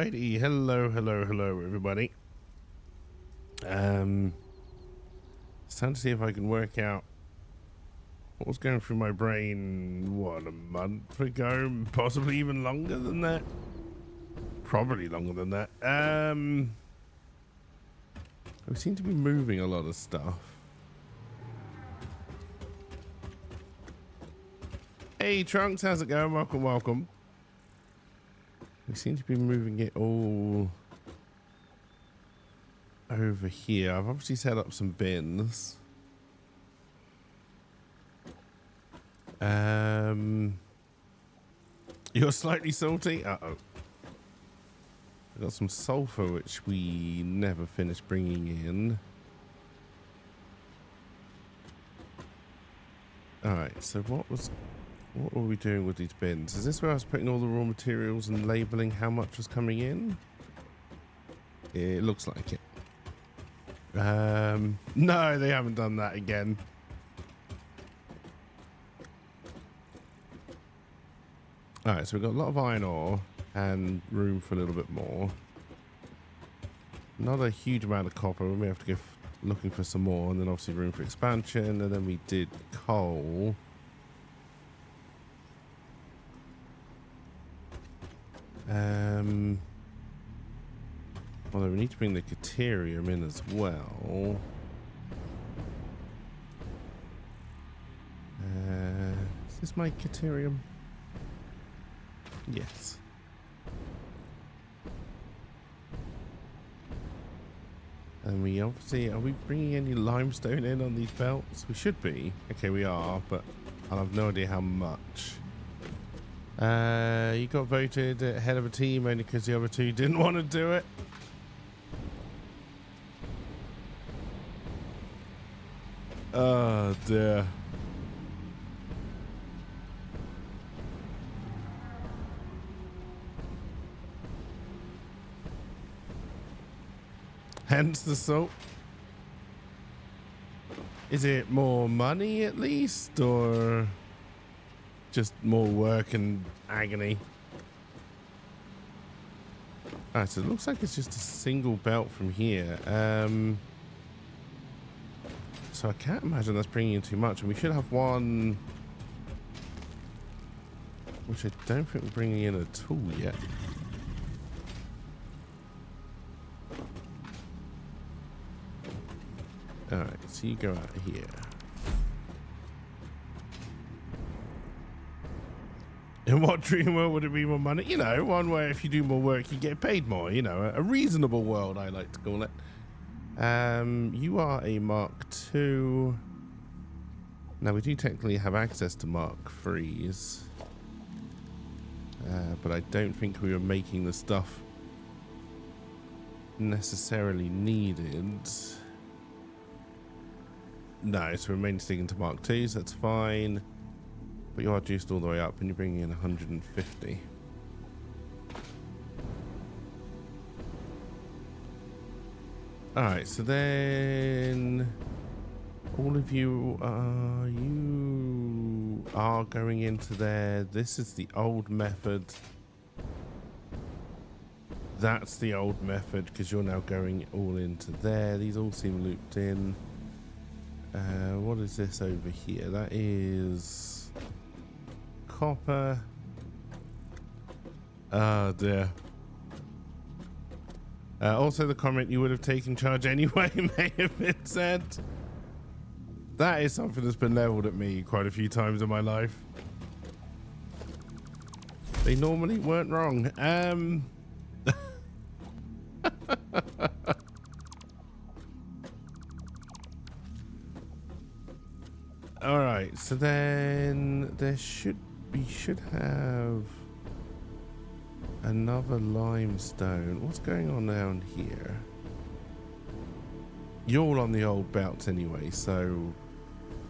Alrighty, hello, everybody. It's time to see if I can work out what was going through my brain, what, a month ago? Possibly even longer than that? Probably longer than that. We seem to be moving a lot of stuff. Hey, Trunks, how's it going? Welcome. We seem to be moving it all over here. I've obviously set up some bins. You're slightly salty? Uh-oh. We've got some sulfur, which we never finished bringing in. Alright, so what were we doing with these bins? Is this where I was putting all the raw materials and labeling how much was coming in? It looks like it. No, they haven't done that again. Alright, so we've got a lot of iron ore and room for a little bit more. Not a huge amount of copper. We may have to go looking for some more, and then obviously room for expansion, and then we did coal. Although we need to bring the Caterium in as well. Is this my Caterium? Yes. And we obviously, are we bringing any limestone in on these belts? We should be. Okay, we are, but I'll have no idea how much. You got voted head of a team only because the other two didn't want to do it. Oh dear. Hence the salt. Is it more money at least, or just more work and agony? Alright, so it looks like it's just a single belt from here. So I can't imagine that's bringing in too much, and we should have one, which I don't think we're bringing in at all yet. Alright, so you go out of here. In what dream world would it be more money? You know, one where if you do more work, you get paid more. You know, a reasonable world, I like to call it. You are a Mark II. Now, we do technically have access to Mark IIIs. But I don't think we were making the stuff necessarily needed. No, so we're mainly sticking to Mark IIs, that's fine. But you are juiced all the way up and you're bringing in 150. Alright, so then all of you are going into there. This is the old method. That's the old method because you're now going all into there. These all seem looped in. What is this over here? That is copper. Oh dear. Also, the comment "you would have taken charge anyway" may have been said. That is something that's been leveled at me quite a few times in my life. They normally weren't wrong. All right, so then there should have another limestone. What's going on down here? You're all on the old belts anyway, so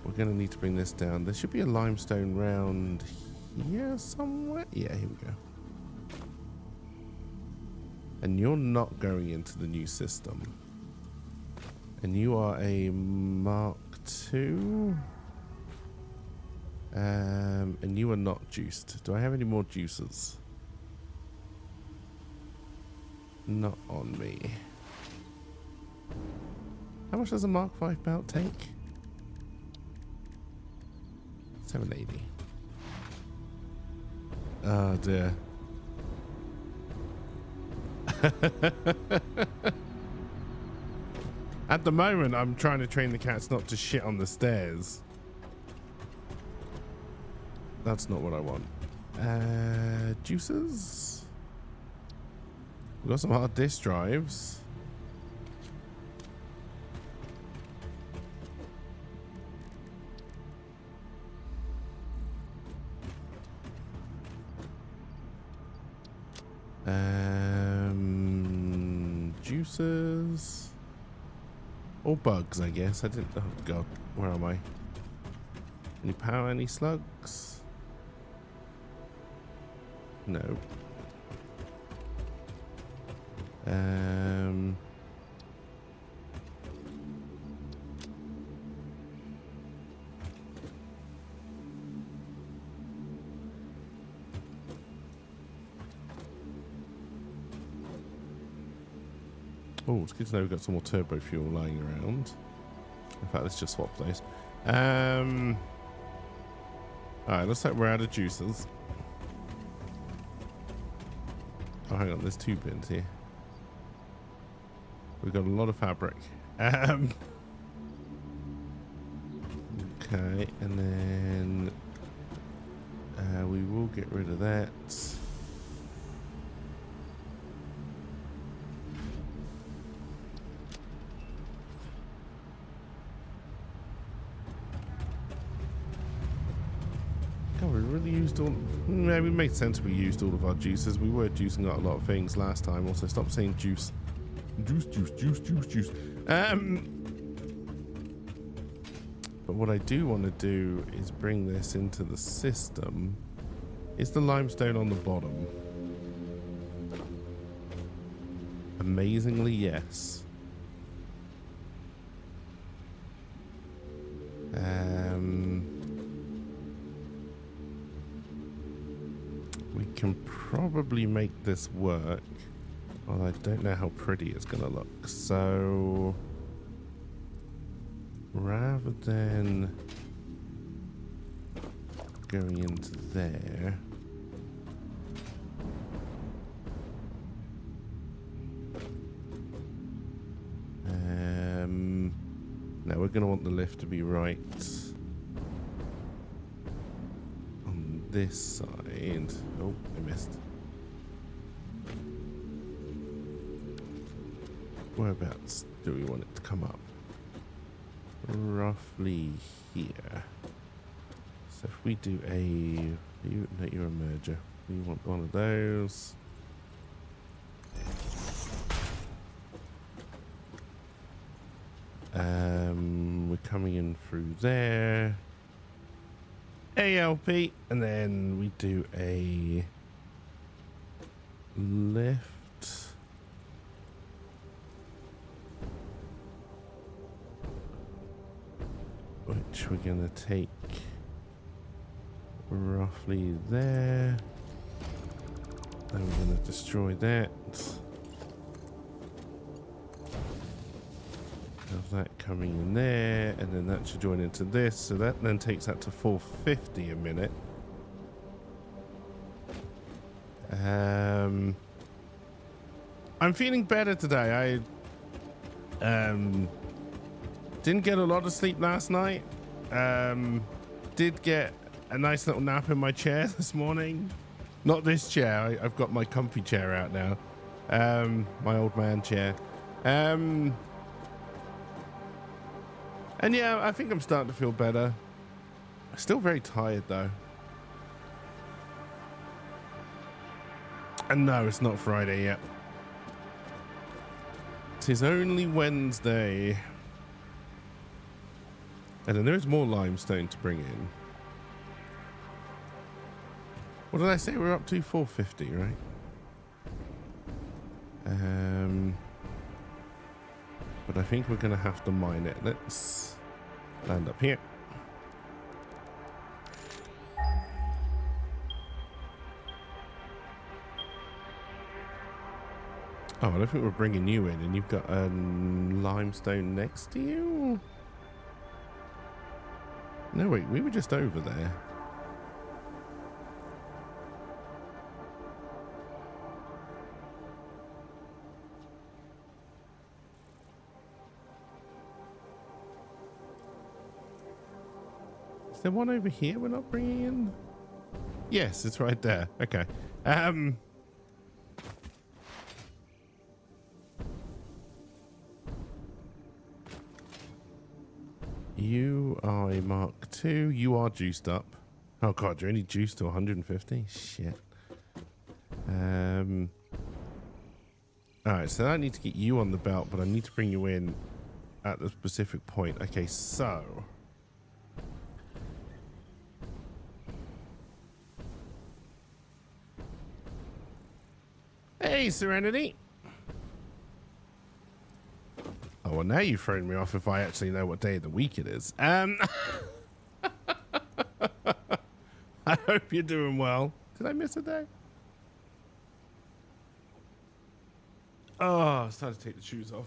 we're going to need to bring this down. There should be a limestone round here somewhere. Yeah, here we go. And you're not going into the new system. And you are a Mark II. And you are not juiced. Do I have any more juices? Not on me. How much does a Mark 5 belt take? 780. Oh dear. At the moment, I'm trying to train the cats not to shit on the stairs. That's not what I want. Juices. We've got some hard disk drives. Juices. Or bugs, I guess. I didn't. Oh god, where am I? Any power? Any slugs? No. Oh, it's good to know we've got some more turbo fuel lying around. In fact, let's just swap those. Alright, looks like we're out of juices. Oh, hang on, there's 2 bins here. We've got a lot of fabric. Okay, and then we will get rid of that. God, we really used all. Maybe it makes sense we used all of our juices. We were juicing out a lot of things last time. Also, stop saying juice. Juice. But what I do want to do is bring this into the system. Is the limestone on the bottom? Amazingly, yes. We can probably make this work. Well, I don't know how pretty it's going to look. So, rather than going into there, now we're going to want the lift to be right on this side. Oh, I missed. Whereabouts do we want it to come up? Roughly here. So if we do no, you're a merger. We want one of those. We're coming in through there. ALP, and then we do a lift. Which we're going to take roughly there. Then we're going to destroy that. Have that coming in there, and then that should join into this. So that then takes that to 450 a minute. I'm feeling better today. I didn't get a lot of sleep last night. Did get a nice little nap in my chair this morning. Not this chair. I've got my comfy chair out now. My old man chair. And yeah, I think I'm starting to feel better. Still very tired though. And no, it's not Friday yet. It is only Wednesday. And then there's more limestone to bring in. What did I say? We're up to 450, right? But I think we're going to have to mine it. Let's land up here. Oh, I don't think we're bringing you in, and you've got a limestone next to you? No, wait, we were just over there. Is there one over here we're not bringing in? Yes, it's right there. Okay. You are a Mark II. You are juiced up. Oh god, you're only juiced to 150? Shit. Alright, so I need to get you on the belt, but I need to bring you in at the specific point. Okay, so... Hey, Serenity! Oh, well, now you've thrown me off if I actually know what day of the week it is. I hope you're doing well. Did I miss a day? Oh, it's time to take the shoes off.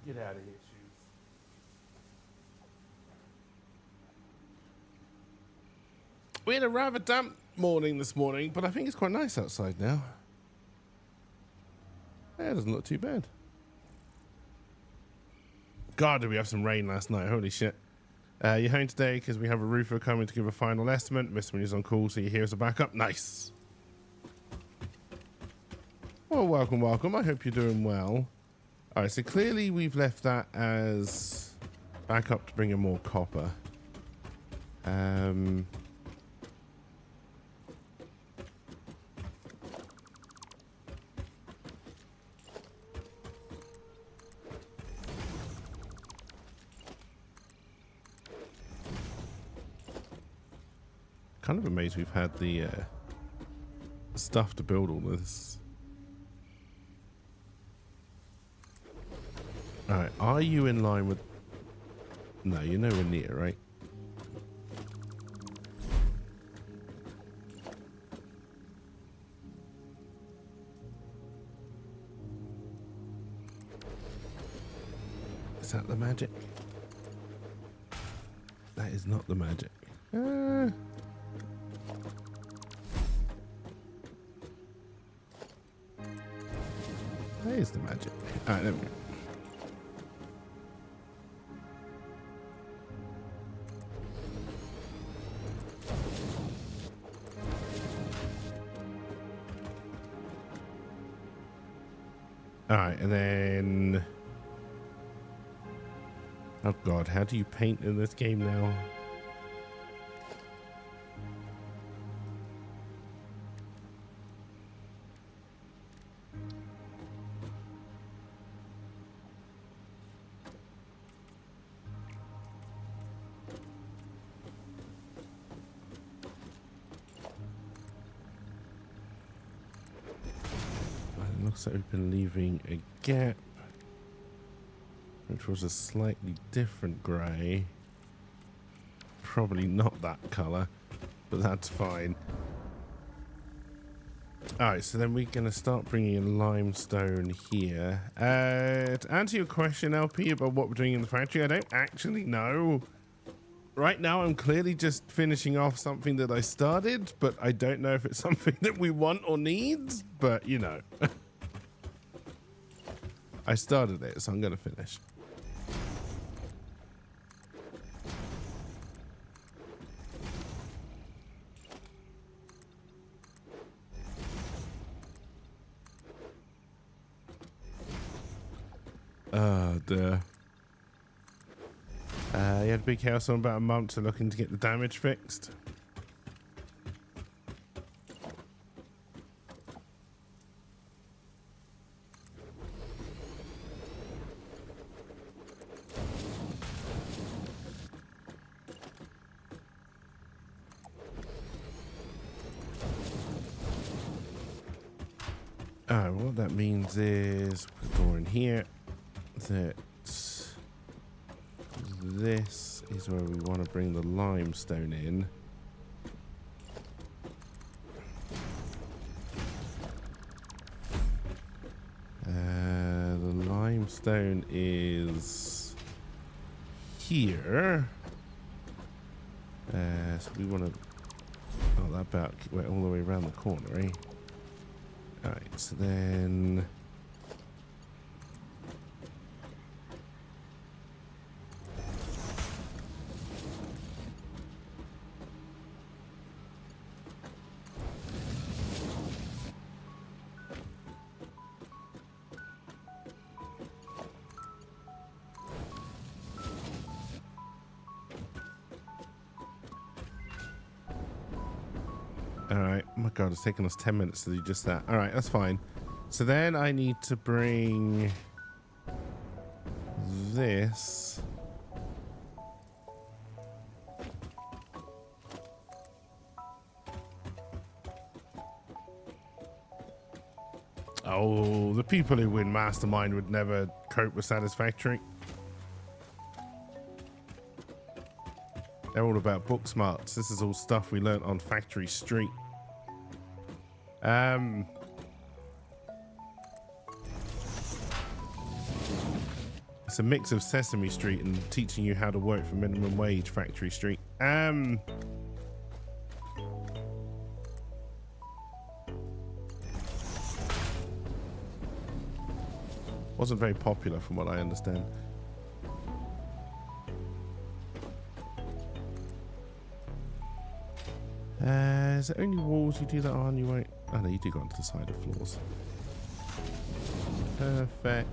Get out of here, shoes. We had a rather damp morning this morning, but I think it's quite nice outside now. Yeah, it doesn't look too bad. God, did we have some rain last night? Holy shit. You're home today because we have a roofer coming to give a final estimate. Mr. When he's on call, so you hear as a backup. Nice. Well, welcome, welcome. I hope you're doing well. All right, so clearly we've left that as backup to bring in more copper. Kind of amazed we've had the stuff to build all this. Alright, are you in line with... No, you're nowhere near, right? Is that the magic? That is not the magic. That is the magic. Alright, there we go. Alright, and then... Oh god, how do you paint in this game now? Looks like we've been leaving a gap, which was a slightly different grey. Probably not that colour, but that's fine. Alright, so then we're going to start bringing in limestone here. To answer your question, LP, about what we're doing in the factory, I don't actually know. Right now, I'm clearly just finishing off something that I started, but I don't know if it's something that we want or need, but you know. I started it, so I'm going to finish. Oh, dear. You had a big house on about a month, so looking to get the damage fixed. What that means is put a door in here. That this is where we want to bring the limestone in. limestone is here. So we want to... Oh, that about went all the way around the corner, eh? Alright, so then... Alright, oh my god, it's taken us 10 minutes to do just that. Alright, that's fine. So then I need to bring this. Oh, the people who win Mastermind would never cope with Satisfactory. They're all about book smarts. This is all stuff we learnt on Factory Street. It's a mix of Sesame Street and teaching you how to work for minimum wage, Factory Street. Wasn't very popular from what I understand. Is there only walls you do that on? You won't... Oh no, you do go onto the side of floors. Perfect.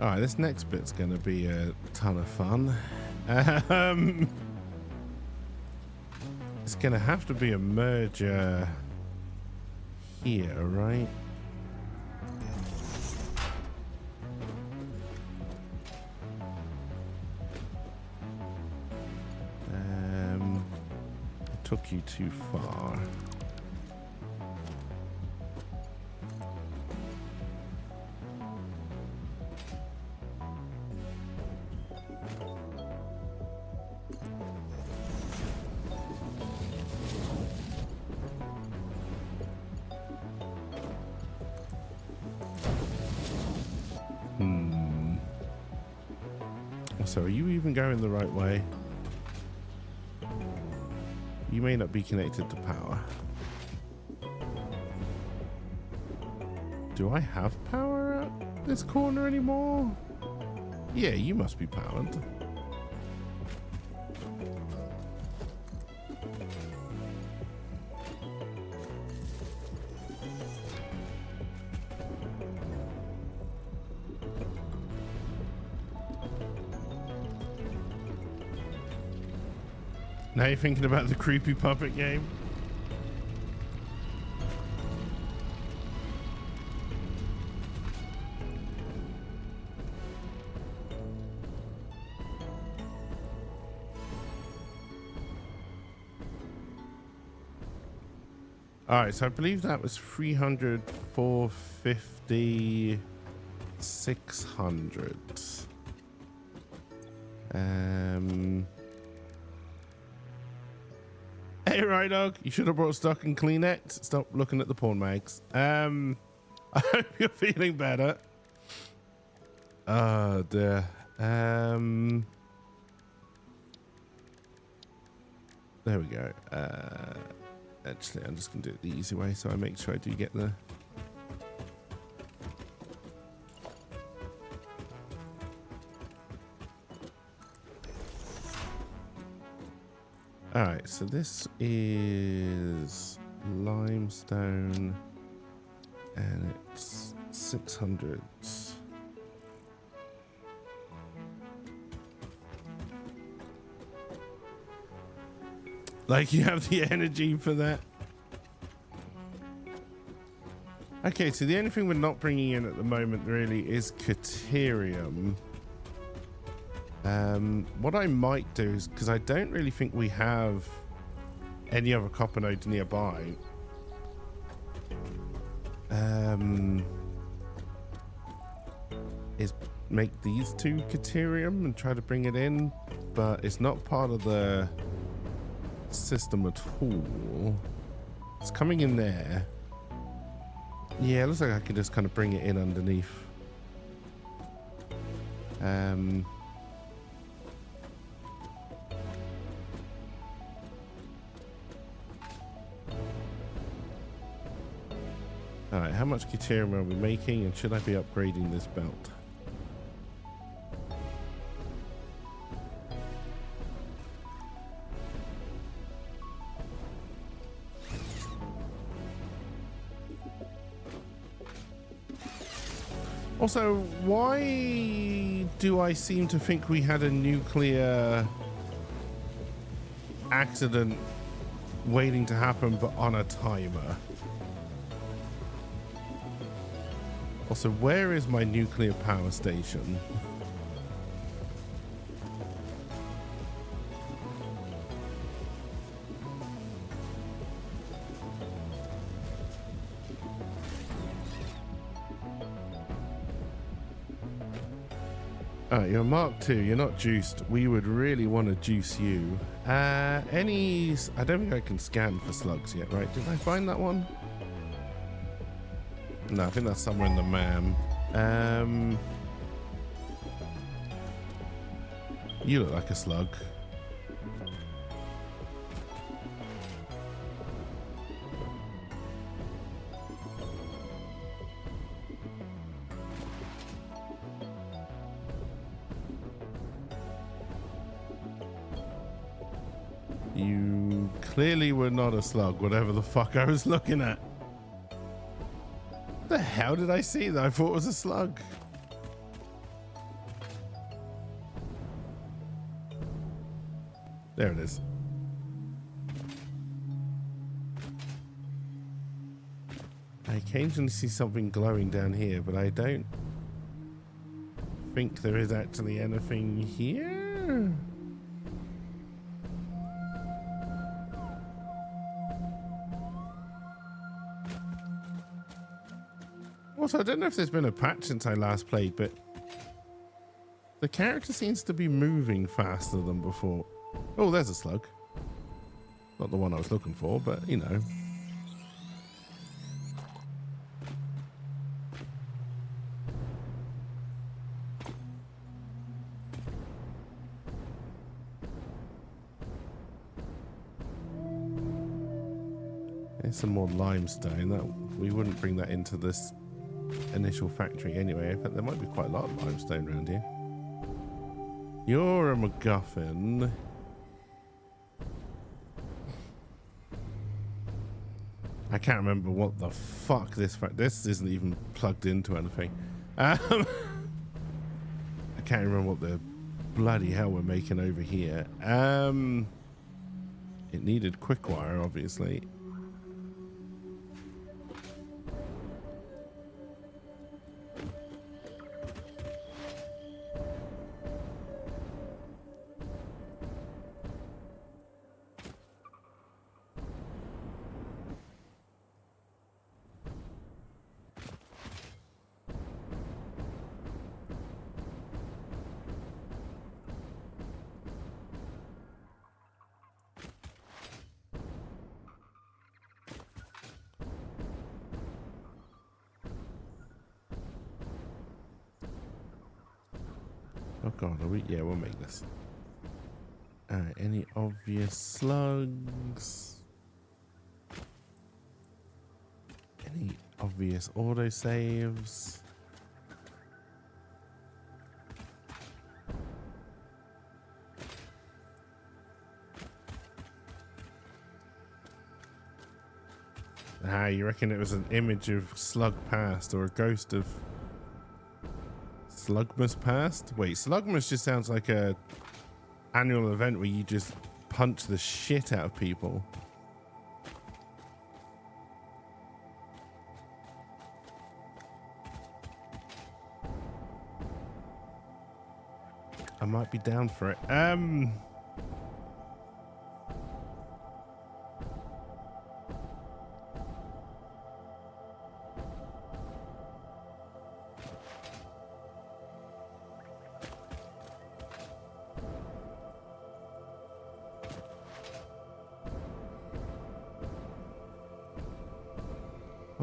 Alright, this next bit's gonna be a ton of fun. It's gonna have to be a merger here, right? It took you too far. So are you even going the right way? You may not be connected to power. Do I have power at this corner anymore? Yeah, you must be powered. Now you're thinking about the creepy puppet game? Alright, so I believe that was 300, 450, 600. Hey, Rydog, you should have brought stock and Kleenex. Stop looking at the porn mags. I hope you're feeling better. Oh, dear. There we go. Actually, I'm just going to do it the easy way so I make sure I do get the... Alright, so this is limestone and it's 600. Like you have the energy for that. Okay, so the only thing we're not bringing in at the moment really is Caterium. What I might do is, because I don't really think we have any other copper nodes nearby, is make these two Caterium and try to bring it in, but it's not part of the system at all. It's coming in there. Yeah, it looks like I can just kind of bring it in underneath. Alright, how much Caterium are we making, and should I be upgrading this belt? Also, why do I seem to think we had a nuclear accident waiting to happen, but on a timer? Also, where is my nuclear power station? Alright, you're Mark II, you're not juiced. We would really want to juice you. I don't think I can scan for slugs yet, right? Did I find that one? No, I think that's somewhere in the MAM. You look like a slug. You clearly were not a slug, whatever the fuck I was looking at. The hell did I see that? I thought it was a slug. There it is. I occasionally see something glowing down here, but I don't think there is actually anything here. Also, I don't know if there's been a patch since I last played, but the character seems to be moving faster than before. Oh, there's a slug. Not the one I was looking for, but you know. There's some more limestone. That we wouldn't bring that into this initial factory anyway. In fact, there might be quite a lot of limestone around here. You're a MacGuffin. I can't remember what the fuck this isn't even plugged into anything. I can't remember what the bloody hell we're making over here. It needed quick wire, obviously. Oh god, are we? Yeah, we'll make this. Alright, any obvious slugs? Any obvious autosaves? Ah, you reckon it was an image of Slug Past or a ghost of Slugmas Past? Wait, Slugmas just sounds like a annual event where you just punch the shit out of people. I might be down for it.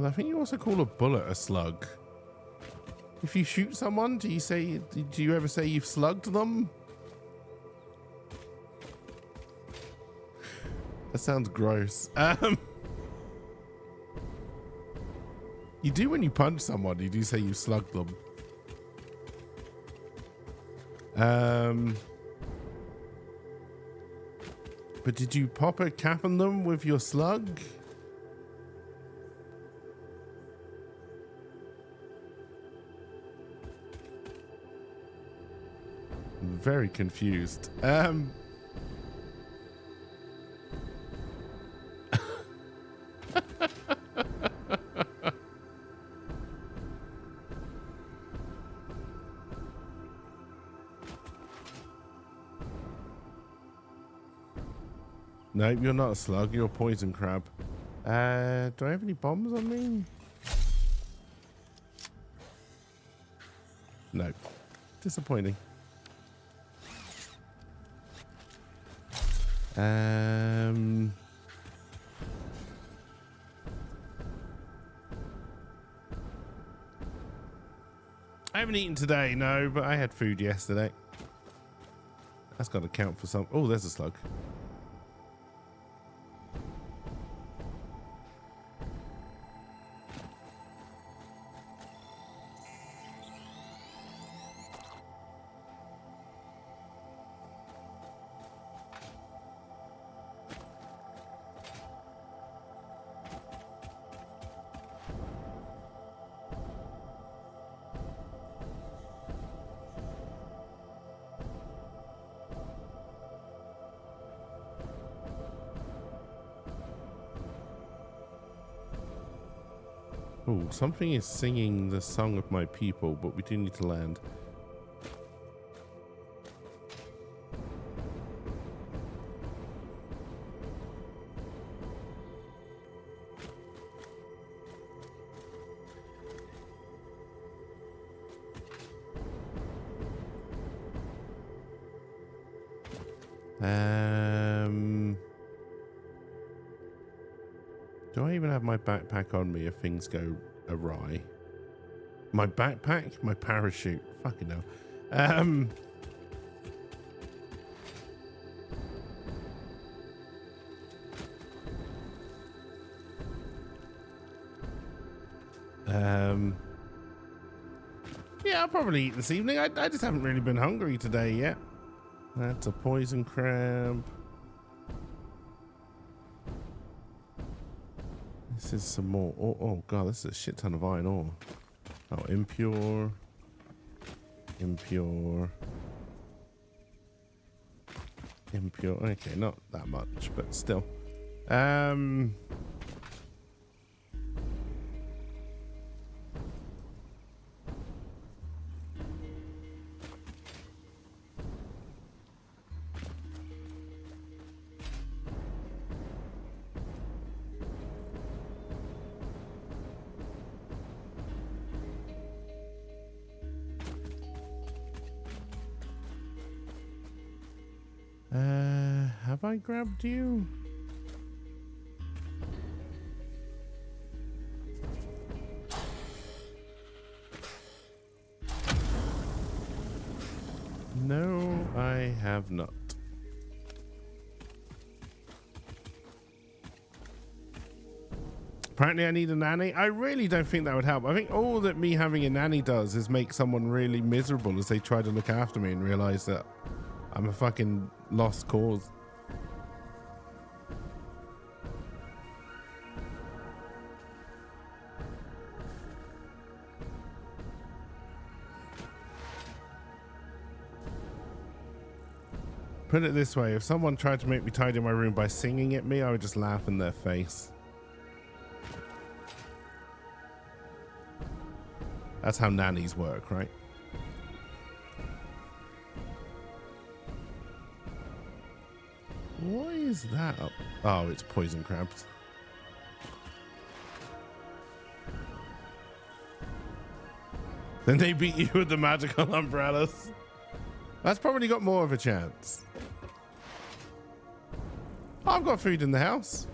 Well, I think you also call a bullet a slug. If you shoot someone, do you ever say you've slugged them? That sounds gross. You do when you punch someone, you do say you slugged them. But did you pop a cap on them with your slug? I'm very confused. No, you're not a slug. You're a poison crab. Do I have any bombs on me? No. Disappointing. I haven't eaten today, no, but I had food yesterday. That's got to count for some. Oh, there's a slug. Oh, something is singing the song of my people, but we do need to land. Do I even have my backpack on me if things go awry? My backpack? My parachute. Fucking hell. Yeah, I'll probably eat this evening. I just haven't really been hungry today yet. That's a poison crab. This is some more. Oh god, this is a shit ton of iron ore. Oh, impure. Okay, not that much, but still. Have I grabbed you? No, I have not. Apparently I need a nanny. I really don't think that would help. I think all that me having a nanny does is make someone really miserable as they try to look after me and realize that I'm a fucking lost cause. Put it this way, if someone tried to make me tidy my room by singing at me, I would just laugh in their face. That's how nannies work, right? Why is that up? Oh, it's poison crabs. Then they beat you with the magical umbrellas. That's probably got more of a chance. I've got food in the house.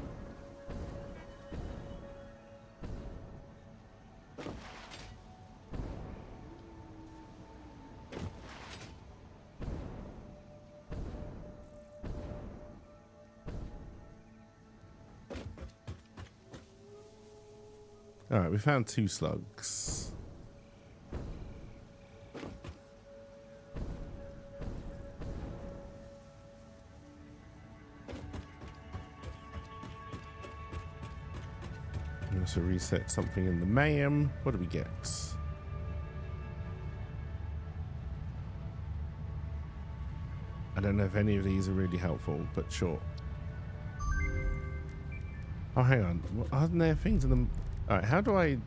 All right, we found 2 slugs. We also reset something in the mayhem. What do we get? I don't know if any of these are really helpful, but sure. Oh, hang on. Aren't there things in them? All right, how do I...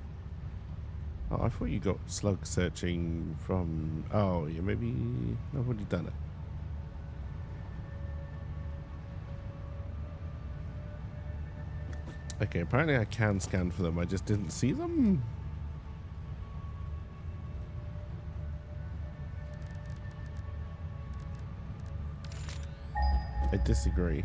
Oh, I thought you got slug searching from... Oh, yeah, maybe... I've already done it. Okay, apparently I can scan for them. I just didn't see them. I disagree.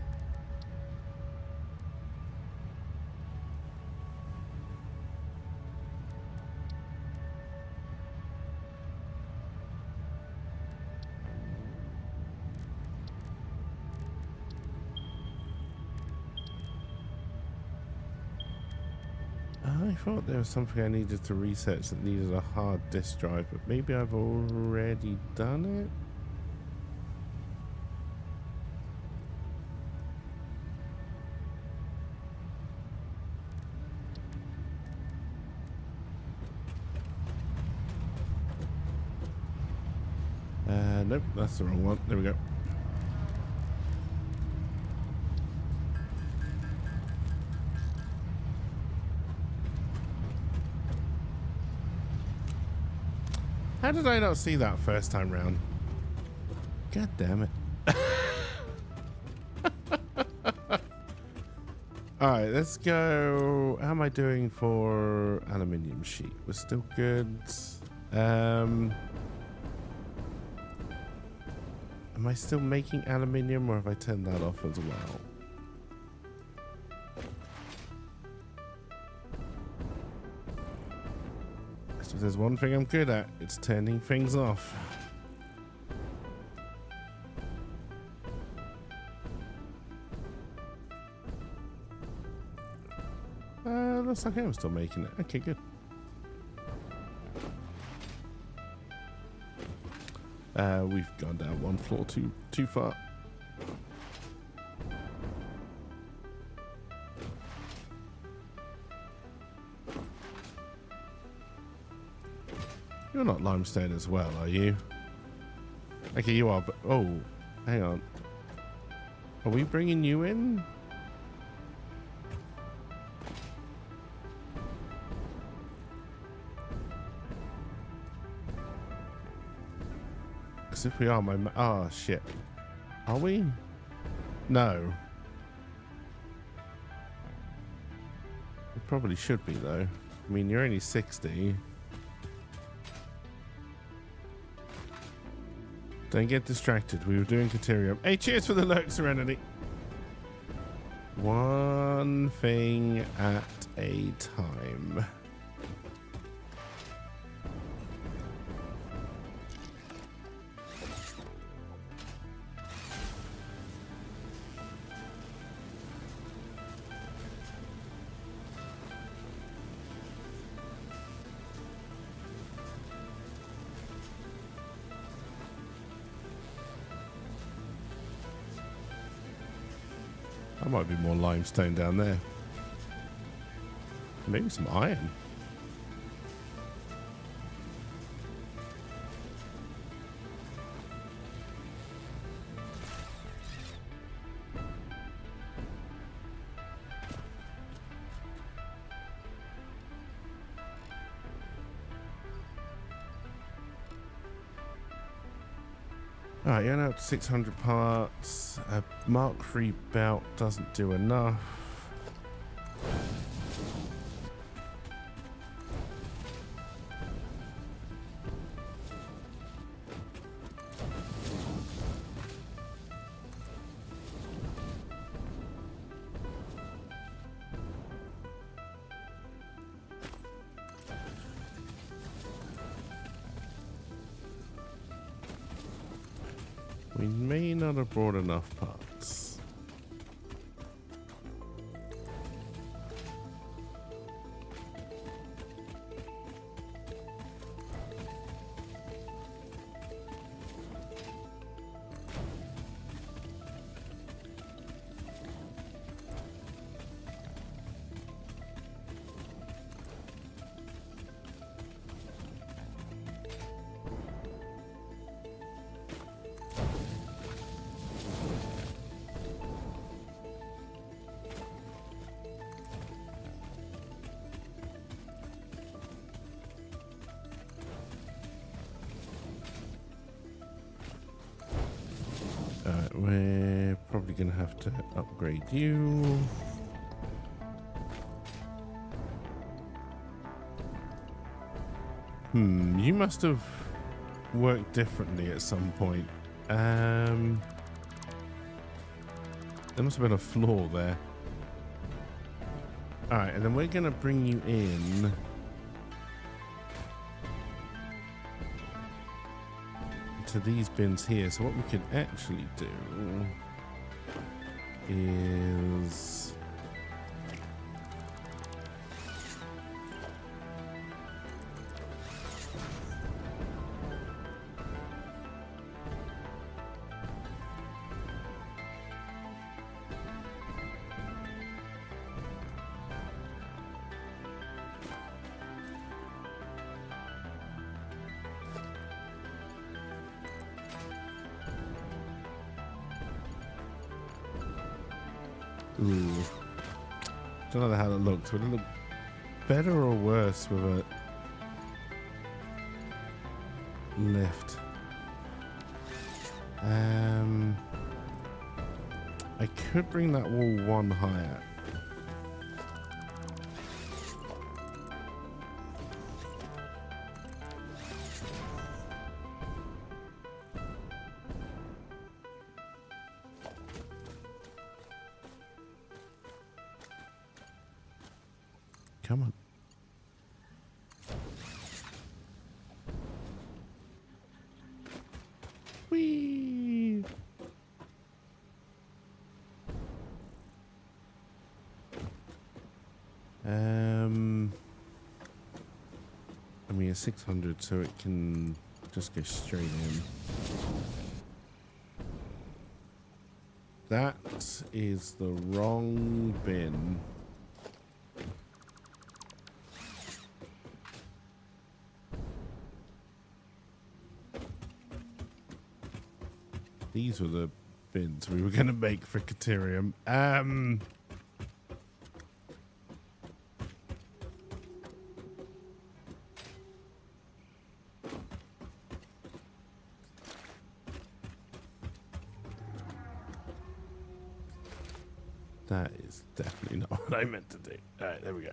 I thought there was something I needed to research that needed a hard disk drive, but maybe I've already done it. Nope, that's the wrong one. There we go. How did I not see that first time round? God damn it. Alright, let's go. How am I doing for aluminium sheet? We're still good. Am I still making aluminium, or have I turned that off as well? If there's one thing I'm good at, it's turning things off. Looks like I'm still making it. Okay, good. We've gone down one floor too far. You're not limestone as well, are you? Okay, you are, but... Oh, hang on. Are we bringing you in? Because if we are, my... Oh, shit. Are we? No. We probably should be, though. I mean, you're only 60. Don't get distracted. We were doing Caterium. Hey, cheers for the lurk, Serenity. One thing at a time. There might be more limestone down there. Maybe some iron. Alright, you're now at 600 parts. A Mark III belt doesn't do enough. We may not have brought enough parts. probably going to have to upgrade you. You must have worked differently at some point. There must have been a flaw there. Alright, and then we're going to bring you in to these bins here. So what we can actually do is... Ooh. Don't know how that looks. Would it look better or worse with a lift? I could bring that wall one higher. Come on. Whee! I mean, it's 600, so it can just go straight in. That is the wrong bin. These were the bins we were going to make for Caterium. That is definitely not what I meant to do. All right, there we go.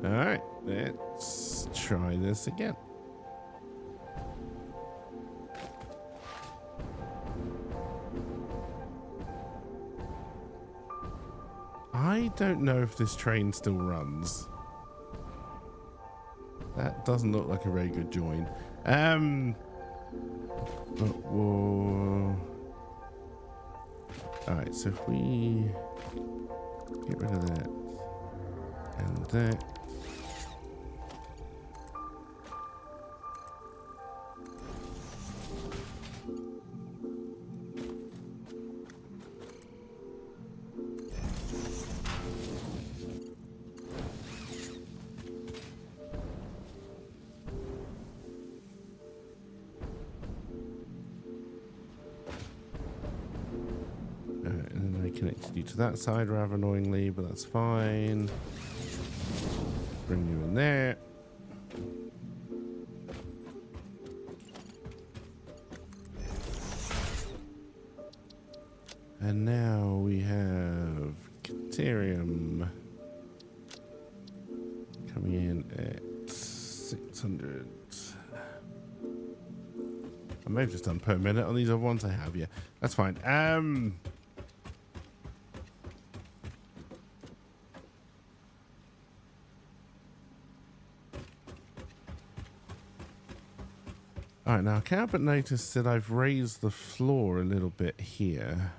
All right, let's try this again. I don't know if this train still runs. That doesn't look like a very good join. Whoa. All right, so if we get rid of that and that. And then I connected you to that side rather annoyingly, but that's fine. Bring you in there. And now we have Caterium coming in at 600. I may have just done per minute on these other ones. I have, yeah. That's fine. Alright, now I can't but notice that I've raised the floor a little bit here.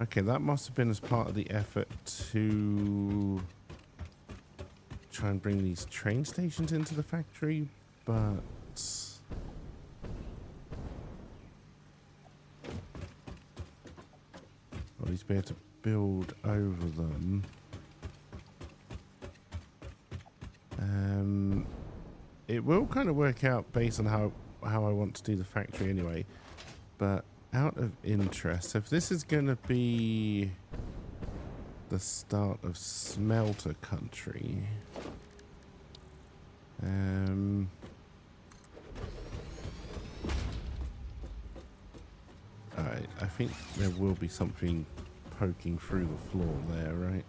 Okay, that must have been as part of the effort to try and bring these train stations into the factory, but at least be able to build over them. It will kind of work out based on how I want to do the factory anyway, but out of interest, if this is going to be the start of smelter country, alright, I think there will be something poking through the floor there, right?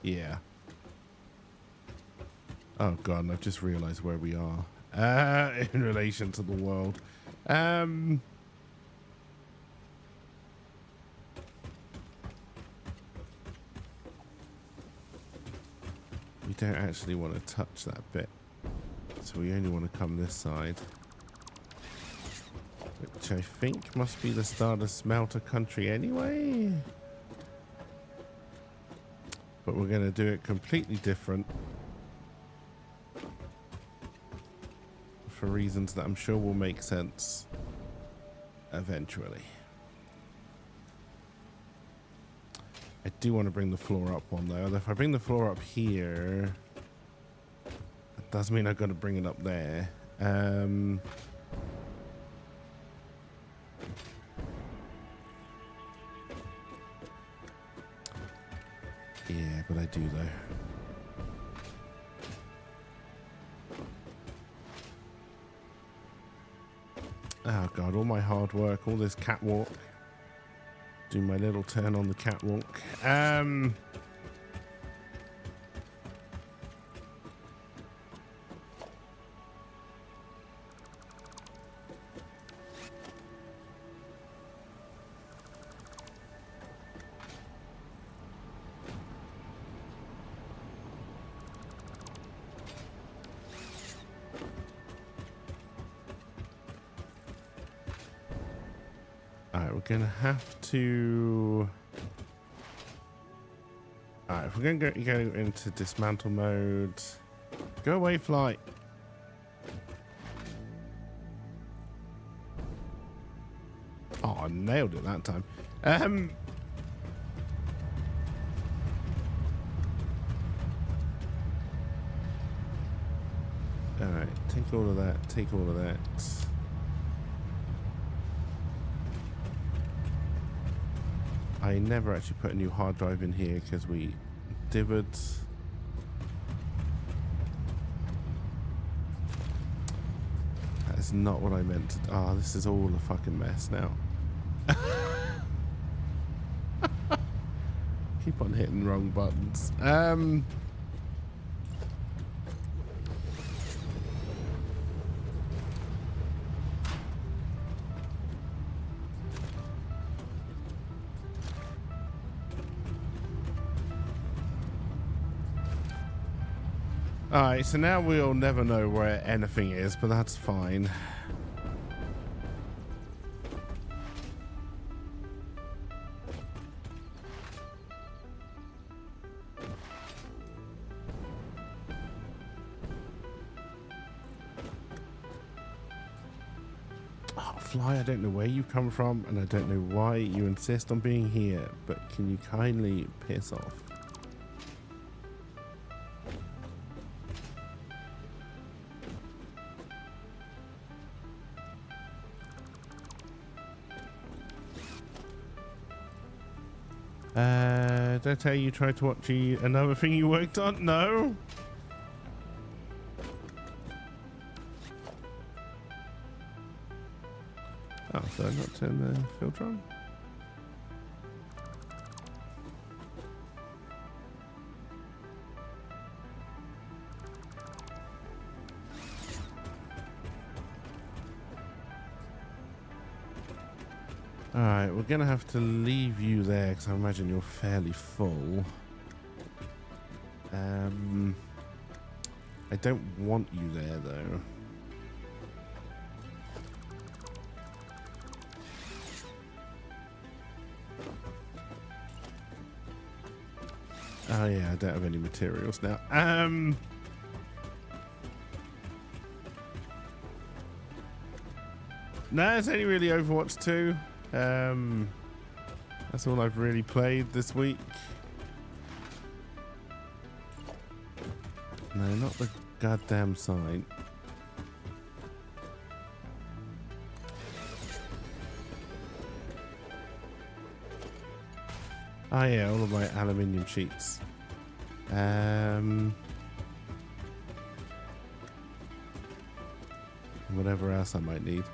Yeah. Oh god, and I've just realized where we are in relation to the world. We don't actually want to touch that bit, so we only want to come this side, which I think must be the start of smelter country anyway, but we're going to do it completely different for reasons that I'm sure will make sense eventually. I do want to bring the floor up one though. If I bring the floor up here, that does mean I've got to bring it up there. Yeah, but I do though. Oh god, all my hard work, all this catwalk. Do my little turn on the catwalk. Alright, we're gonna have to... Alright, if we're gonna go into dismantle mode... Go away, flight! Oh, I nailed it that time. Alright, take all of that, take all of that. I never actually put a new hard drive in here because we divoted. That is not what I meant to. Ah, this is all a fucking mess now. Keep on hitting wrong buttons. Alright, so now we'll never know where anything is, but that's fine. Oh, Fly, I don't know where you come from, and I don't know why you insist on being here, but can you kindly piss off? Did I tell you tried to watch another thing you worked on? No? Oh, so I not turn the filter on? All right, we're gonna have to leave you there because I imagine you're fairly full. I don't want you there though. Oh yeah, I don't have any materials now. No, it's only really Overwatch 2. That's all I've really played this week. No, not the goddamn sign. Oh yeah, all of my aluminium sheets. Whatever else I might need.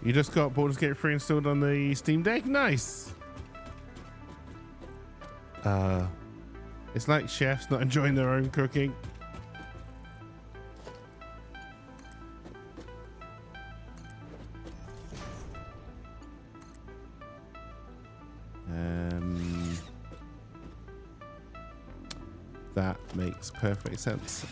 You just got Baldur's Gate 3 installed on the Steam Deck? Nice! It's like chefs not enjoying their own cooking. That makes perfect sense.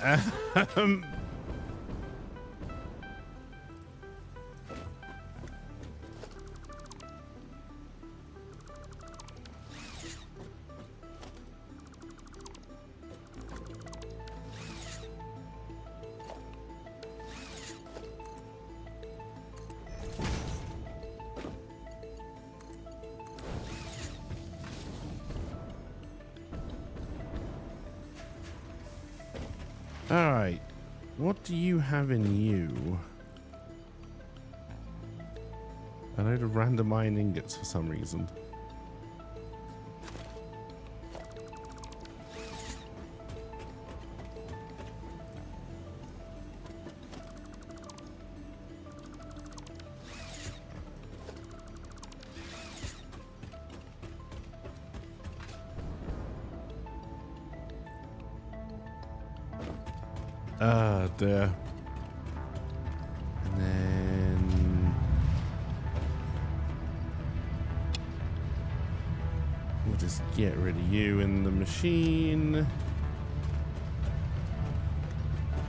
All right, what do you have in you? A load of random iron ingots for some reason. Ah, dear. And then we'll just get rid of you in the machine.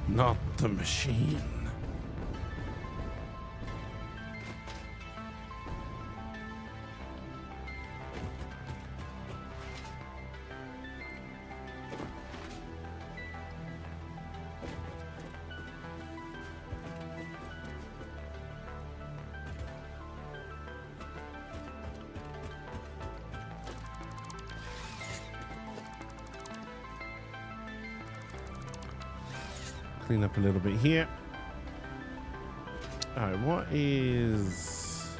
Not the machine. Clean up a little bit here. All right, what is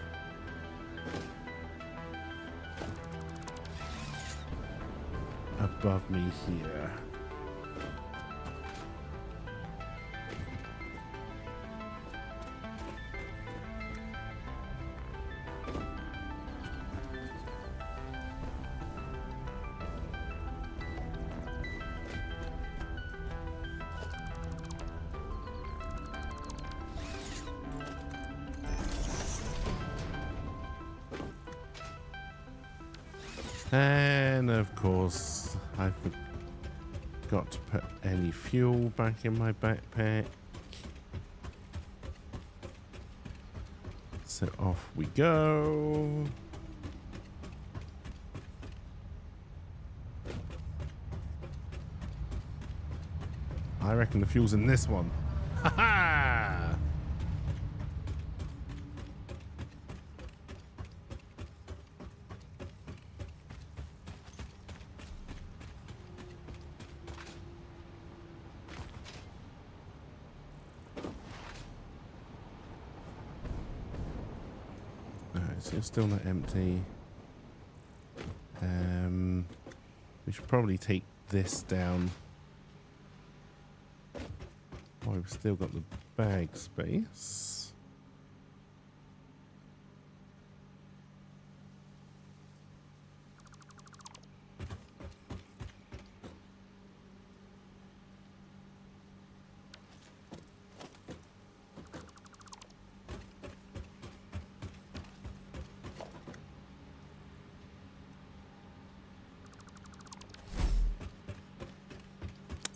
above me here? And of course, I forgot to put any fuel back in my backpack. So off we go. I reckon the fuel's in this one. Ha ha! So it's still not empty. We should probably take this down. Oh, we've still got the bag space.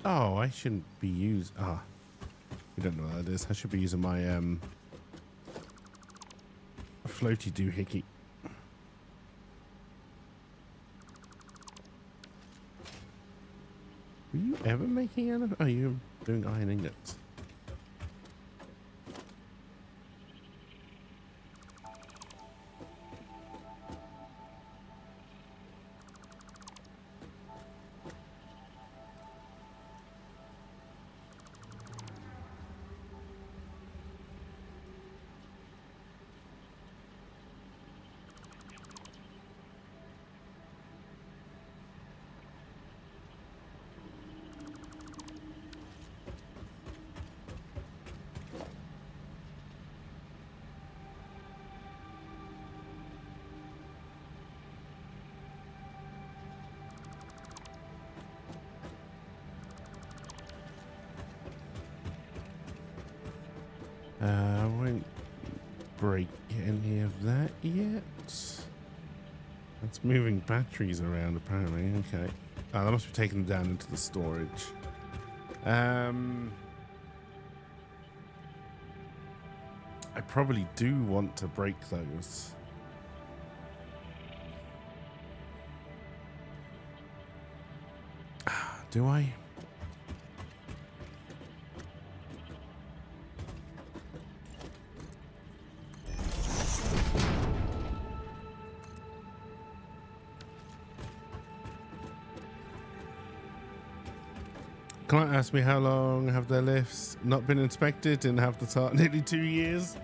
Oh, I shouldn't be using... Ah, you don't know what that is. I should be using my floaty doohickey. Were you ever making anything? Oh, you're doing iron ingots. I won't break any of that yet. That's moving batteries around apparently. Okay. Oh, that must be taking them down into the storage. I probably do want to break those. Do I? Client asked me how long have their lifts not been inspected and have the start nearly 2 years.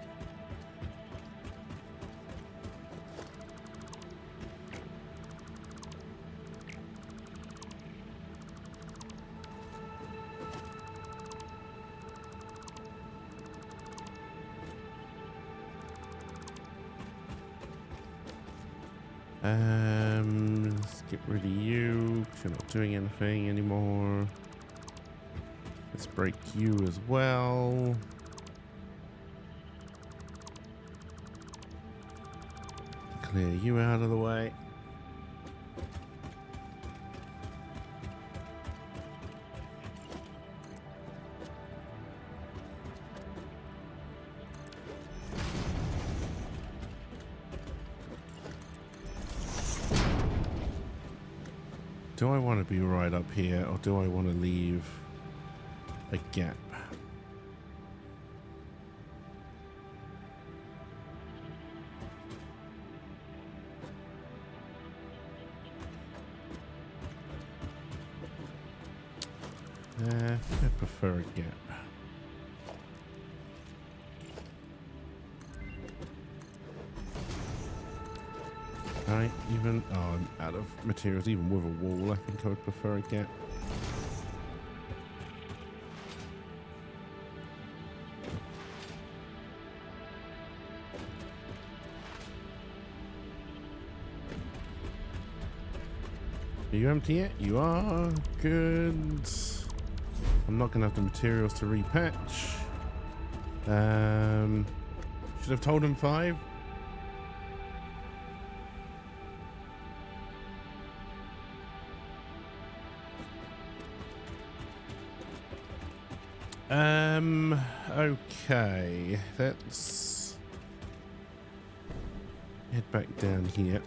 Let's get rid of you. You're not doing anything anymore. Let's break you as well. Clear you out of the way. Do I want to be right up here or do I want to leave a gap? I prefer a gap. Right, even I'm out of materials. Even with a wall, I think I would prefer a gap. Are you empty yet? You are. Good. I'm not gonna have the materials to repatch. Should have told him 5. Okay, let's head back down here.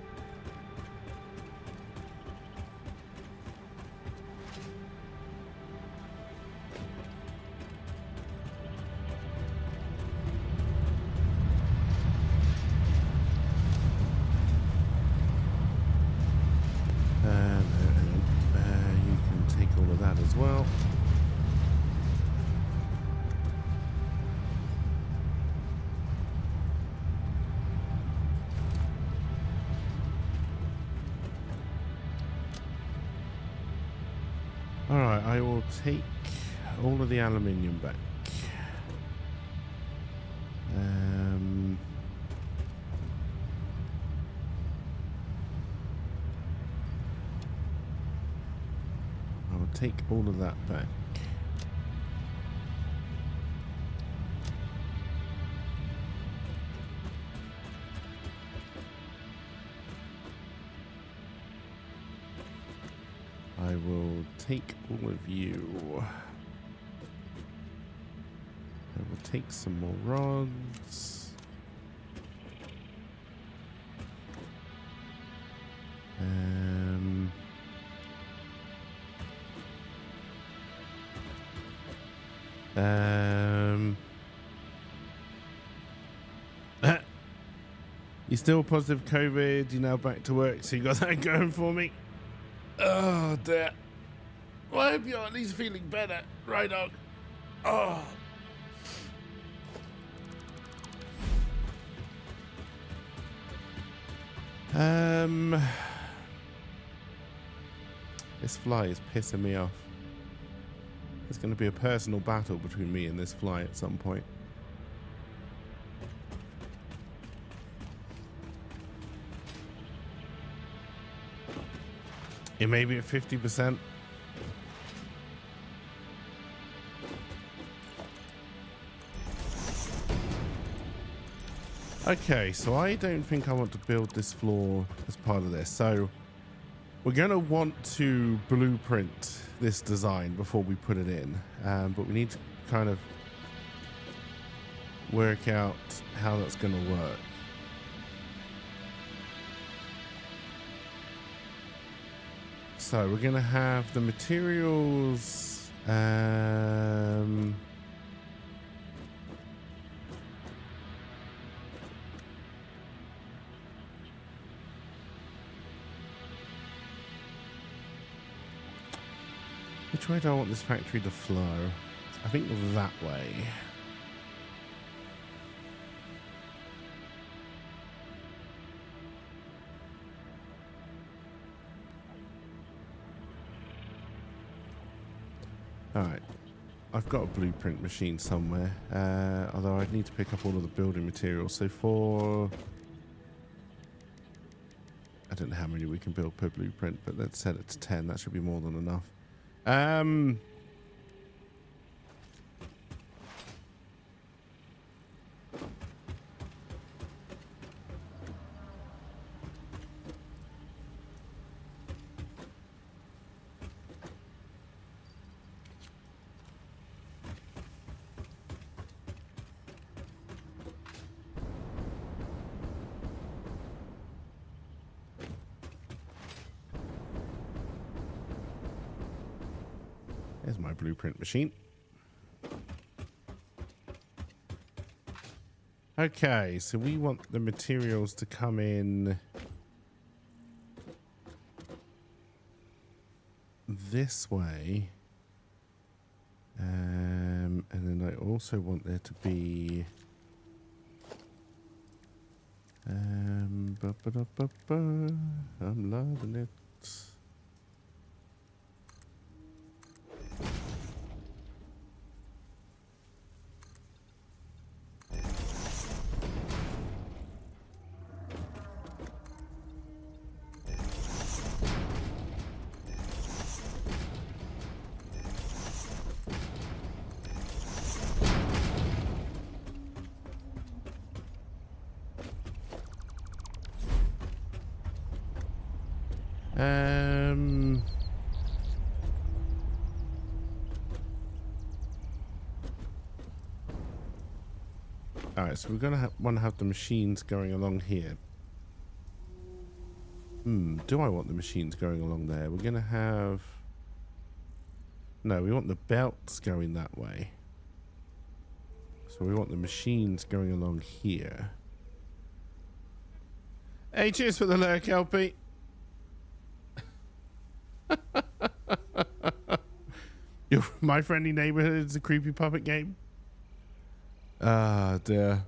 You can take all of that as well. Alright, I will take all of the aluminium back. I will take all of that back. I will take all of you. I will take some more rods. You still positive COVID, you're now back to work, so you got that going for me. Oh dear. Well, I hope you're at least feeling better, right, dog? Oh. This fly is pissing me off. There's going to be a personal battle between me and this fly at some point. It may be at 50%. Okay, so I don't think I want to build this floor as part of this. So we're going to want to blueprint this design before we put it in. But we need to kind of work out how that's going to work. So we're going to have the materials. Which way do I want this factory to flow? I think that way. Alright, I've got a blueprint machine somewhere, although I'd need to pick up all of the building materials. So for... I don't know how many we can build per blueprint, but let's set it to 10. That should be more than enough. There's my blueprint machine. Okay, so we want the materials to come in this way. And then I also want there to be... I'm loving it. Alright, so we're going to want to have the machines going along here. Do I want the machines going along there? We're going to have... No, we want the belts going that way. So we want the machines going along here. Hey, cheers for the lurk, LP. My Friendly Neighborhood is a creepy puppet game. Ah, dear.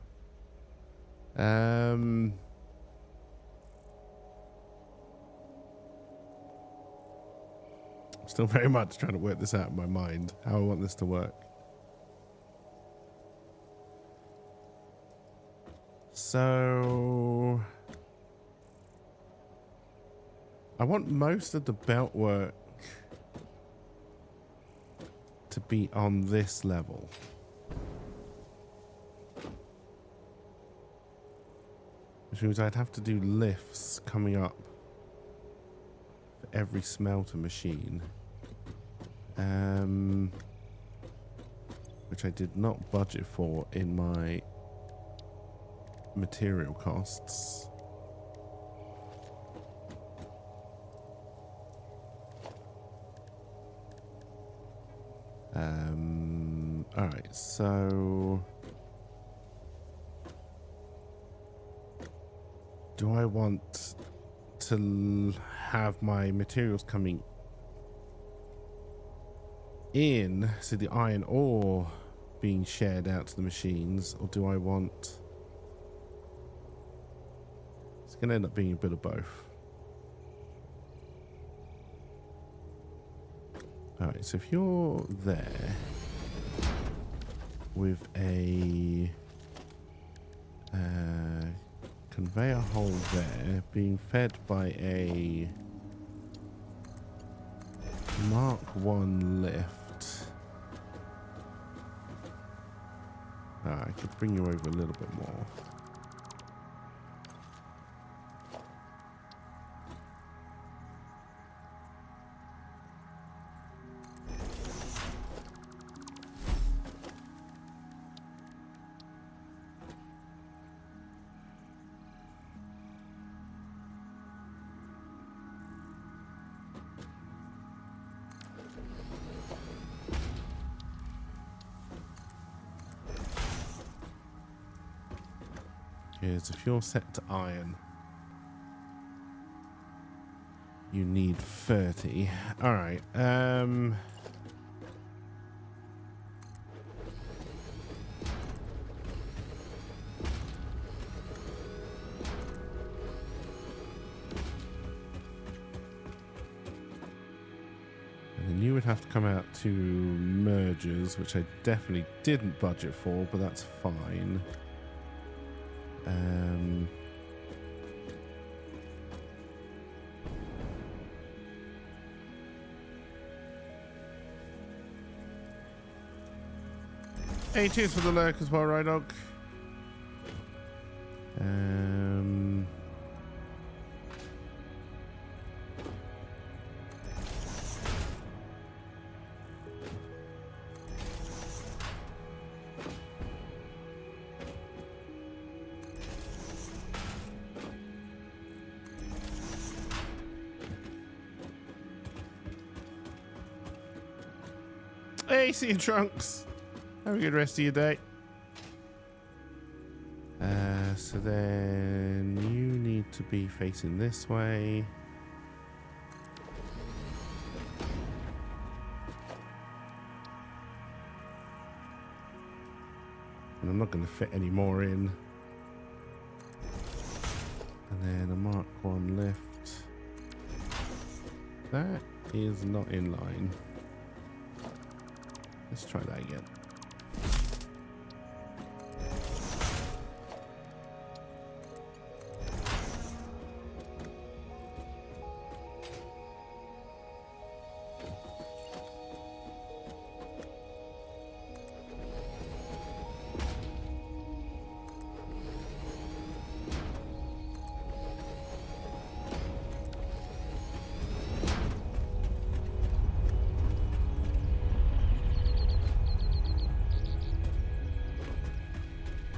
Still very much trying to work this out in my mind, how I want this to work. So I want most of the belt work to be on this level. Which means I'd have to do lifts coming up for every smelter machine. Which I did not budget for in my material costs. Alright, so do I want to have my materials coming in, so the iron ore being shared out to the machines, or do I want... It's going to end up being a bit of both. Alright, so if you're there with a conveyor hole there being fed by a Mark 1 lift, I could bring you over a little bit more. Here's if you're set to iron, you need 30. All right. And then you would have to come out to mergers, which I definitely didn't budget for, but that's fine. 80s for the lurk as well, right, Dog? Hey, see you, Trunks. Have a good rest of your day. So then you need to be facing this way. And I'm not going to fit any more in. And then a Mark 1 lift. That is not in line. Let's try that again.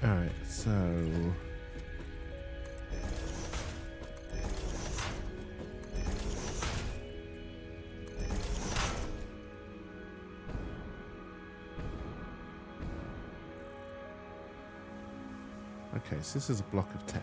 Alright, so okay, so this is a block of 10.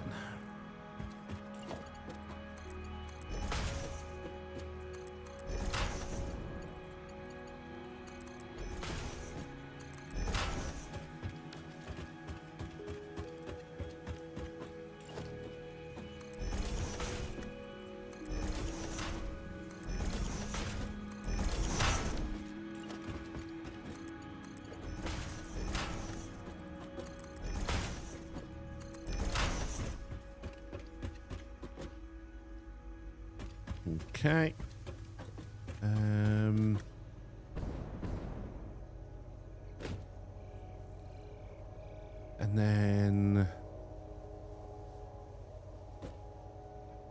Okay. And then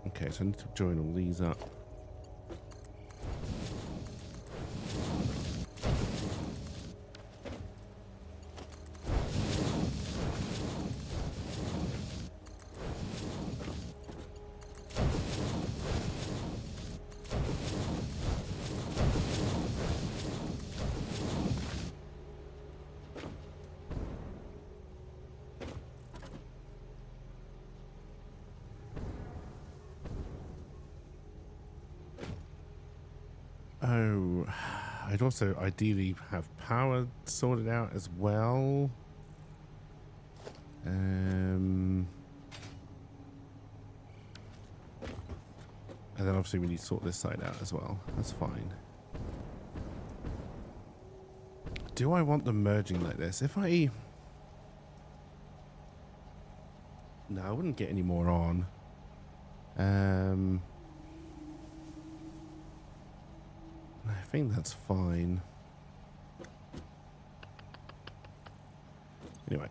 okay, so I need to join all these up. So I'd also ideally have power sorted out as well. And then obviously we need to sort this side out as well. That's fine. Do I want them merging like this? If I... No, I wouldn't get any more on. I think that's fine. Anyway.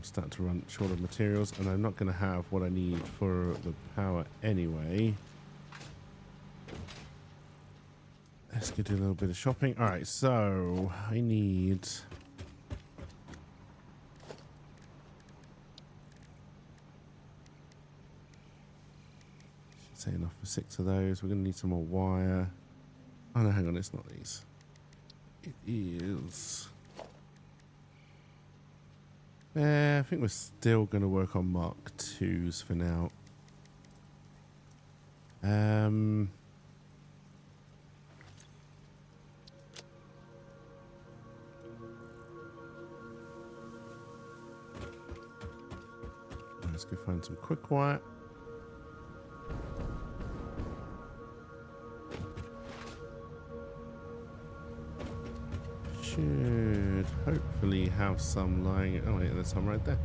Start to run short of materials, and I'm not going to have what I need for the power anyway. Let's go do a little bit of shopping. All right, so I need... Should say enough for 6 of those. We're going to need some more wire. Oh no, hang on, it's not these. It is... I think we're still going to work on Mark IIs for now. Let's go find some quick wire. Should hopefully have some lying. Oh yeah, there's some right there.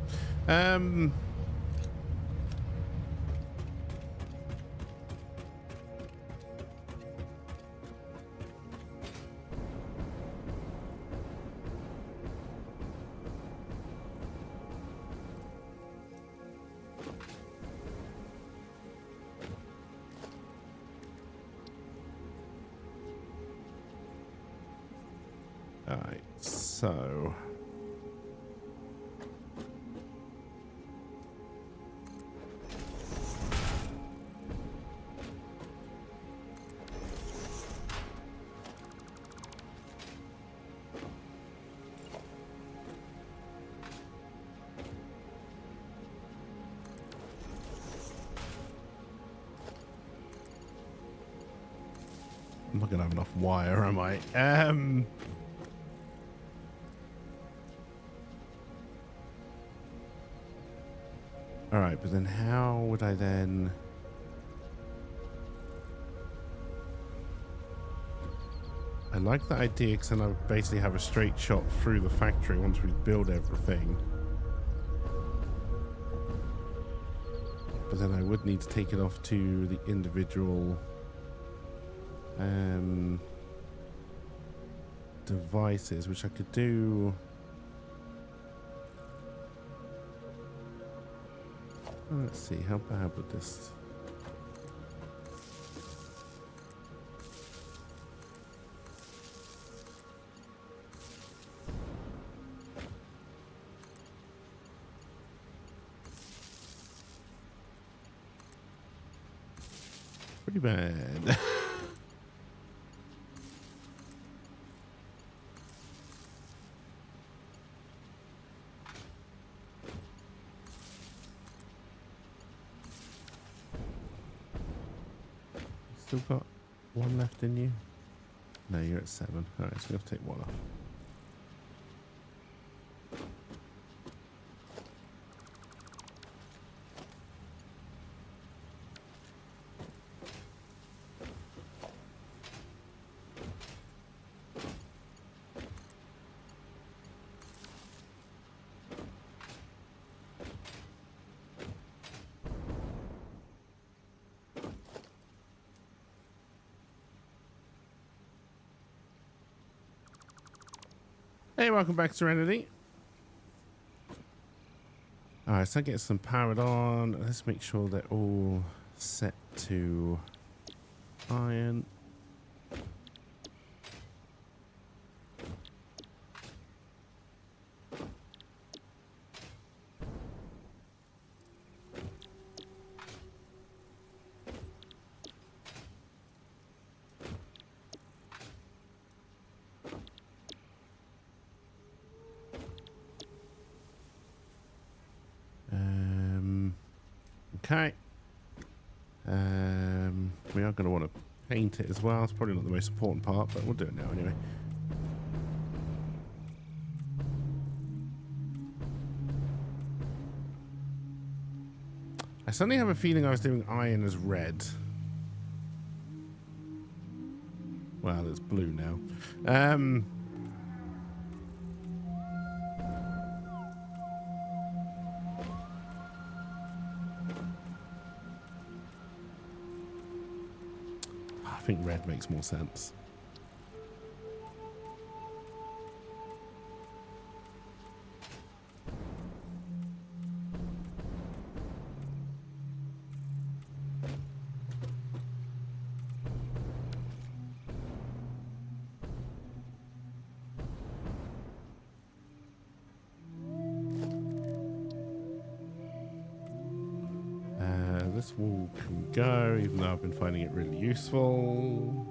All right, so I'm not gonna have enough wire, am I? All right, but then how would I then... I like that idea because then I would basically have a straight shot through the factory once we build everything. But then I would need to take it off to the individual devices, which I could do... Let's see, how bad would this... Pretty bad. Still got one left in you? No, you're at 7. Alright, so we have to take 1 off. Hey, welcome back, Serenity. Alright, so I get some powered on. Let's make sure they're all set to iron. Okay. We are going to want to paint it as well. It's probably not the most important part, but we'll do it now anyway. I suddenly have a feeling I was doing iron as red. Well, it's blue now. I think red makes more sense. This wall can go, even though I've been finding it really useful.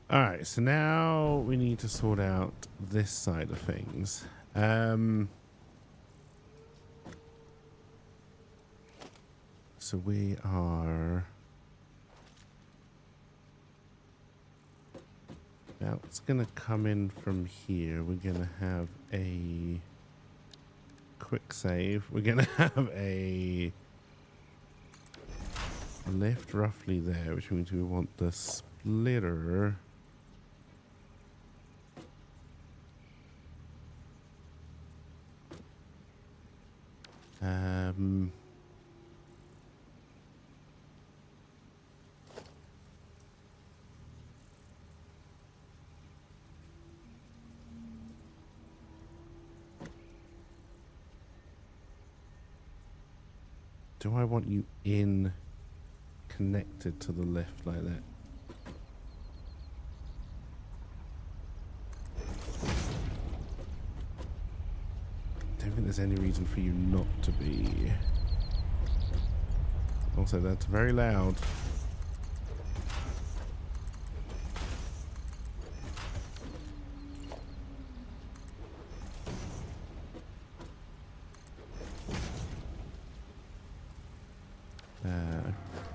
All right, so now we need to sort out this side of things. So we are now it's gonna come in from here. We're gonna have a quick save. We're gonna have a lift roughly there, which means we want the splitter. Do I want you in connected to the lift like that? Don't think there's any reason for you not to be. Also, that's very loud.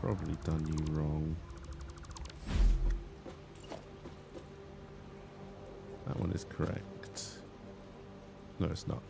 Probably done you wrong. That one is correct. No, it's not.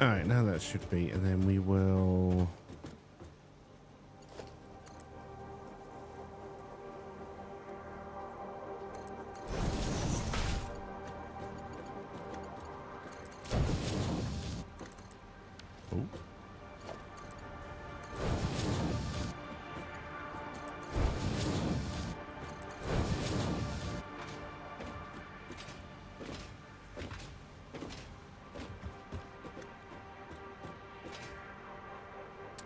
Alright, now that should be, and then we will... Oh.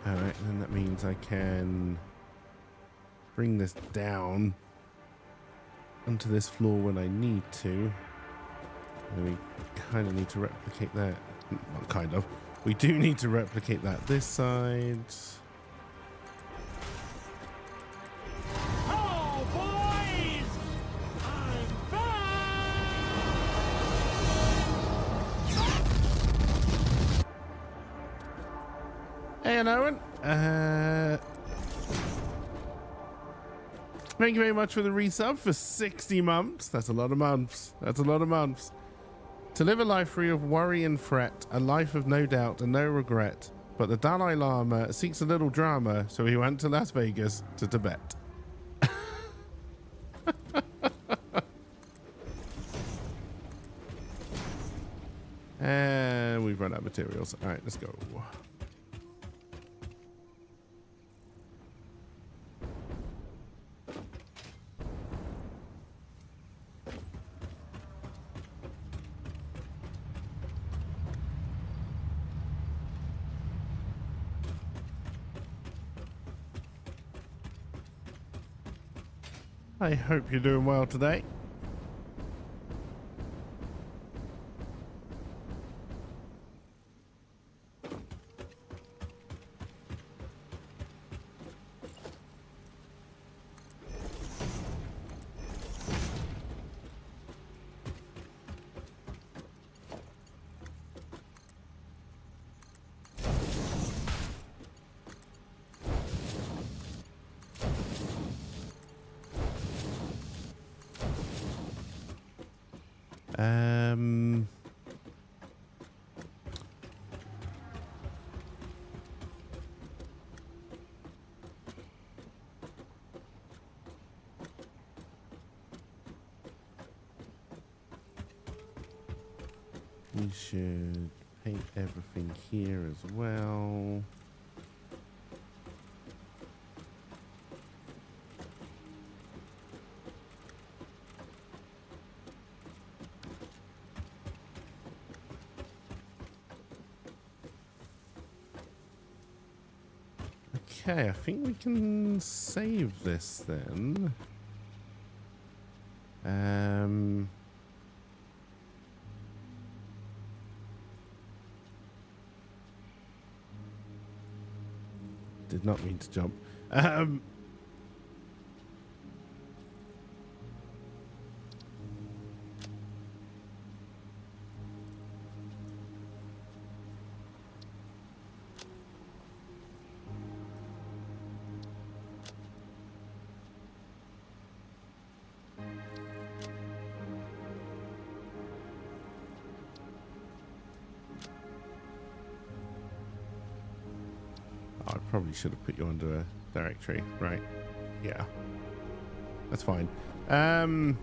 Alright, then that means I can bring this down onto this floor when I need to. And we kind of need to replicate that. Well, kind of. We do need to replicate that this side. Oh, boys! I'm back! Hey, Owen. Thank you very much for the resub for 60 months. That's a lot of months. That's a lot of months. To live a life free of worry and fret, a life of no doubt and no regret. But the Dalai Lama seeks a little drama, so he went to Las Vegas to Tibet. And we've run out of materials. All right, let's go. I hope you're doing well today. We should paint everything here as well. Okay, I think we can save this then. Did not mean to jump. I probably should have put you under a directory, right? Yeah, that's fine. Now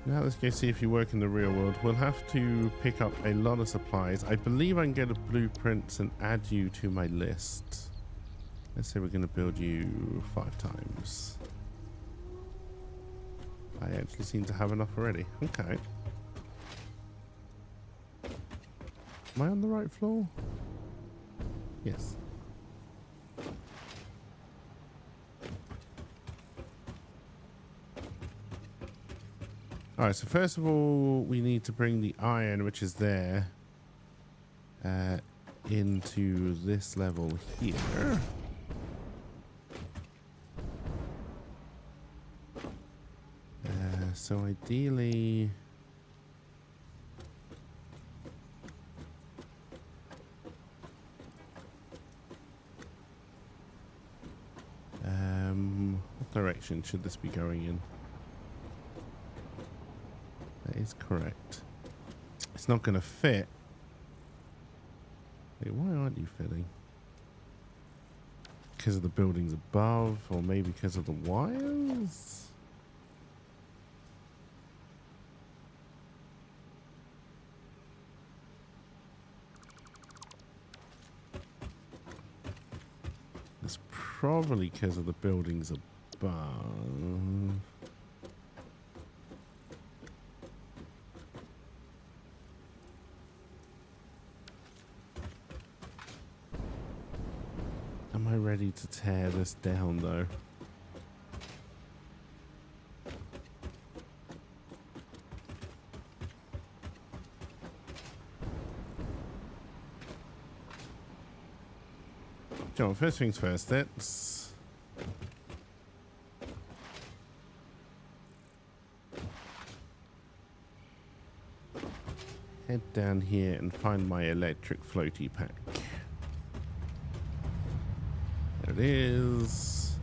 let's go see if you work in the real world. We'll have to pick up a lot of supplies. I believe I can get a blueprints and add you to my list. Let's say we're going to build you 5 times. I actually seem to have enough already. Okay. Am I on the right floor? Yes. Alright, so first of all, we need to bring the iron, which is there, into this level here. So ideally... what direction should this be going in? That is correct. It's not going to fit. Wait, why aren't you fitting? Because of the buildings above, or maybe because of the wires? It's probably because of the buildings above. Am I ready to tear this down though? John, first things first, let's head down here and find my electric floaty pack. There it is.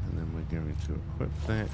And then we're going to equip that.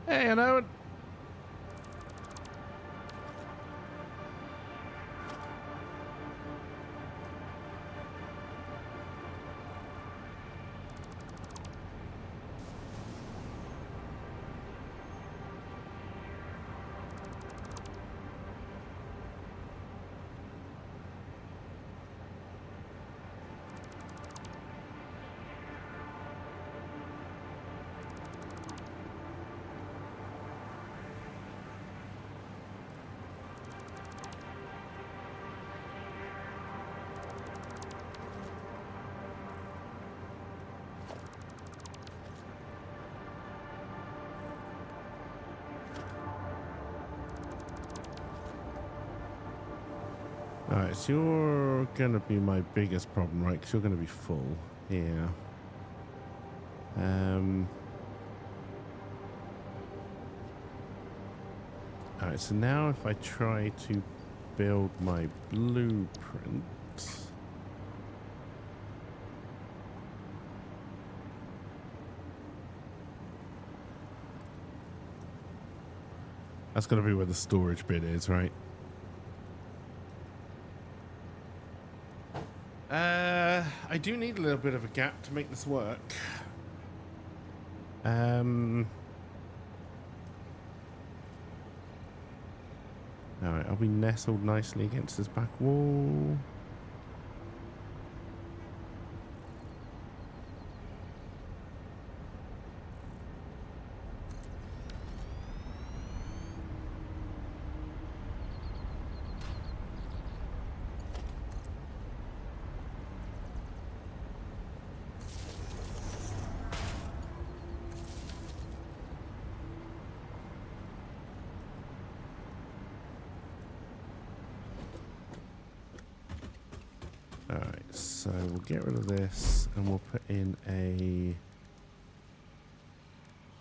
Hey, I know it. Alright, so you're gonna be my biggest problem, right? Because you're gonna be full. Yeah. Alright, so now if I try to build my blueprint. That's gonna be where the storage bit is, right? I do need a little bit of a gap to make this work. Alright, are we nestled nicely against this back wall? Alright, so we'll get rid of this and we'll put in a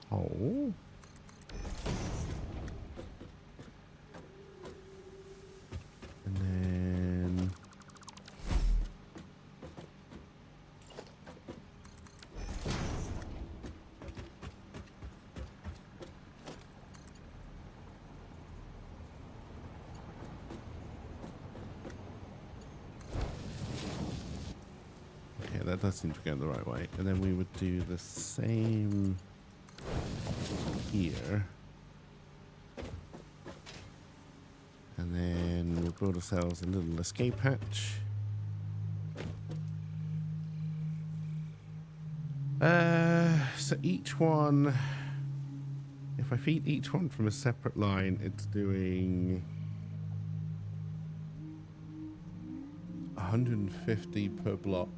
hole. And then that does seem to go the right way. And then we would do the same here. And then we'll build ourselves a little escape hatch. So each one, if I feed each one from a separate line, it's doing 150 per block.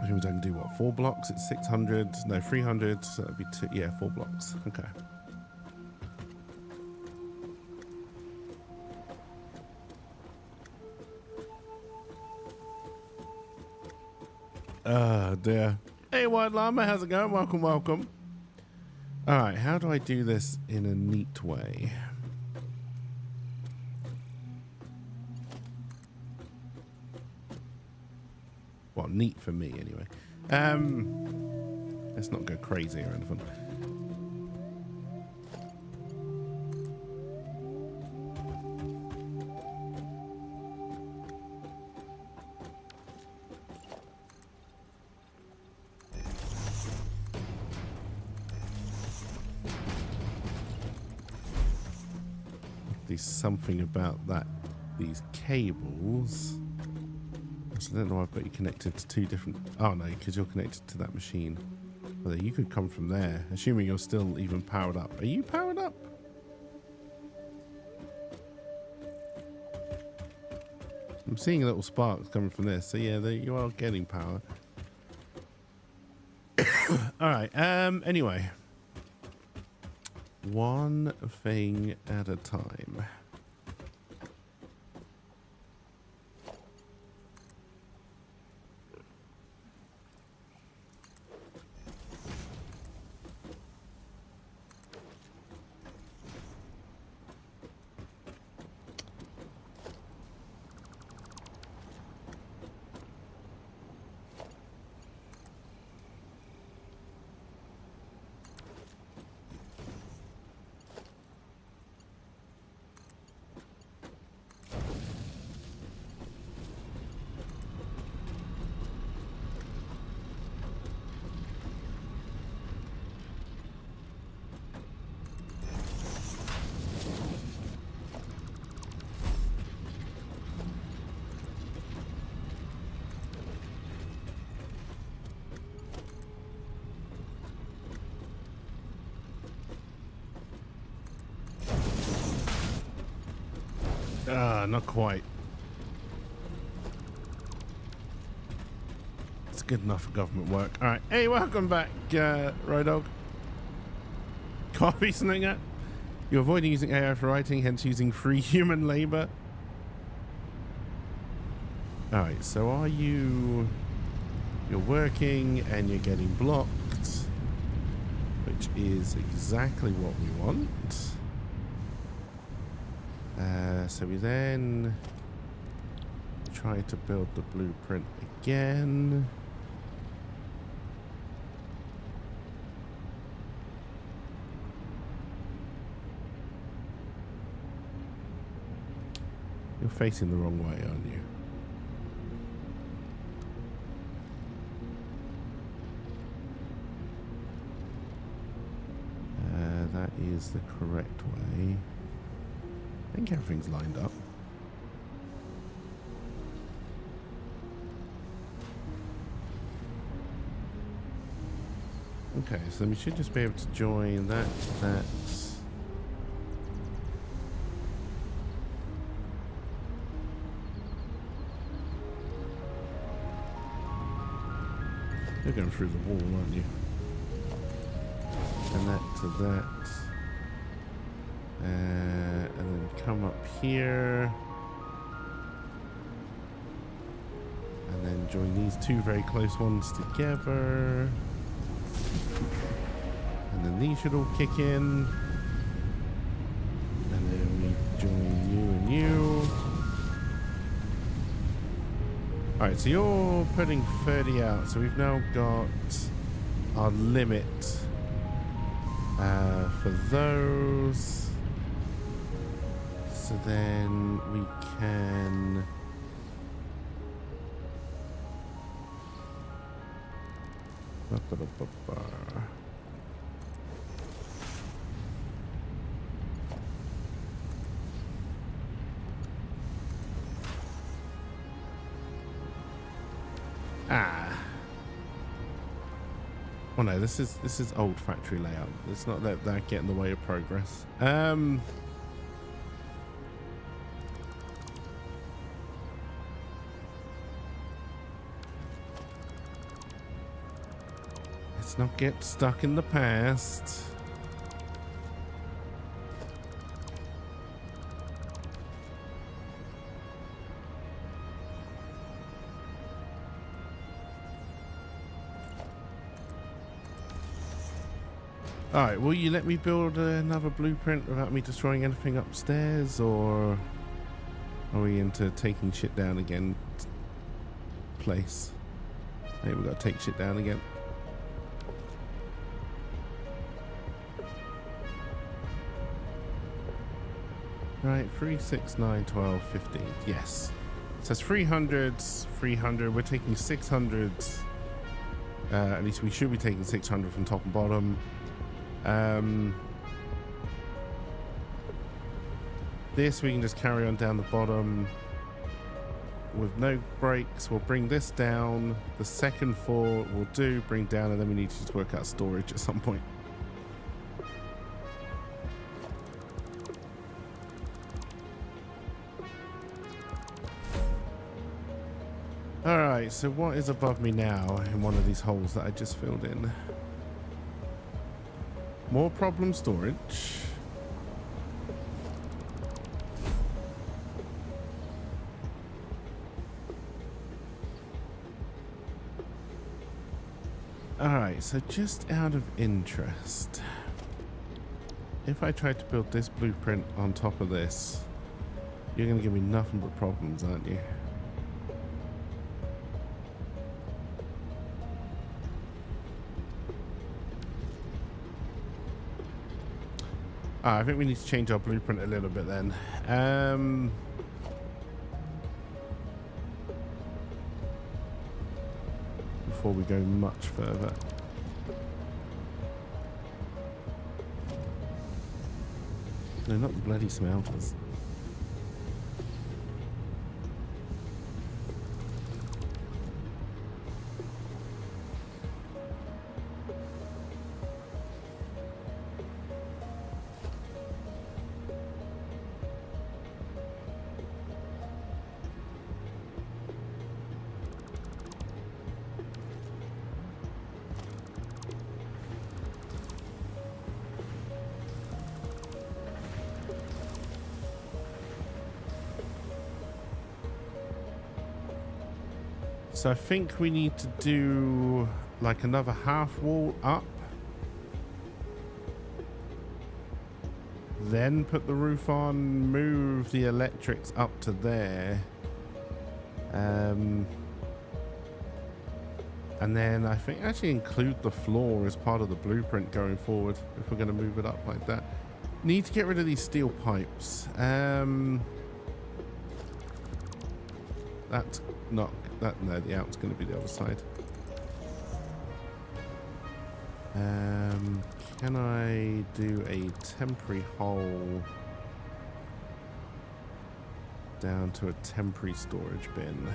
Which means I can do what, 4 blocks? It's 600, no, 300, so that'd be 2, yeah, 4 blocks. Okay. Dear. Hey, White Llama, how's it going? Welcome, welcome. Alright, how do I do this in a neat way? Well, neat for me, anyway. Let's not go crazy or anything. do something about that. These cables. So I don't know. I've got you connected to two different. Oh no, because you're connected to that machine. Well, you could come from there, assuming you're still even powered up. Are you powered up? I'm seeing little sparks coming from this. So yeah, you are getting power. All right. Anyway, one thing at a time. Not quite. It's good enough for government work. All right. Hey, welcome back, Rodog. Copy something up. You're avoiding using AI for writing, hence using free human labor. All right. So are you? You're working and you're getting blocked, which is exactly what we want. So we then try to build the blueprint again. You're facing the wrong way, aren't you? That is the correct way. I think everything's lined up. Okay, so we should just be able to join that. You're going through the wall, aren't you? And that to that. And then come up here. And then join these two very close ones together. And then these should all kick in. And then we join you and you. Alright, so you're putting 30 out. So we've now got our limit for those. So then we can oh no, this is old factory layout. Let's not let that get in the way of progress. Let's not get stuck in the past. Alright, will you let me build another blueprint without me destroying anything upstairs, or are we into taking shit down again? Place. Hey, we gotta take shit down again. Right, 3, 6, 9, 12, 15. Yes. It says 300s, 300. We're taking 600s. At least we should be taking 600 from top and bottom. This we can just carry on down the bottom with no breaks. We'll bring this down. The second floor will do, bring down, and then we need to just work out storage at some point. Alright, so what is above me now in one of these holes that I just filled in? More problem storage. Alright, so just out of interest, if I tried to build this blueprint on top of this, you're going to give me nothing but problems, aren't you? I think we need to change our blueprint a little bit then. Before we go much further. No, not the bloody smelters. So I think we need to do like another half wall up. Then put the roof on, move the electrics up to there. And then I think actually include the floor as part of the blueprint going forward if we're going to move it up like that. Need to get rid of these steel pipes. That's not that. No, the out's going to be the other side. Can I do a temporary hole down to a temporary storage bin?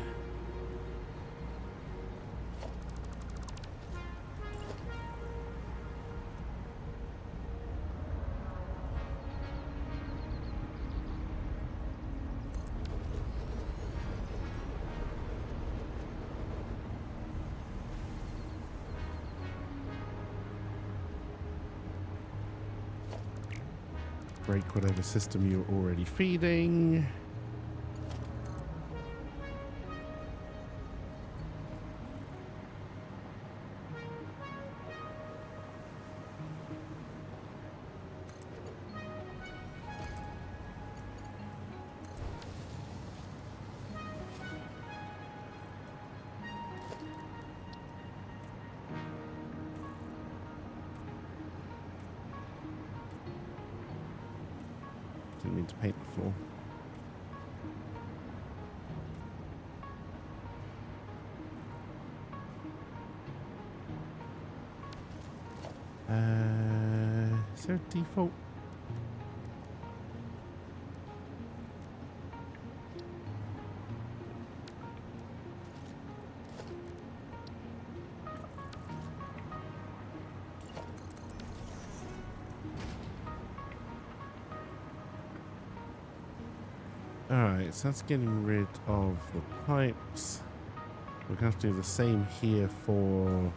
Break whatever system you're already feeding. Didn't mean to paint the floor. Is there a default? Alright, so that's getting rid of the pipes. We're going to have to do the same here for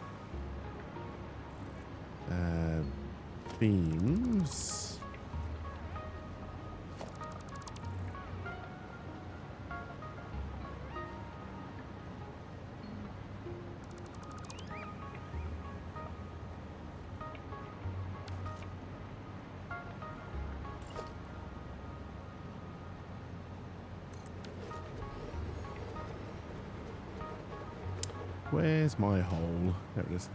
beams. Where's my hole? There it is.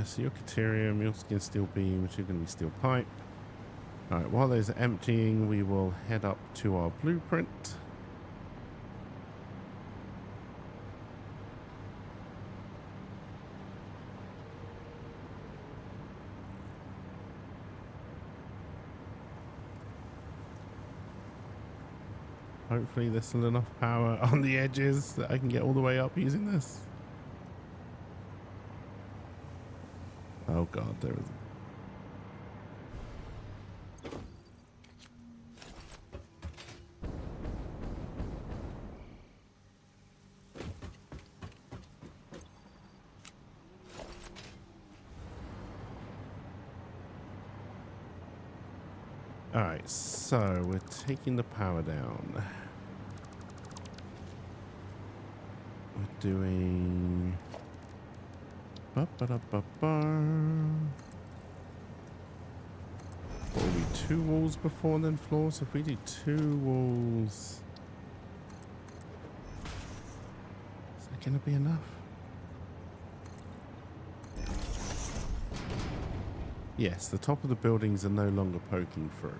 So your Caterium, your skin steel beam, which are going to be steel pipe. Alright, while those are emptying, we will head up to our blueprint. Hopefully there's still enough power on the edges that I can get all the way up using this. Oh god, there is... Alright, so we're taking the power down. We're doing... What will be 2 walls before and then floors? So if we do 2 walls... Is that going to be enough? Yes, the top of the buildings are no longer poking through.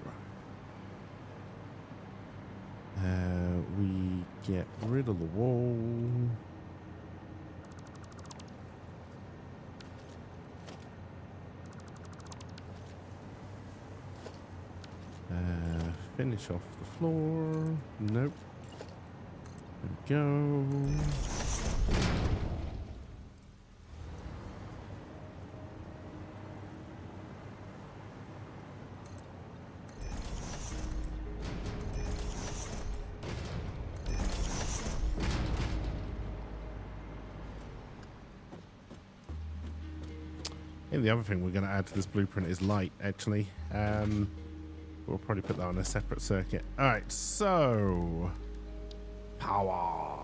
We get rid of the wall. Finish off the floor. Nope. There we go. And the other thing we're going to add to this blueprint is light, actually. We'll probably put that on a separate circuit. All right, so... Power.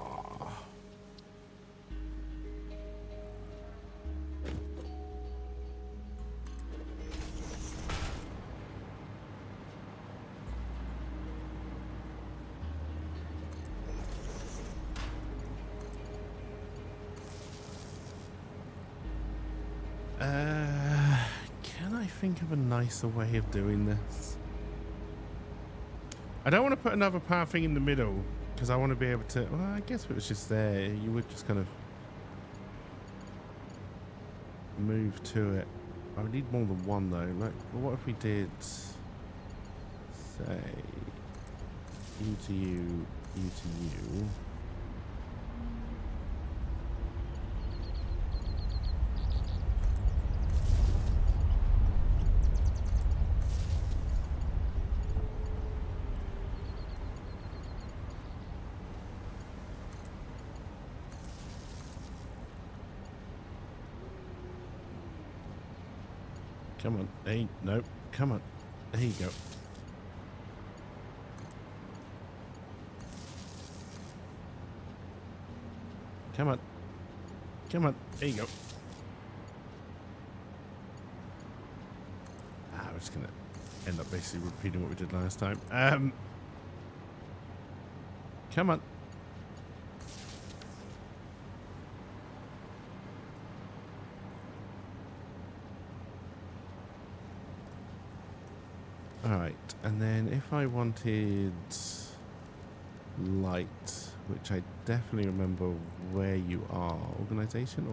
Can I think of a nicer way of doing this? I don't want to put another power thing in the middle because I want to be able to... Well, I guess if it was just there, you would just kind of move to it. I would need more than one though. Like, what if we did, say, you to you, you to you. Come on. Hey, no. Come on. There you go. Come on. Come on. There you go. We're just going to end up basically repeating what we did last time. Come on. Alright, and then if I wanted light, which I definitely remember where you are. Organization?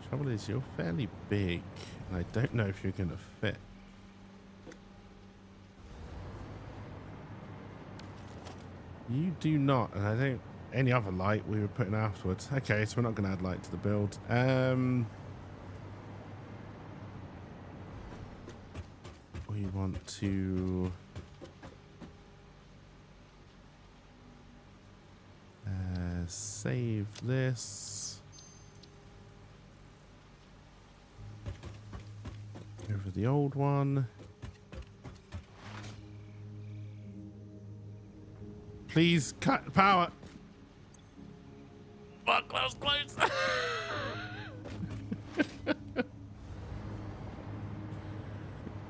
Trouble is you're fairly big, and I don't know if you're going to fit. You do not, and I don't... Any other light we were putting afterwards. Okay, so we're not going to add light to the build. We want to save this. Over the old one. Please cut power. Oh, close.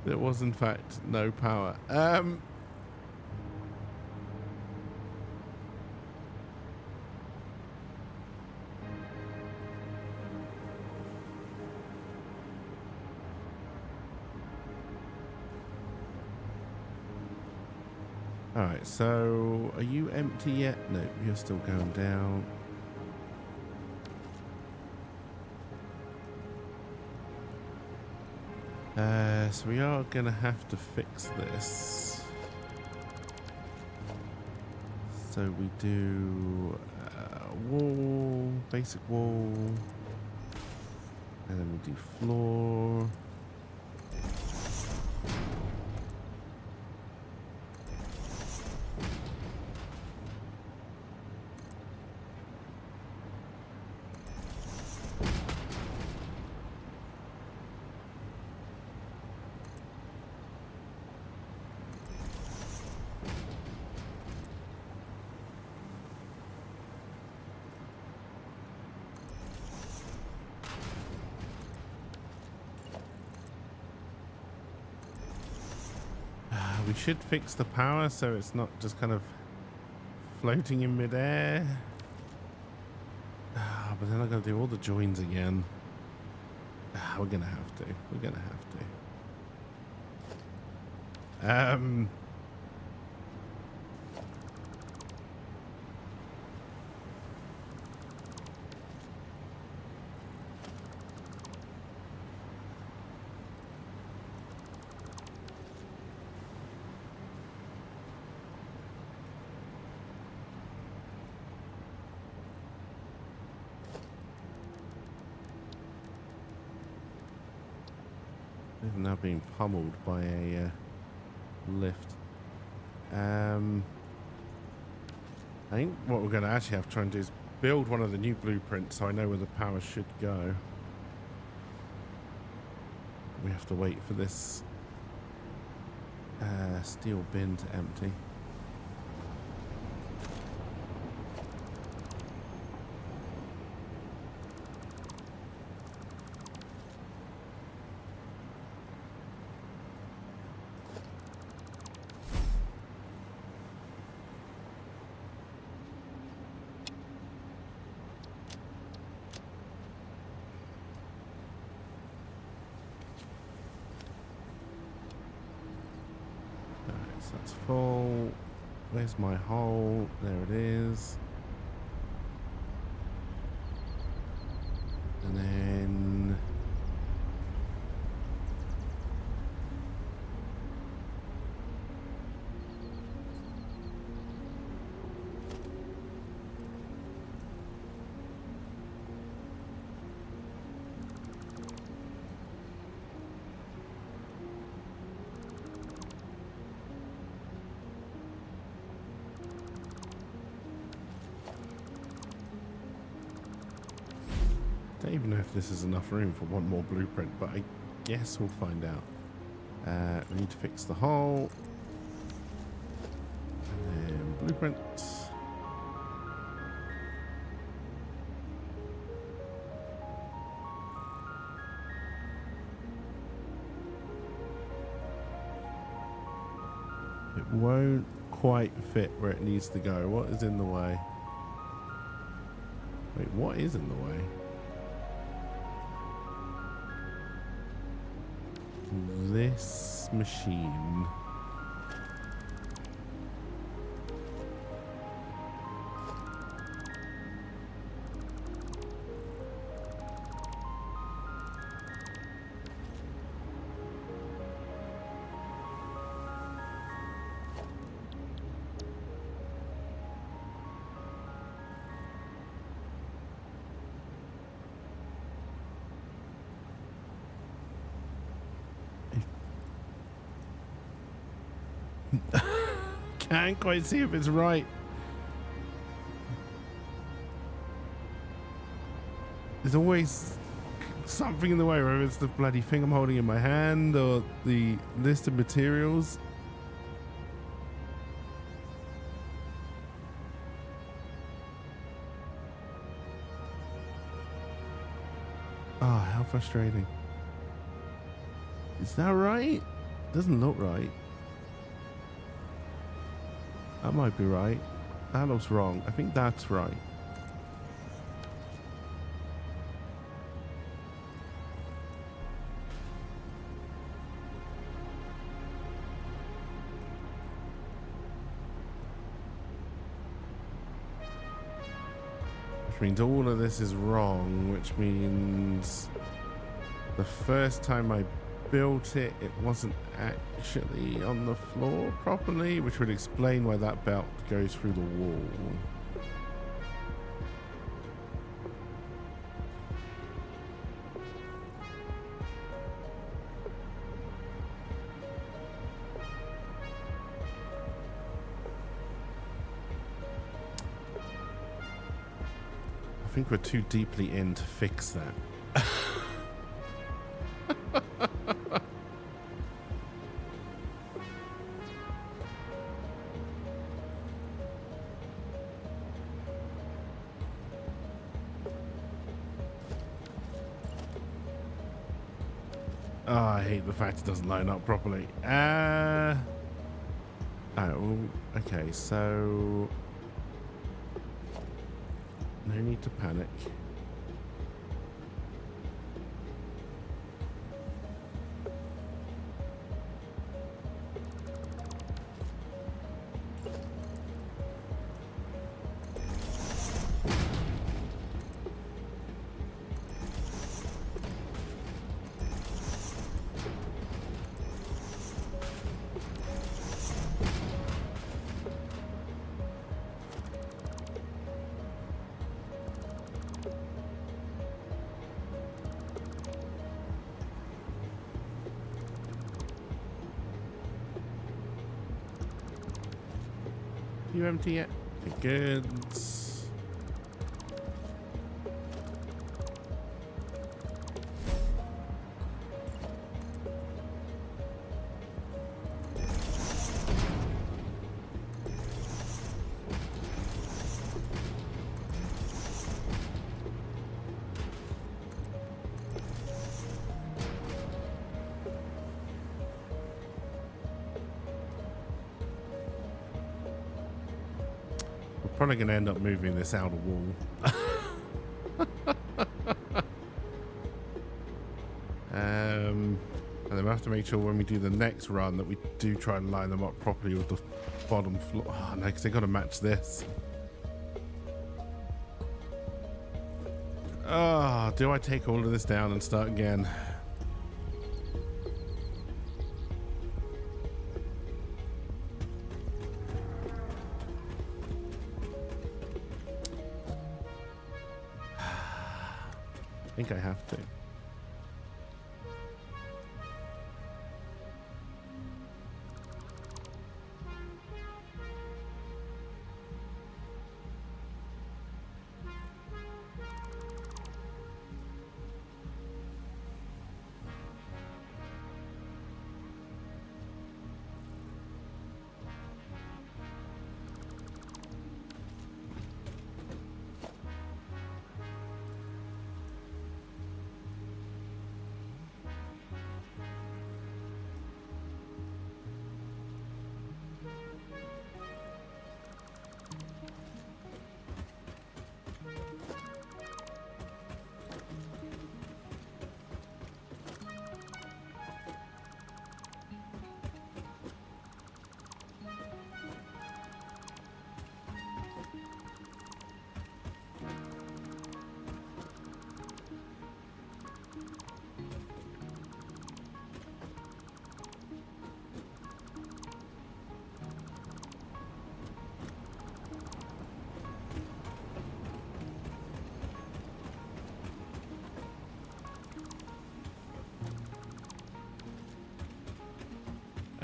There was, in fact, no power. Alright, so are you empty yet? No, you're still going down. So we are going to have to fix this. So we do wall, basic wall, and then we do floor. We should fix the power so it's not just kind of floating in midair. But then I'm going to do all the joins again. We're going to have to. We're going to have to. They've now been pummeled by a lift. I think what we're going to actually have to try and do is build one of the new blueprints so I know where the power should go. We have to wait for this steel bin to empty. That's full. Where's my hole? There it is. And then I don't even know if this is enough room for one more blueprint, but I guess we'll find out. We need to fix the hole. And then blueprint. It won't quite fit where it needs to go. What is in the way? Wait, what is in the way? This machine. Can't quite see if it's right. There's always something in the way, whether it's the bloody thing I'm holding in my hand or the list of materials. Ah, how frustrating. Is that right? Doesn't look right. That might be right. That looks wrong. I think that's right. means all of this is wrong, which means the first time I built it, it wasn't actually on the floor properly, which would explain why that belt goes through the wall. I think we're too deeply in to fix that. Oh, I hate the fact it doesn't line up properly. Oh, well, okay, so no need to panic. You empty yet? Good. Probably going to end up moving this outer wall. And then we have to make sure when we do the next run that we do try and line them up properly with the bottom floor. Oh no, because they've got to match this. Oh, do I take all of this down and start again? I think I have to.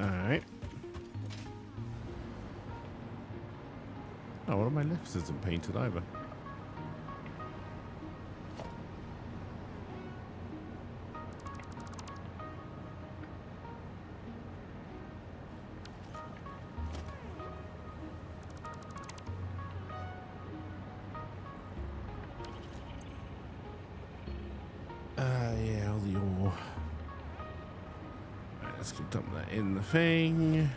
Alright. Oh, one of my lifts isn't painted either. Yeah, all the ore. Right, let's go dump that in the thing.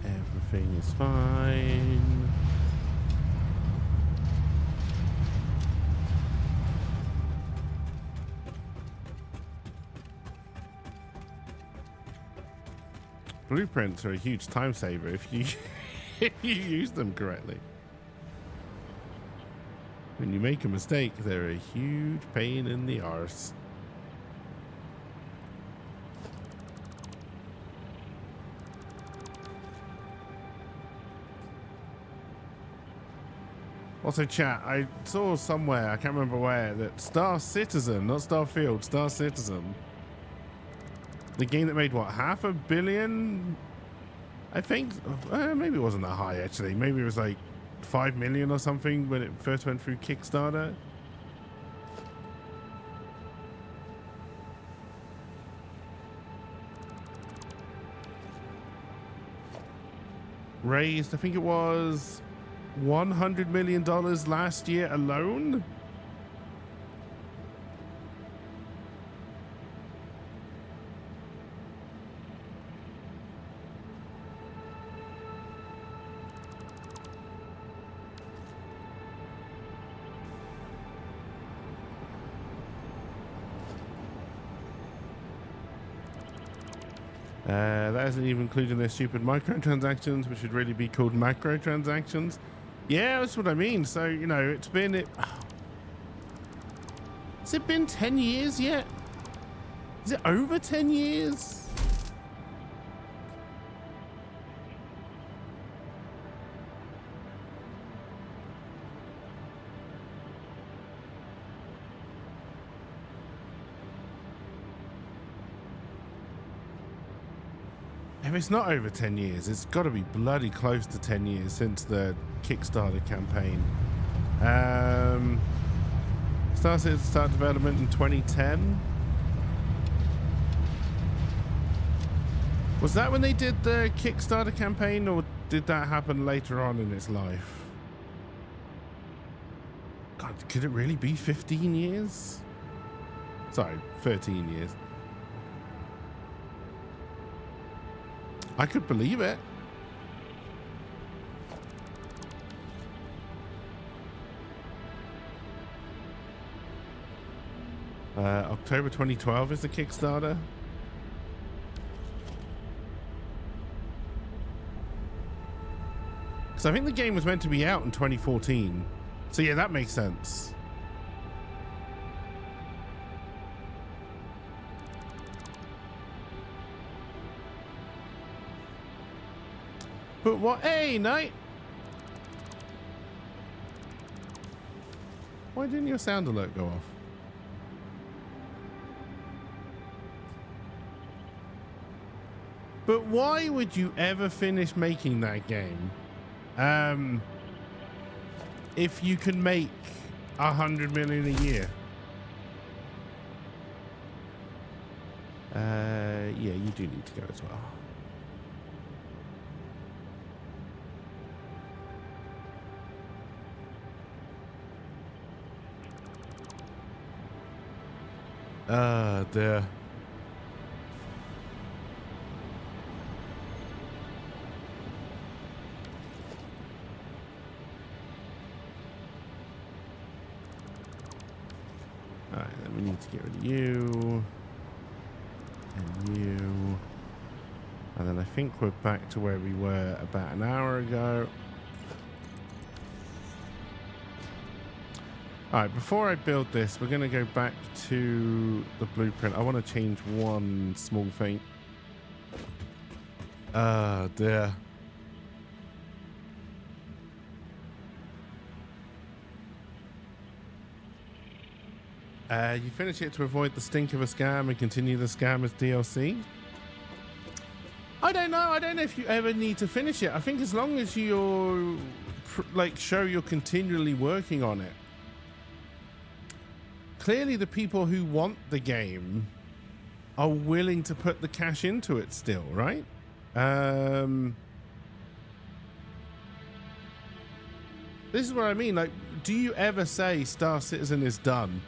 Everything is fine. blueprints are a huge time saver if you if you use them correctly. When you make a mistake, they're a huge pain in the arse. Also, chat, I saw somewhere, I can't remember where, that Star Citizen, not Starfield, Star Citizen, the game that made, what, $500 million? I think, maybe it wasn't that high, actually. Maybe it was like 5 million or something when it first went through Kickstarter. Raised, I think it was $100 million last year alone. That isn't even including their stupid microtransactions, which should really be called macrotransactions. Yeah, that's what I mean. So, you know, it's been... Has it been 10 years yet? Is it over 10 years? If it's not over 10 years, it's got to be bloody close to 10 years since the Kickstarter campaign. Star Citizen started development in 2010. Was that when they did the Kickstarter campaign, or did that happen later on in its life? God, could it really be 15 years? Sorry, 13 years. I could believe it. October 2012 is the Kickstarter. Because I think the game was meant to be out in 2014. So yeah, that makes sense. But what? Hey, Knight! Why didn't your sound alert go off? But why would you ever finish making that game? If you can make 100 million a year. Yeah, you do need to go as well. Dear. Alright, then we need to get rid of you. And you. And then I think we're back to where we were about an hour ago. Alright, before I build this, we're going to go back to the blueprint. I want to change one small thing. Dear. You finish it to avoid the stink of a scam and continue the scam as DLC? I don't know. I don't know if you ever need to finish it. I think as long as you're, like, show you're continually working on it. Clearly the people who want the game are willing to put the cash into it still, right? This is what I mean. Like, do you ever say Star Citizen is done?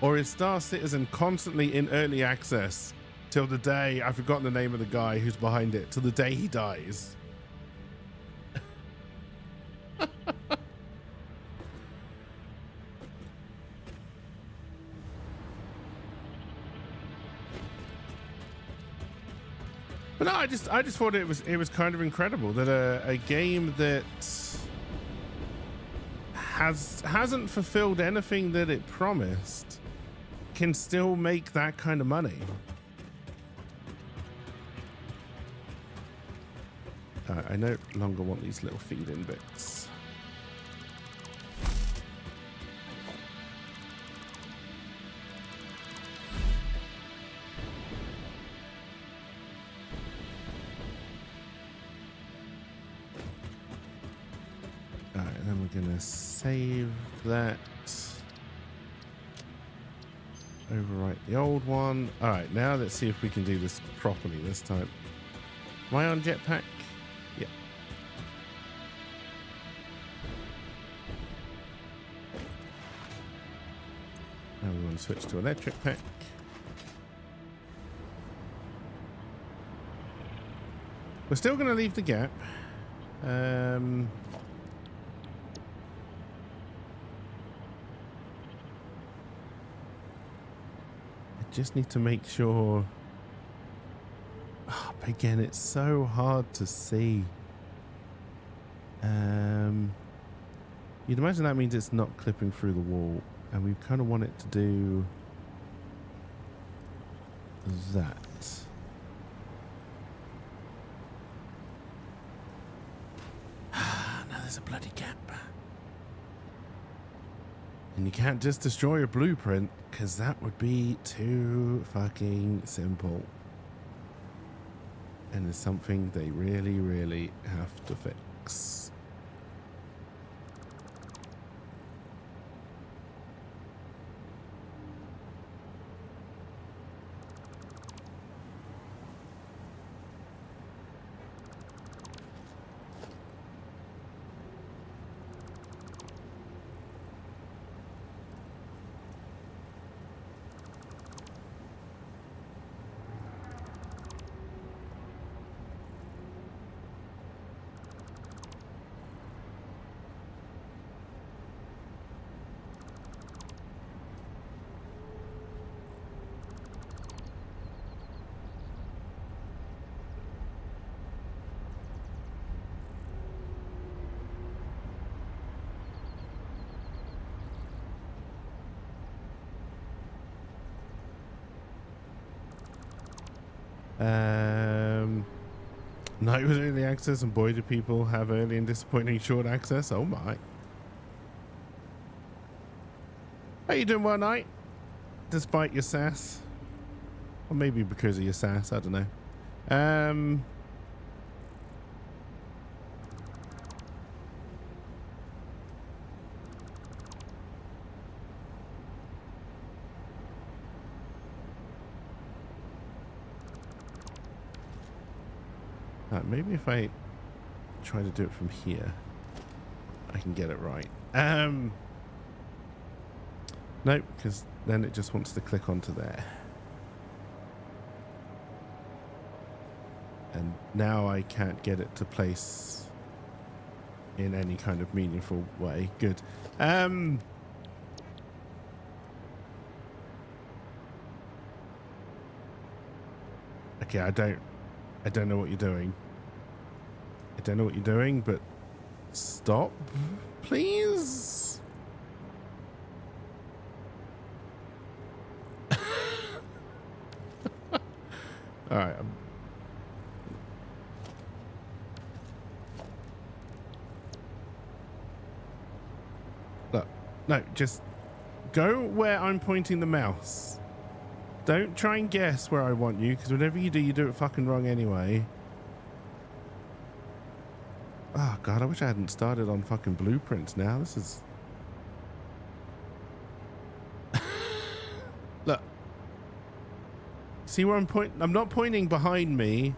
Or is Star Citizen constantly in early access till the day, I've forgotten the name of the guy who's behind it, till the day he dies? But no, I just thought it was kind of incredible that a game that hasn't fulfilled anything that it promised can still make that kind of money. I no longer want these little feed-in bits. Alright, and then we're gonna save that. Overwrite the old one. Alright, now let's see if we can do this properly this time. Am I on jetpack? Yeah. Now we want to switch to electric pack. We're still going to leave the gap. I just need to make sure. Oh, again, it's so hard to see. You'd imagine that means it's not clipping through the wall, and we kind of want it to do that. Now there's a bloody gap. And you can't just destroy a blueprint, because that would be too fucking simple. And it's something they really, really have to fix. Night with early access, and boy do people have early and disappointing short access. Oh my. How you doing, well, Night? Despite your sass. Or maybe because of your sass, I don't know. Maybe if I try to do it from here, I can get it right. Nope, because then it just wants to click onto there. And now I can't get it to place in any kind of meaningful way. Good. Okay, I don't know what you're doing. I don't know what you're doing, but stop, please. All right. Look, no, just go where I'm pointing the mouse. Don't try and guess where I want you, because whatever you do it fucking wrong anyway. Oh, God, I wish I hadn't started on fucking blueprints now. This is... Look. See where I'm pointing? I'm not pointing behind me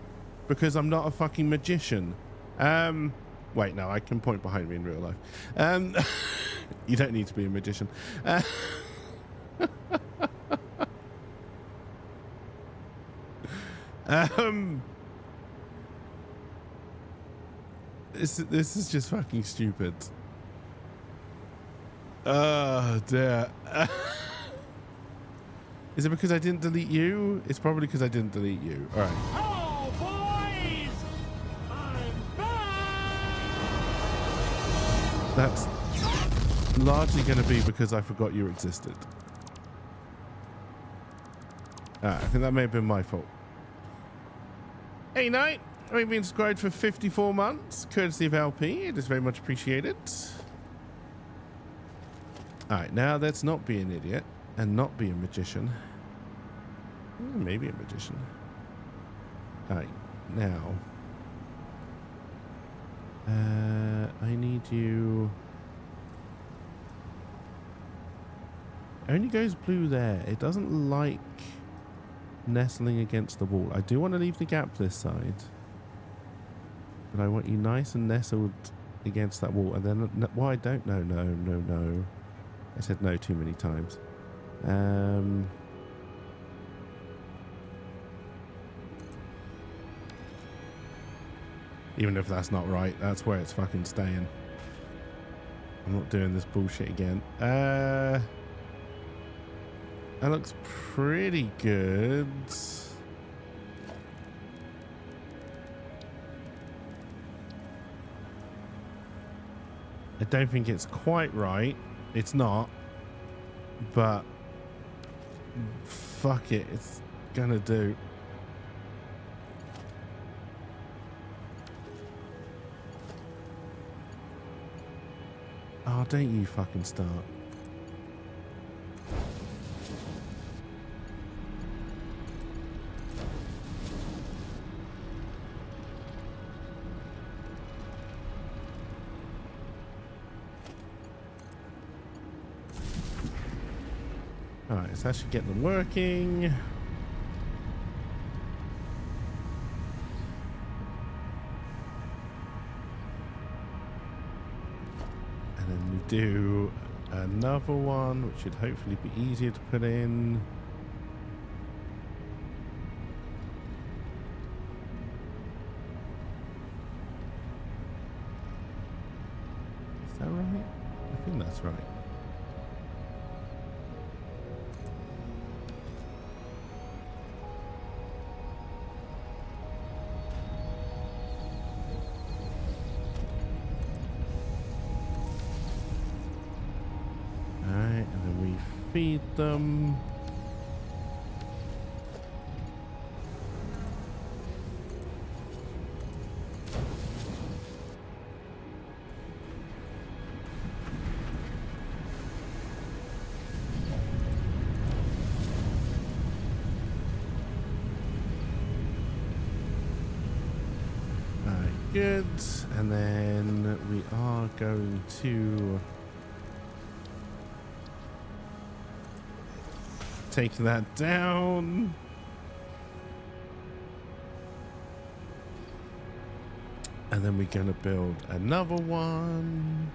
because I'm not a fucking magician. Wait, no, I can point behind me in real life. You don't need to be a magician. This is just fucking stupid. Oh dear. Is it because I didn't delete you? It's probably because I didn't delete you. All right. Hello, That's largely going to be because I forgot you existed. I think that may have been my fault. Hey, Knight. We've been subscribed for 54 months, courtesy of LP. It is very much appreciated. Alright, now let's not be an idiot and not be a magician. Maybe a magician. Alright, now. I need you. Only goes blue there. It doesn't like nestling against the wall. I do want to leave the gap this side. But I want you nice and nestled against that wall. And then, well, I don't know. No. I said no too many times. Even if that's not right, that's where it's fucking staying. I'm not doing this bullshit again. That looks pretty good. I don't think it's quite right. It's not. But fuck it, it's gonna do. Oh, don't you fucking start. Alright, let's actually get them working. And then we do another one, which should hopefully be easier to put in. Is that right? I think that's right. Feed them. Good. And then we are going to take that down. And then we're going to build another one.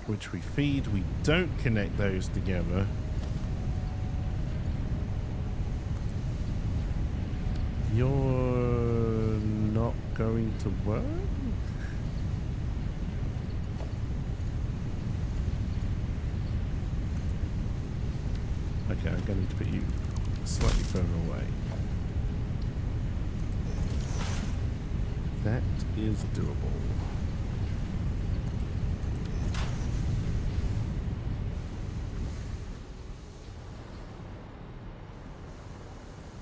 Which we feed. We don't connect those together. You're not going to work? Okay, I'm going to put you slightly further away. That is doable.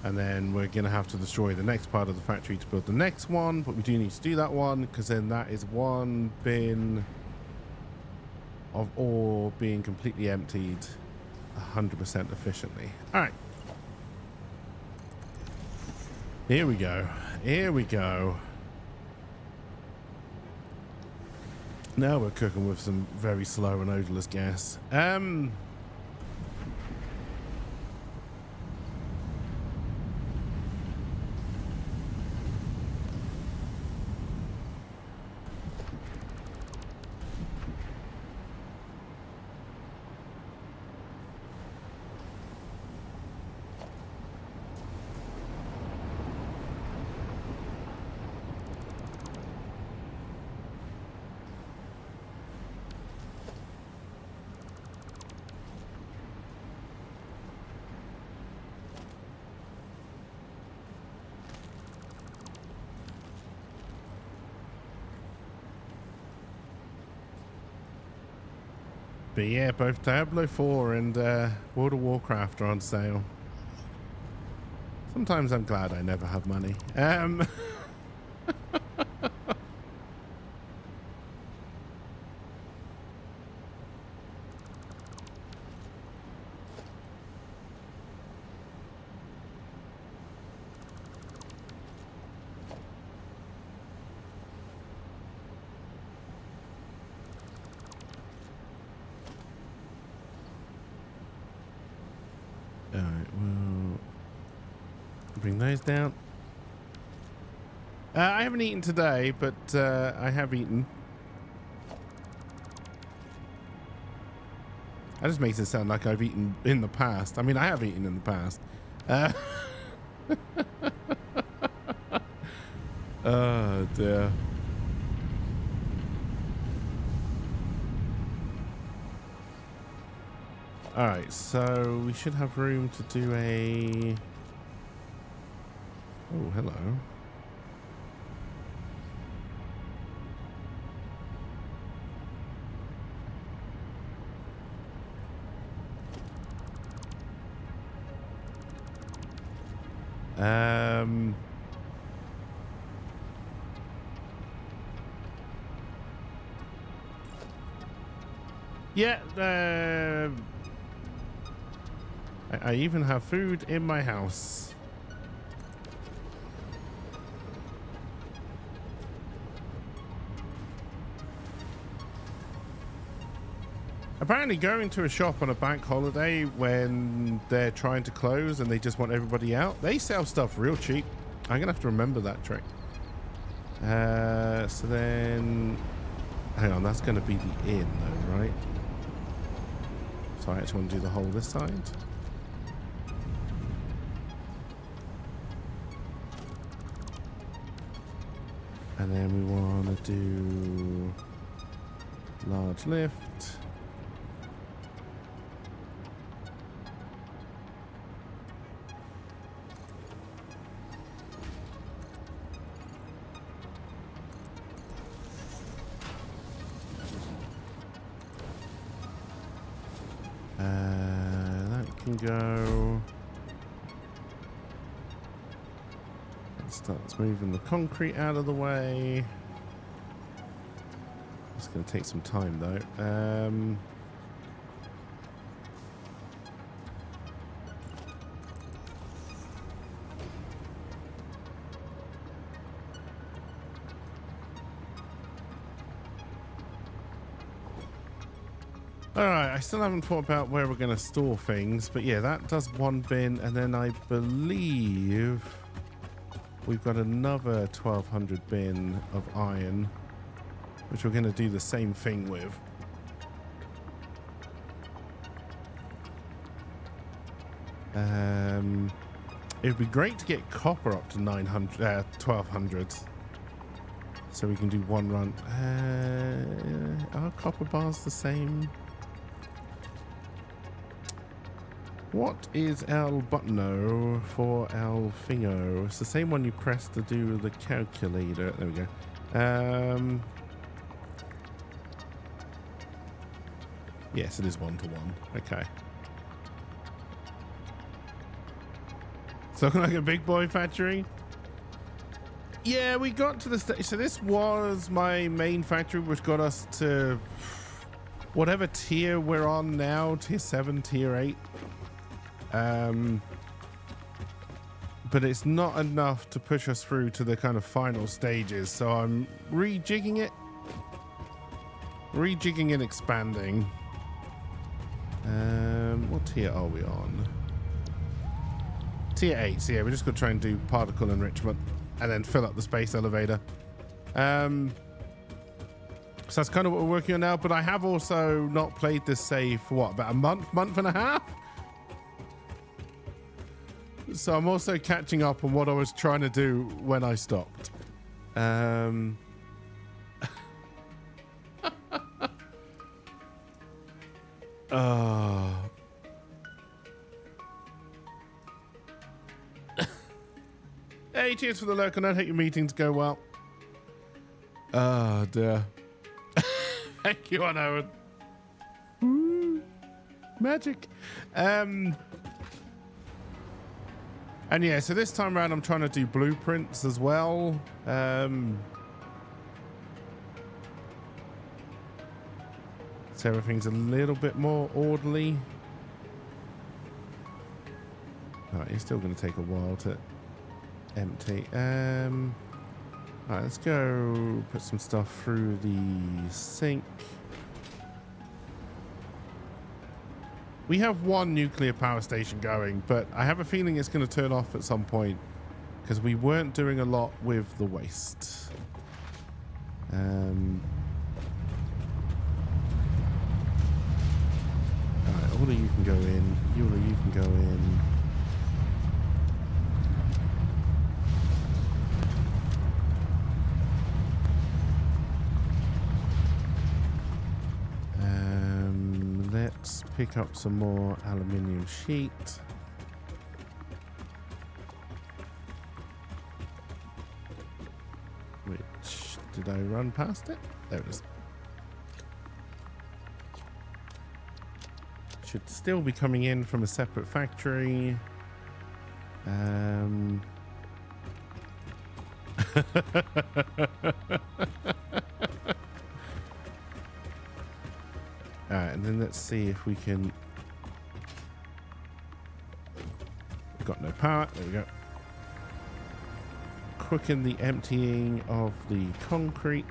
And then we're going to have to destroy the next part of the factory to build the next one. But we do need to do that one because then that is one bin of ore being completely emptied 100% efficiently. All right. Here we go. Here we go. Now we're cooking with some very slow and odorless gas. But yeah, both Diablo 4 and World of Warcraft are on sale. Sometimes I'm glad I never have money. Alright, well, bring those down. I haven't eaten today, but I have eaten. That just makes it sound like I've eaten in the past. I mean, I have eaten in the past. Oh, dear. All right, so we should have room to do a... Oh, hello. Yeah, I even have food in my house. Apparently going to a shop on a bank holiday when they're trying to close and they just want everybody out, they sell stuff real cheap. I'm gonna have to remember that trick. So then, hang on, that's gonna be the inn though, right? So I actually want to do the whole this side. And then we want to do large lift. That can go. It starts moving the concrete out of the way. It's going to take some time though. All right, I still haven't thought about where we're going to store things, but yeah, that does one bin, and then I believe we've got another 1200 bin of iron, which we're going to do the same thing with. It would be great to get copper up to 1200, so we can do one run. Are copper bars the same? What is El Butno for El Fingo? It's the same one you press to do the calculator. There we go. Yes, it is 1-to-1. Okay. So like a big boy factory? Yeah, we got to the stage. So this was my main factory, which got us to whatever tier we're on now, tier 7, tier 8. But it's not enough to push us through to the kind of final stages. So I'm rejigging and expanding. What tier are we on? Tier 8. So yeah, we're just gonna try and do particle enrichment and then fill up the space elevator. So that's kind of what we're working on now. But I have also not played this save for what, about a month and a half. So I'm also catching up on what I was trying to do when I stopped. Hey, cheers for the lurk, and I hope your meetings go well. Oh, dear. Thank you, Owen. Magic. And yeah, so this time around I'm trying to do blueprints as well. So everything's a little bit more orderly. Alright, it's still going to take a while to empty. Alright, let's go put some stuff through the sink. We have one nuclear power station going, but I have a feeling it's going to turn off at some point because we weren't doing a lot with the waste. Alright, all of you can go in. All of you can go in. Let's pick up some more aluminium sheet. Which, did I run past it? There it is. Should still be coming in from a separate factory. Alright, and then let's see if we can... We've got no power. There we go. Quicken the emptying of the concrete.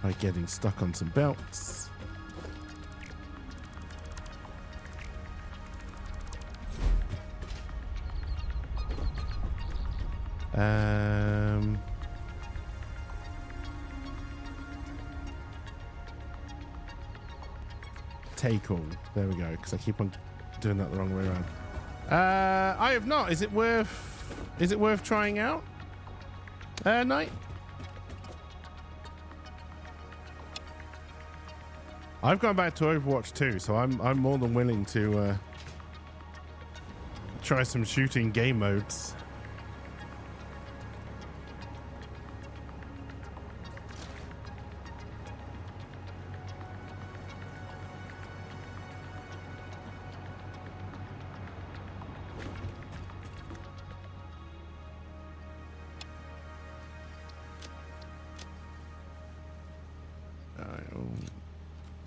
By getting stuck on some belts. Take all. There we go. Because I keep on doing that the wrong way around. I have not. Is it worth trying out? Knight? I've gone back to Overwatch 2, so I'm more than willing to try some shooting game modes.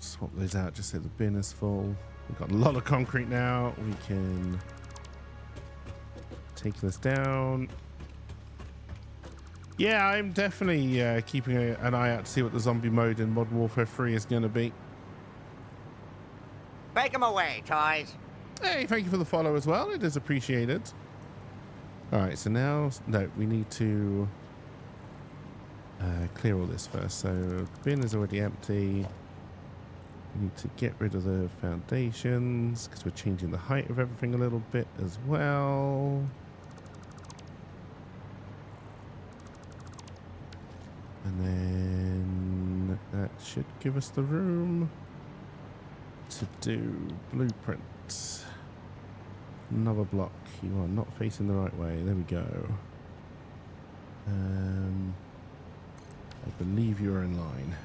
Swap those out just so the bin is full. We've got a lot of concrete now. We can take this down. Yeah, I'm definitely keeping an eye out to see what the zombie mode in Modern Warfare 3 is going to be. Take them away, toys. Hey, thank you for the follow as well. It is appreciated. All right, so now, no, we need to clear all this first. So the bin is already empty. We need to get rid of the foundations because we're changing the height of everything a little bit as well. And then that should give us the room to do blueprints. Another block. You are not facing the right way. There we go. I believe you're in line.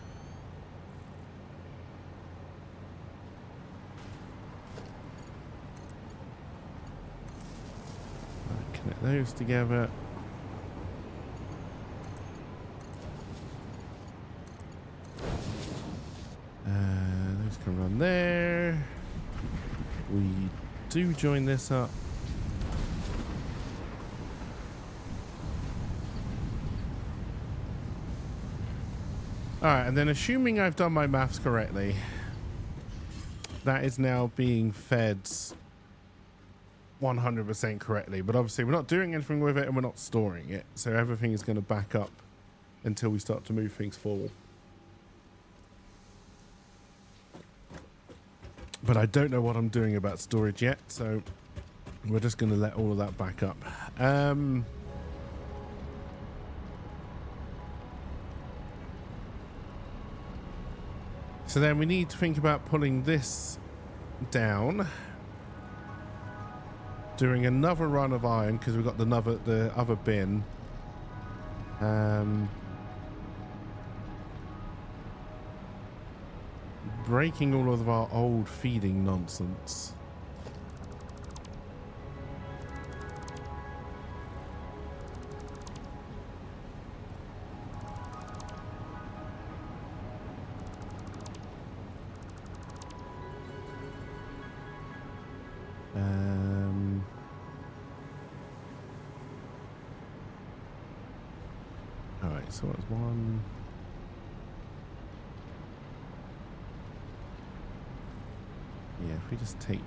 Connect those together. Those can run there. We do join this up. Alright, and then assuming I've done my maths correctly, that is now being fed 100% correctly, but obviously we're not doing anything with it and we're not storing it, so everything is going to back up until we start to move things forward. But I don't know what I'm doing about storage yet, so we're just going to let all of that back up. So then we need to think about pulling this down, doing another run of iron because we've got the other bin, Breaking all of our old feeding nonsense. All right, so it's one. Yeah, if we just take...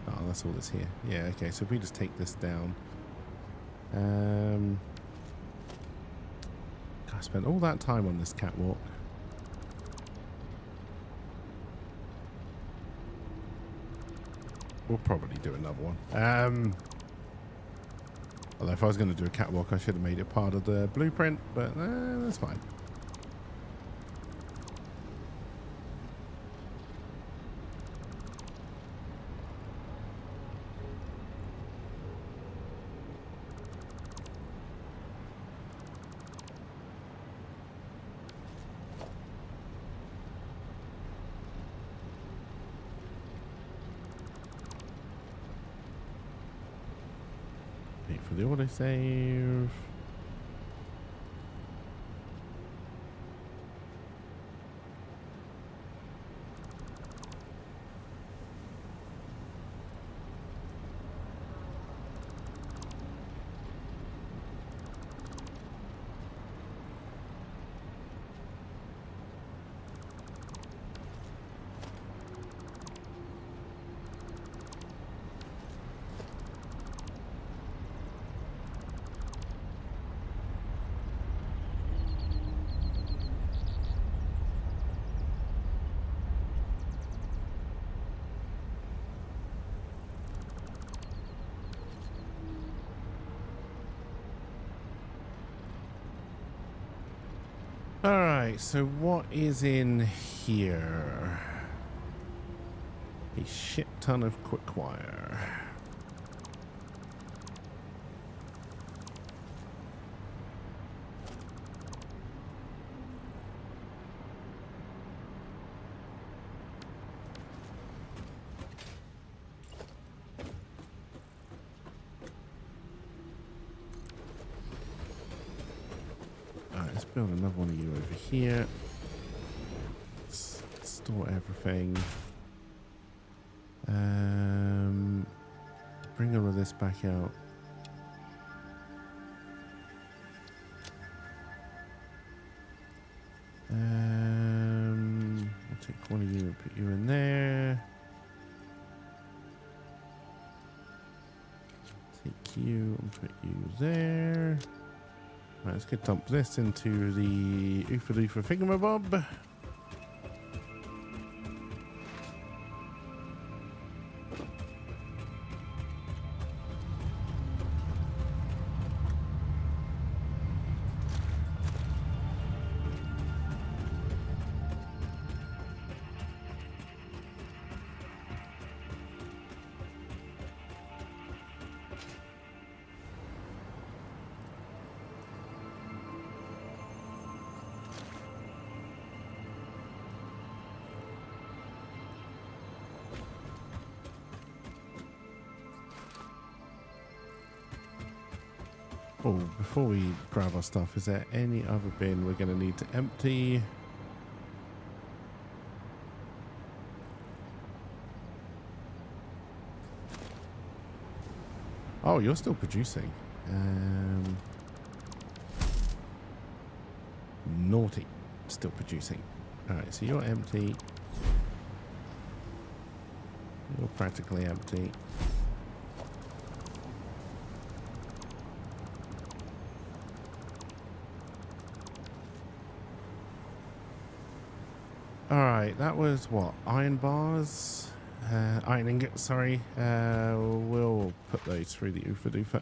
Oh, that's all that's here. Yeah, okay, so if we just take this down... I spent all that time on this catwalk. We'll probably do another one. Although if I was going to do a catwalk, I should have made it part of the blueprint, but that's fine. Wait for the autosave. Alright, so what is in here? A shit ton of quick wire. Let's build another one of you over here. Let's store everything. Bring all of this back out. I'll take one of you and put you in there. Take you and put you there. Right, let's get dump this into the Oofa Doofa Thingamabob. Oh, before we grab our stuff, is there any other bin we're going to need to empty? Oh, you're still producing. Naughty. Still producing. Alright, so you're empty. You're practically empty. Alright, that was what? Iron bars? Iron ingots, sorry. We'll put those through the Oofa Doofa.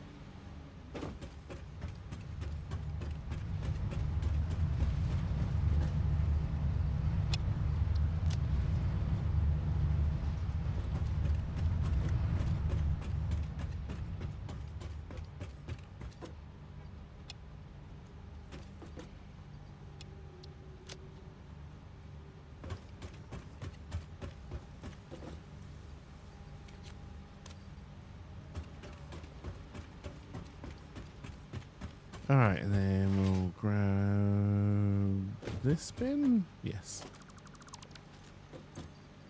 All right, and then we'll grab this bin. Yes.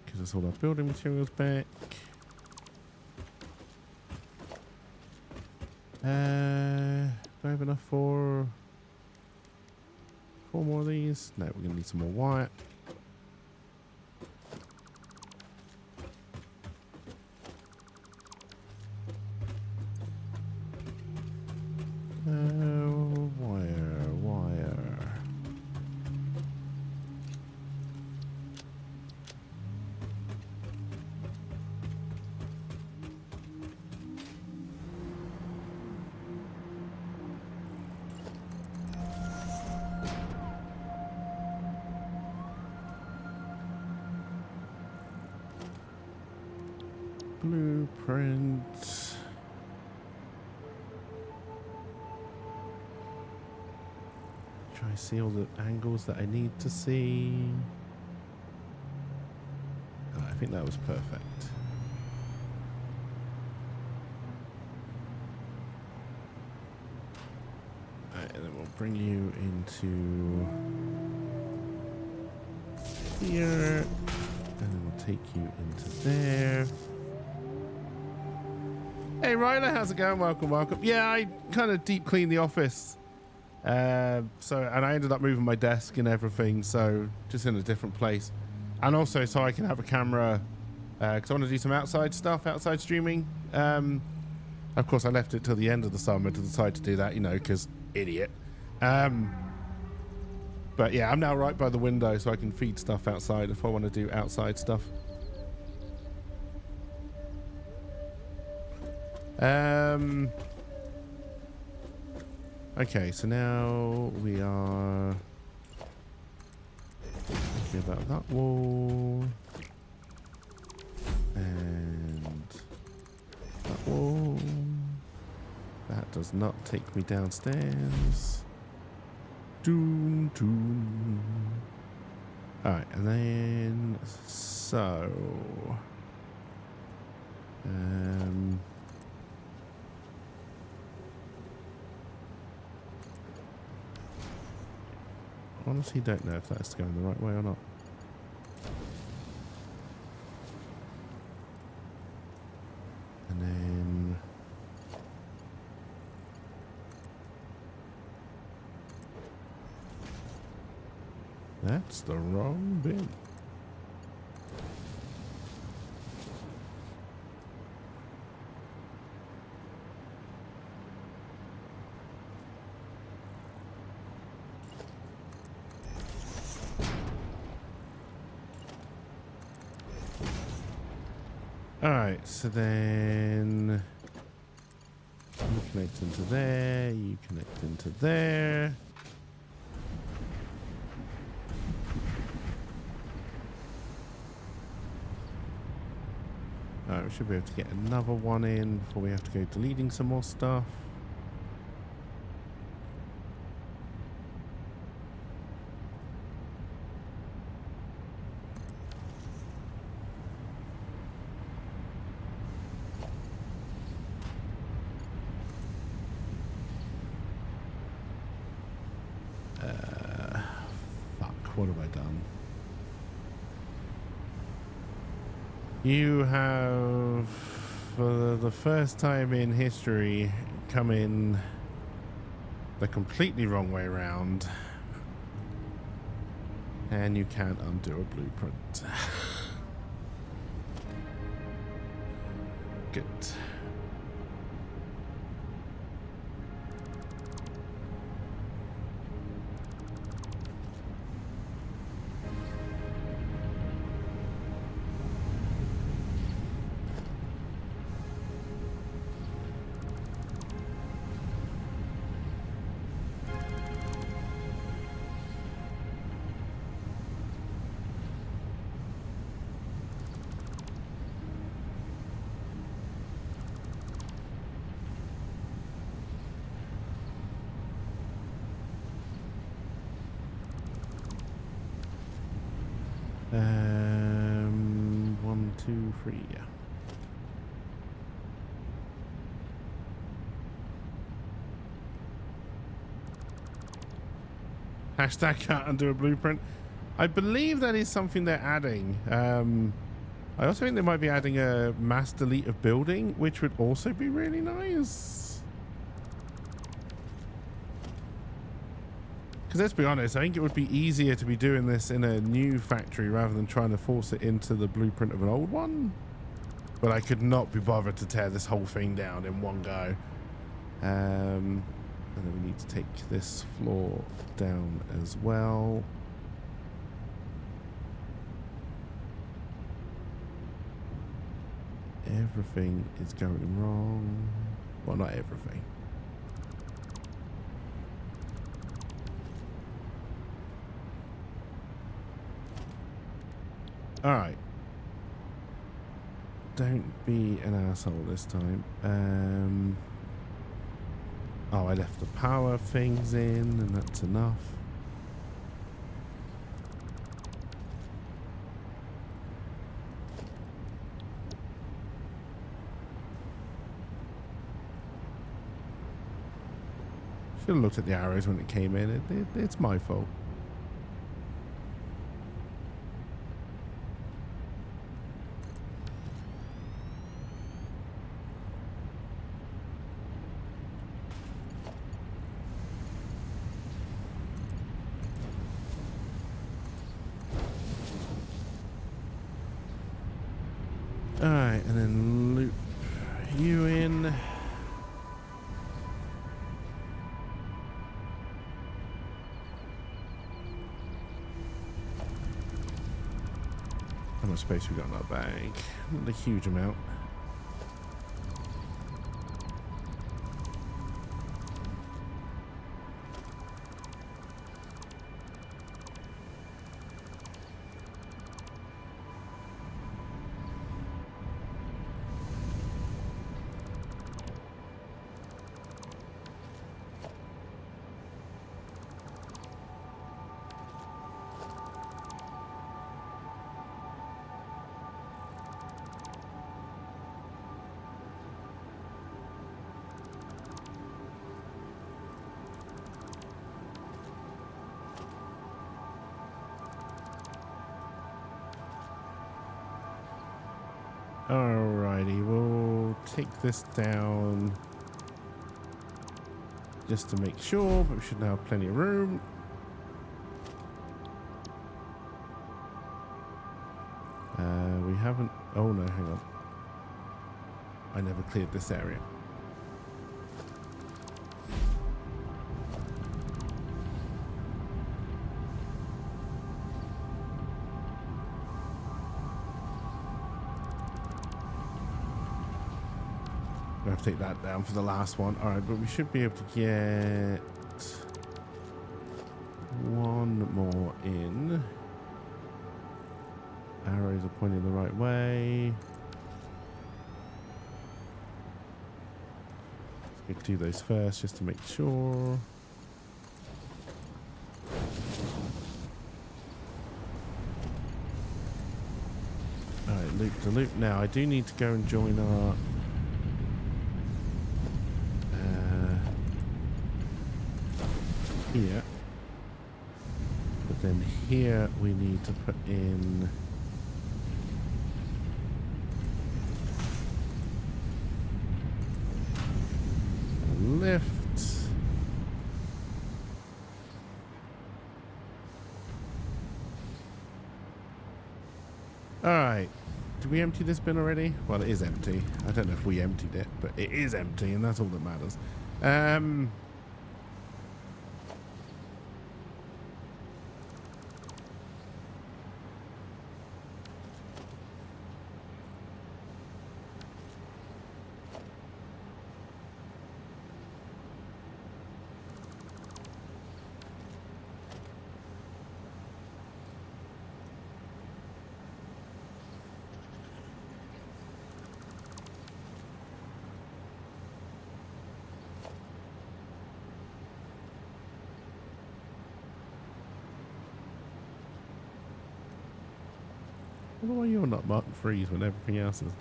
Gives us all our building materials back. Do I have enough for 4 more of these? No, we're gonna need some more wire. Wire. Blueprint. Try to see all the angles that I need to see. Oh, I think that was perfect. Alright, and then we'll bring you into here. And then we'll take you into there. Hey Ryla, how's it going? Welcome, welcome. Yeah, I kind of deep cleaned the office. And I ended up moving my desk and everything, so just in a different place. And also so I can have a camera, because I want to do some outside stuff, outside streaming. Of course, I left it till the end of the summer to decide to do that, you know, because idiot. But yeah, I'm now right by the window, so I can feed stuff outside if I want to do outside stuff. Okay, so now we are thinking about that wall and that wall. That does not take me downstairs. Doom, doom. Alright, and then so honestly don't know if that's going the right way or not. And then that's the wrong bin. Alright, so then you connect into there, you connect into there. Alright, we should be able to get another one in before we have to go deleting some more stuff. What have I done? You have, for the first time in history, come in the completely wrong way around. And you can't undo a blueprint. Good. One, two, three, yeah. Hashtag cut and do a blueprint. I believe that is something they're adding. I also think they might be adding a mass delete of building, which would also be really nice. Because let's be honest, I think it would be easier to be doing this in a new factory rather than trying to force it into the blueprint of an old one. But I could not be bothered to tear this whole thing down in one go. And then we need to take this floor down as well. Everything is going wrong. Well, not everything. All right. Don't be an asshole this time. Oh, I left the power things in, and that's enough. Should have looked at the arrows when it came in. It's my fault. Alright, and then loop you in. How much space we got in our bag? Not a huge amount. Alrighty, we'll take this down just to make sure, but we should now have plenty of room. We haven't... Oh no, hang on. I never cleared this area. I have to take that down for the last one. All right, but we should be able to get one more in. Arrows are pointing the right way. Let's do those first just to make sure. All right, loop to loop. Now I do need to go and join our here, but then here we need to put in a lift. All right, did we empty this bin already? Well, it is empty. I don't know if we emptied it, but it is empty, and that's all that matters. I don't know why you're not marked freeze when everything else is.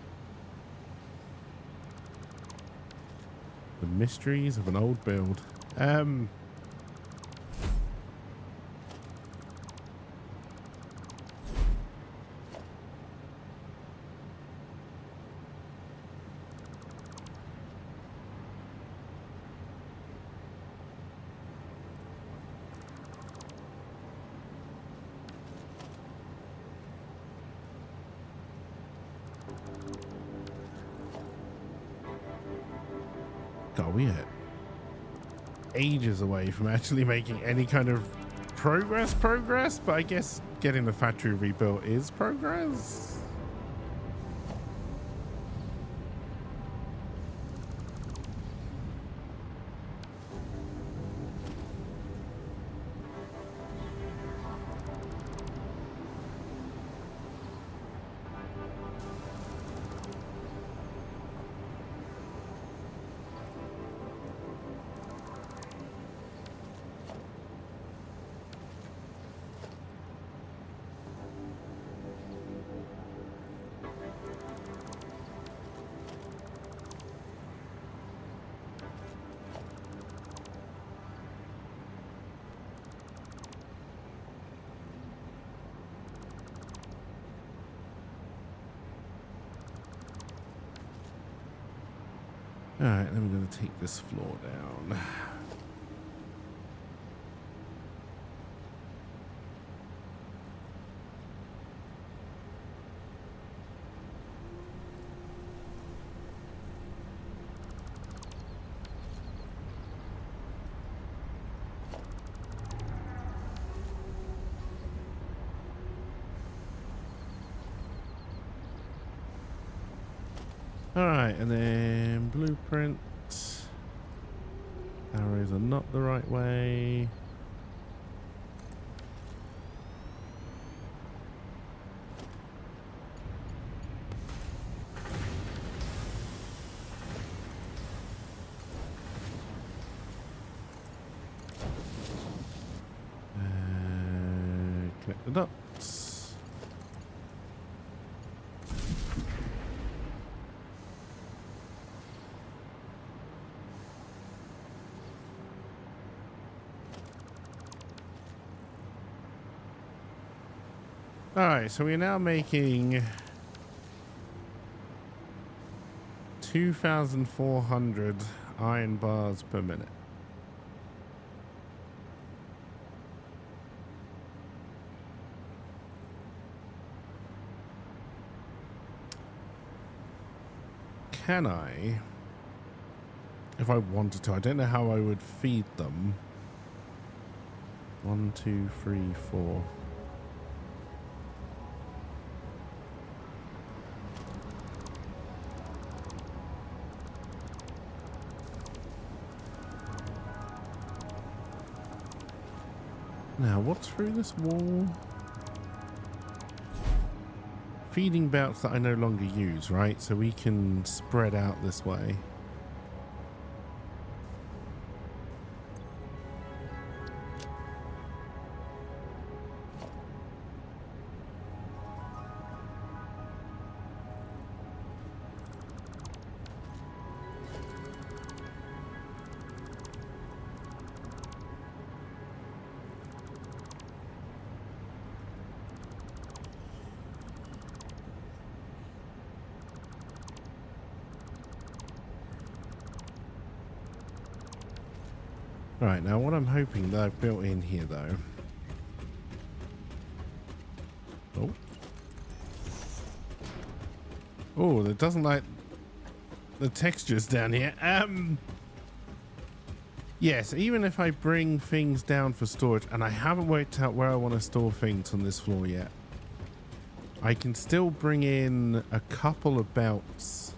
The mysteries of an old build. God, we are ages away from actually making any kind of progress, but I guess getting the factory rebuilt is progress. All right, then we're going to take this floor down. All right, and then blueprint. Arrows are not the right way. Collect the dots. All right, so we're now making 2,400 iron bars per minute. Can I, if I wanted to, I don't know how I would feed them. 1, 2, 3, 4. Now, what's through this wall? Feeding belts that I no longer use, right? So we can spread out this way. Right, now what I'm hoping that I've built in here though. Oh. Oh, that doesn't like the textures down here. Yes, even if I bring things down for storage, and I haven't worked out where I want to store things on this floor yet, I can still bring in a couple of belts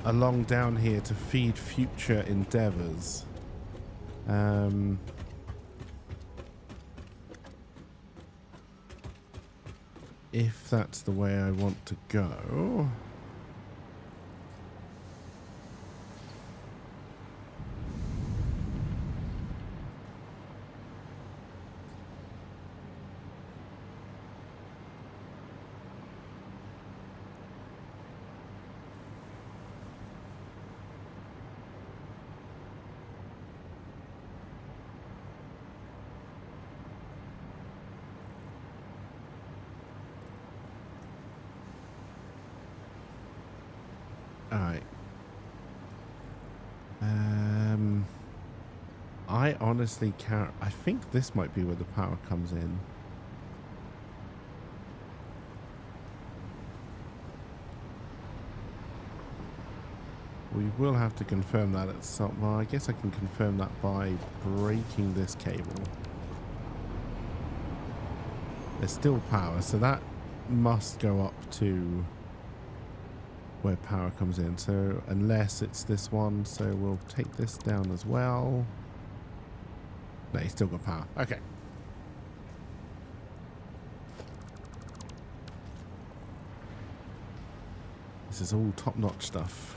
along down here to feed future endeavors. If that's the way I want to go. Alright. I honestly can't. I think this might be where the power comes in. We will have to confirm that at some... Well, I guess I can confirm that by breaking this cable. There's still power, so that must go up to where power comes in. So unless it's this one, so we'll take this down as well. No, he's still got power. Okay. This is all top-notch stuff.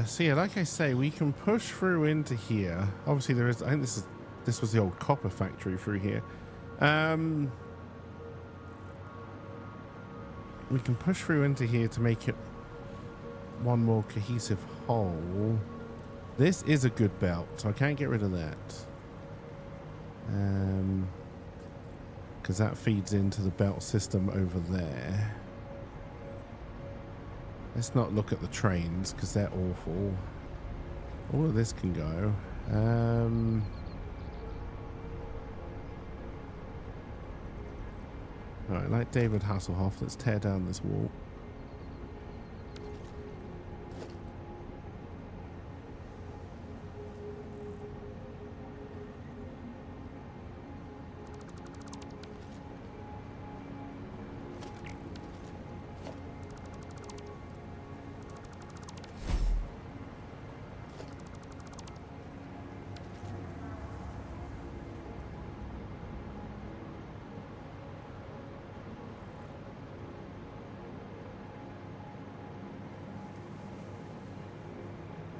So yeah, like I say, we can push through into here. Obviously, there is. I think this was the old copper factory through here. We can push through into here to make it one more cohesive whole. This is a good belt, so I can't get rid of that. Because that feeds into the belt system over there. Let's not look at the trains because they're awful. All of this can go. Alright, like David Hasselhoff, let's tear down this wall.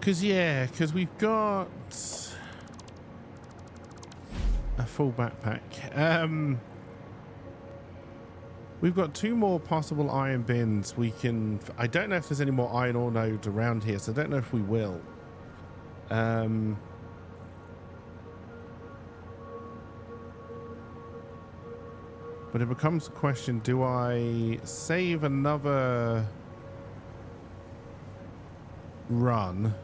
Because we've got a full backpack. We've got 2 more possible iron bins. We can... I don't know if there's any more iron ore nodes around here, so I don't know if we will. But it becomes a question, do I save another run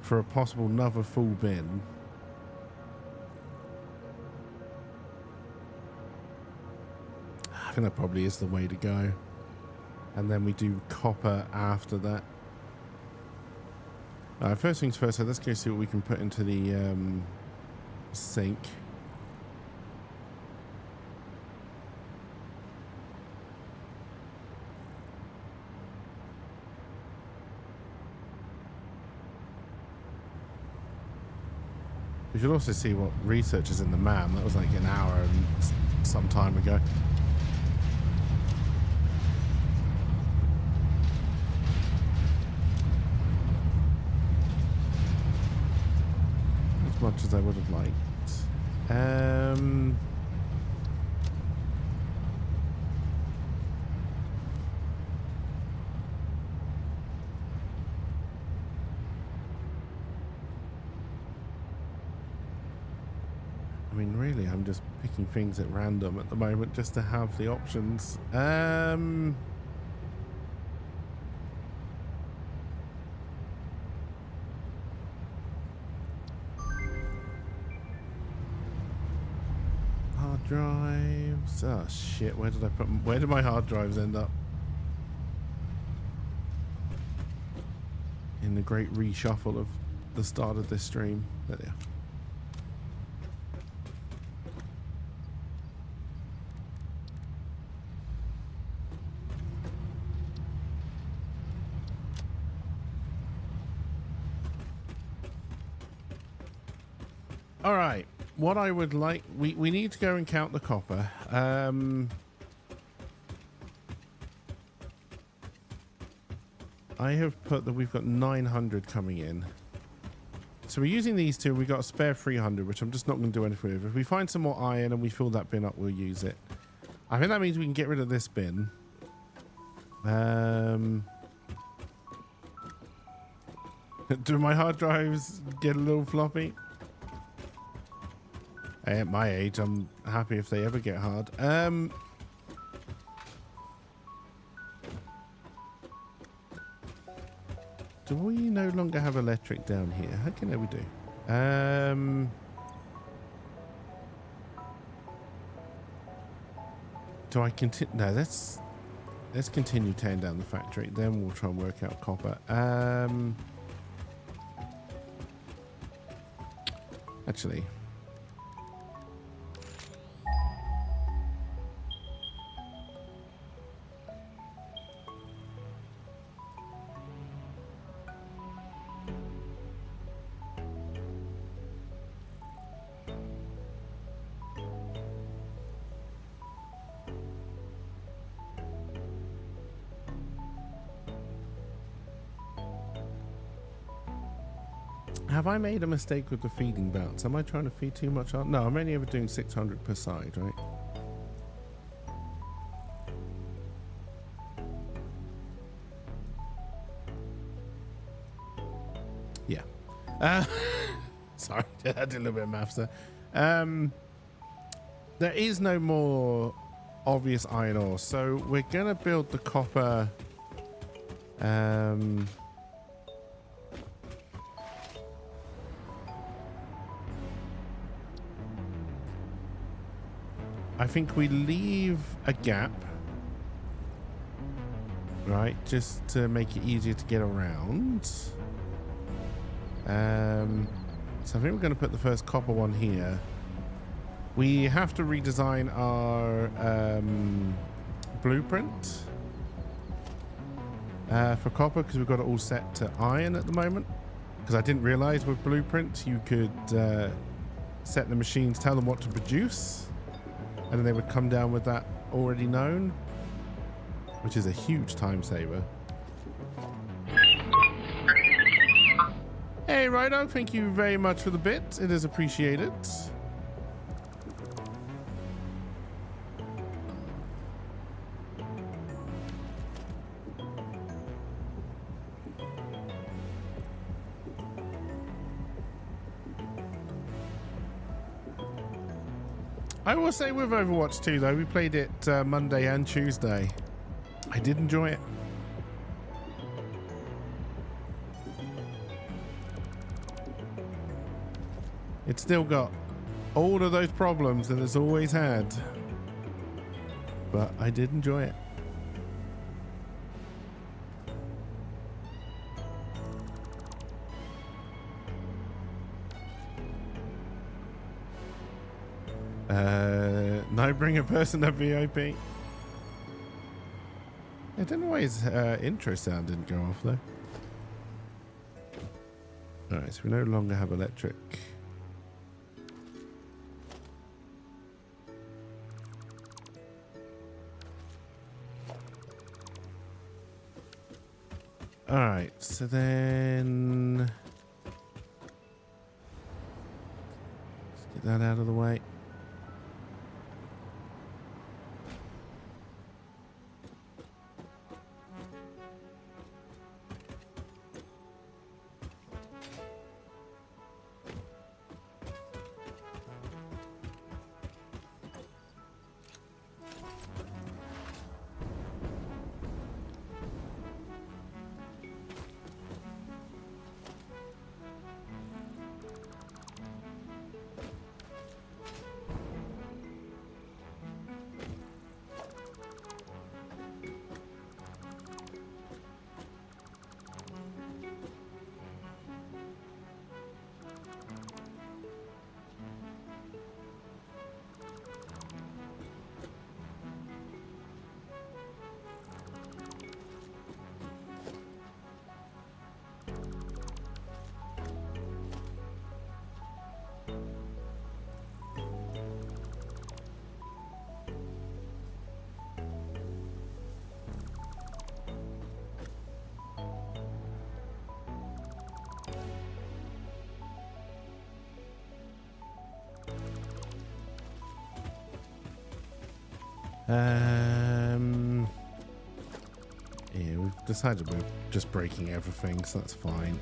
for a possible another full bin? I think that probably is the way to go. And then we do copper after that. First things first, so let's go see what we can put into the sink. We should also see what research is in the MAM. That was like an hour and some time ago. As much as I would have liked. I mean, really, I'm just picking things at random at the moment just to have the options. Hard drives. Oh shit! Where did I put? Where did my hard drives end up? In the great reshuffle of the start of this stream. There they are. All right, what I would like, we need to go and count the copper. I have put that we've got 900 coming in. So we're using these 2. We've got a spare 300, which I'm just not going to do anything with. If we find some more iron and we fill that bin up, we'll use it. I think that means we can get rid of this bin. Do my hard drives get a little floppy? At my age, I'm happy if they ever get hard. do we no longer have electric down here? How can we do? Do I continue? No, let's continue tearing down the factory. Then we'll try and work out copper. Actually. Have I made a mistake with the feeding belts? Am I trying to feed too much on? No, I'm only ever doing 600 per side, right? Yeah. Sorry, I did a little bit of maths there. There is no more obvious iron ore, so we're going to build the copper... I think we leave a gap, right, just to make it easier to get around. So I think we're going to put the first copper one here. We have to redesign our blueprint for copper because we've got it all set to iron at the moment. Because I didn't realize with blueprint you could set the machines, tell them what to produce, and then they would come down with that already known, which is a huge time saver. Hey, Rhino, thank you very much for the bit. It is appreciated. I will say with Overwatch 2 though, we played it Monday and Tuesday. I did enjoy it. It's still got all of those problems that it's always had, but I did enjoy it. No, bring a person to VIP. I don't know why his intro sound didn't go off though. Alright, so we no longer have electric. Alright, so then let's get that out of the way. Yeah, we've decided we're just breaking everything, so that's fine.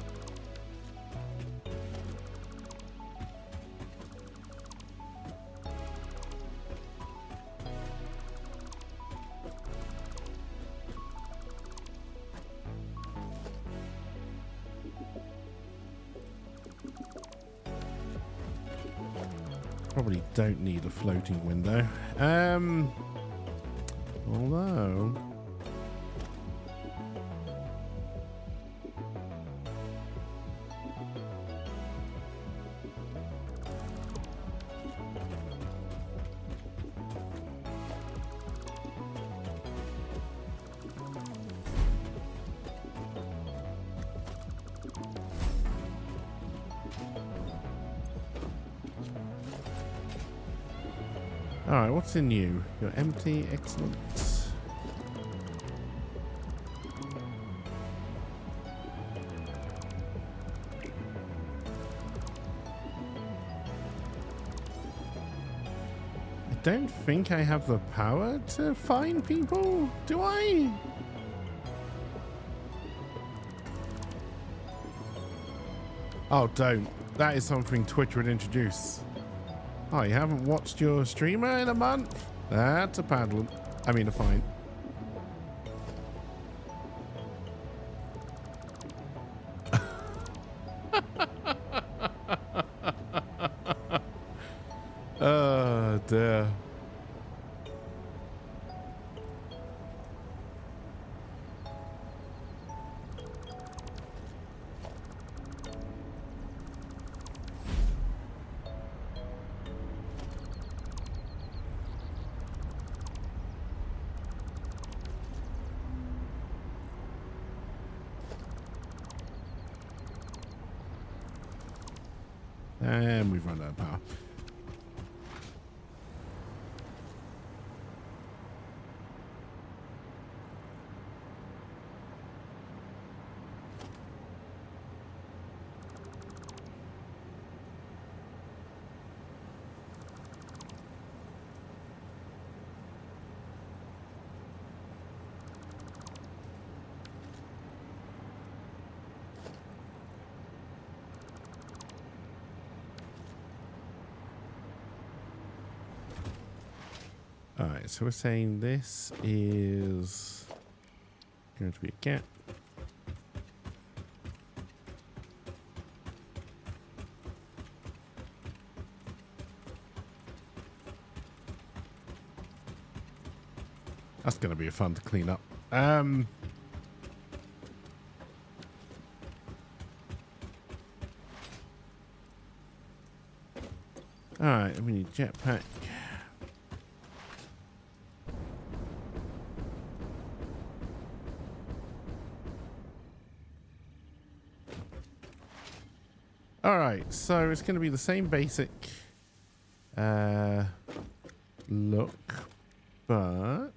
probably don't need a floating window. Although... Alright, what's in you? You're empty, excellent. I don't think I have the power to find people, do I? Oh, don't. That is something Twitch would introduce. Oh, you haven't watched your streamer in a month? That's a paddling. I mean, a fine. Oh, dear. And we've run out of power. Alright, so we're saying this is going to be a gap. That's going to be fun to clean up. Alright, we need jetpack. Alright, so it's going to be the same basic look, but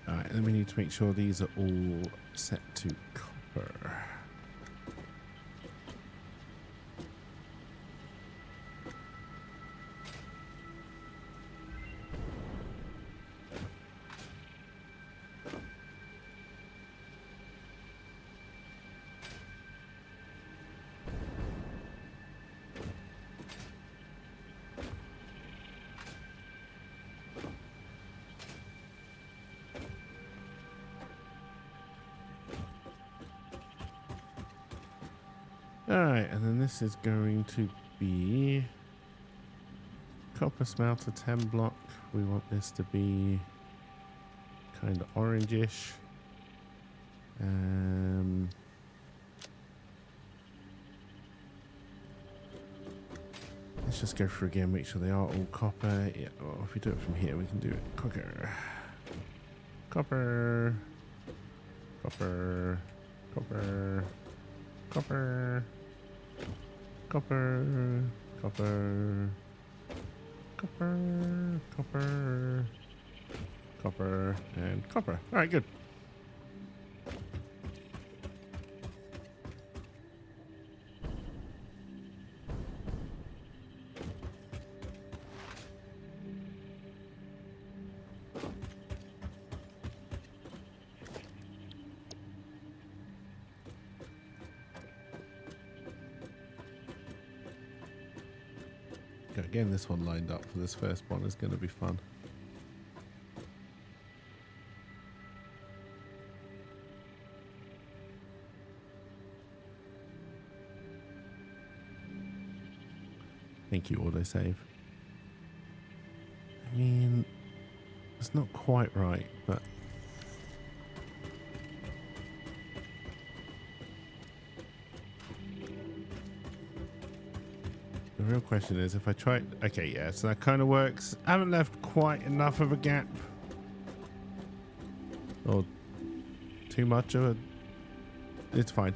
alright, then we need to make sure these are all set to copper. Alright, and then this is going to be copper smelter 10 block. We want this to be kind of orangish. Let's just go through again, make sure they are all copper. Yeah, well, if we do it from here, we can do it quicker. Copper, copper, copper. Copper. Copper. Copper. Copper. Copper. Copper. And copper. All right, good. Again, this one lined up for this first one is going to be fun. Thank you, autosave. I mean, it's not quite right, but the real question is if I try... Okay, yeah, so that kind of works. I haven't left quite enough of a gap. Or too much of a... It's fine.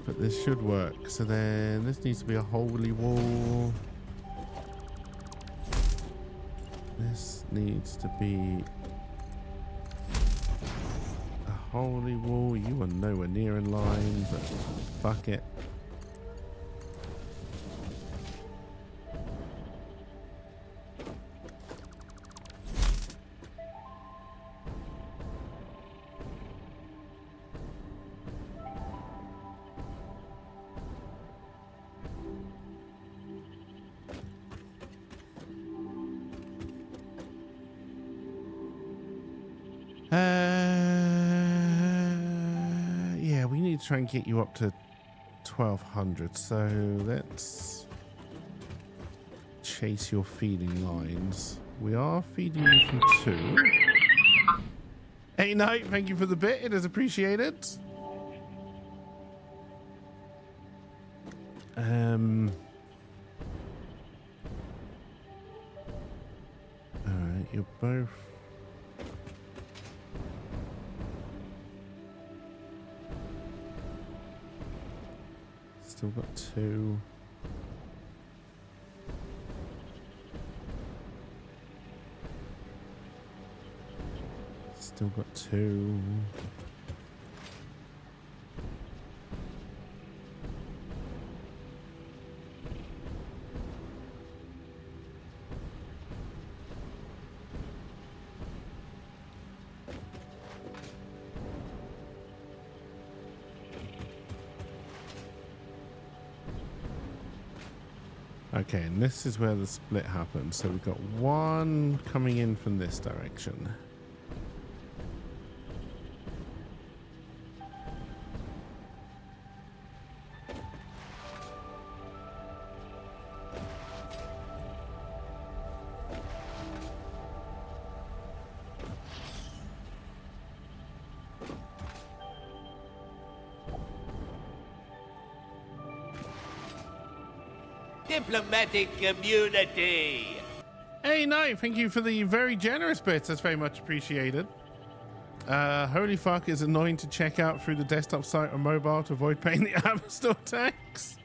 But this should work. So then this needs to be a holy wall. This needs to be a holy wall. You are nowhere near in line, but fuck it. Yeah, we need to try and get you up to 1200. So let's chase your feeding lines. We are feeding you from 2. Hey, Knight, thank you for the bit. It is appreciated. All right, you're both. Still got 2. Still got 2. Okay, and this is where the split happens. So we've got 1 coming in from this direction. Diplomatic community. Hey, no, thank you for the very generous bits. That's very much appreciated. Holy fuck, is annoying to check out through the desktop site or mobile to avoid paying the App Store tax.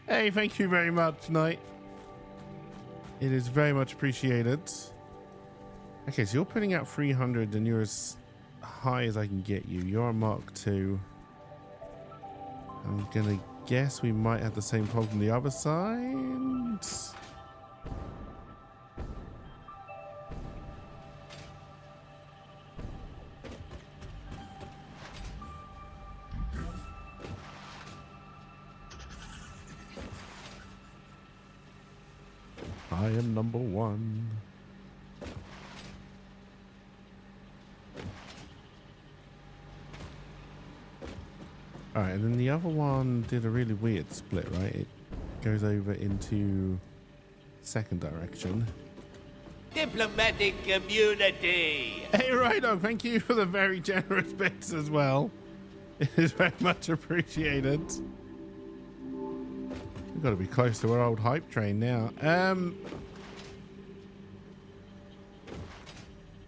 Hey, thank you very much, Knight. It is very much appreciated. Okay, so you're putting out 300 and you're as high as I can get you. You're a Mark II. I'm gonna guess we might have the same problem the other side. I am number 1. Alright, and then the other one did a really weird split, right? It goes over into second direction. Diplomatic community. Hey, Rhino, thank you for the very generous bits as well. It is very much appreciated. We've got to be close to our old hype train now.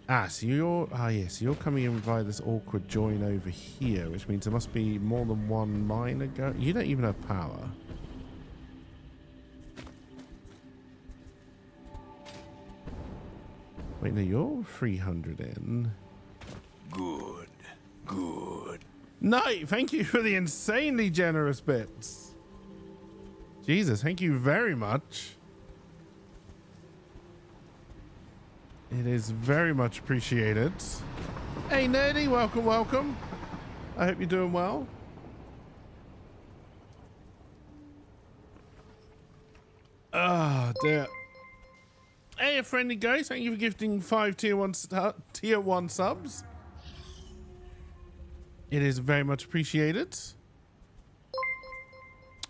Ah, so you're... Ah, yeah, so you're coming in via this awkward join over here, which means there must be more than one miner go... You don't even have power. Wait, no, you're 300 in. Good. Good. No, thank you for the insanely generous bits. Jesus, thank you very much. It is very much appreciated. Hey, Nerdy, welcome, welcome. I hope you're doing well. Ah, dear. Hey, a friendly ghost. Thank you for gifting 5 tier 1 subs. It is very much appreciated.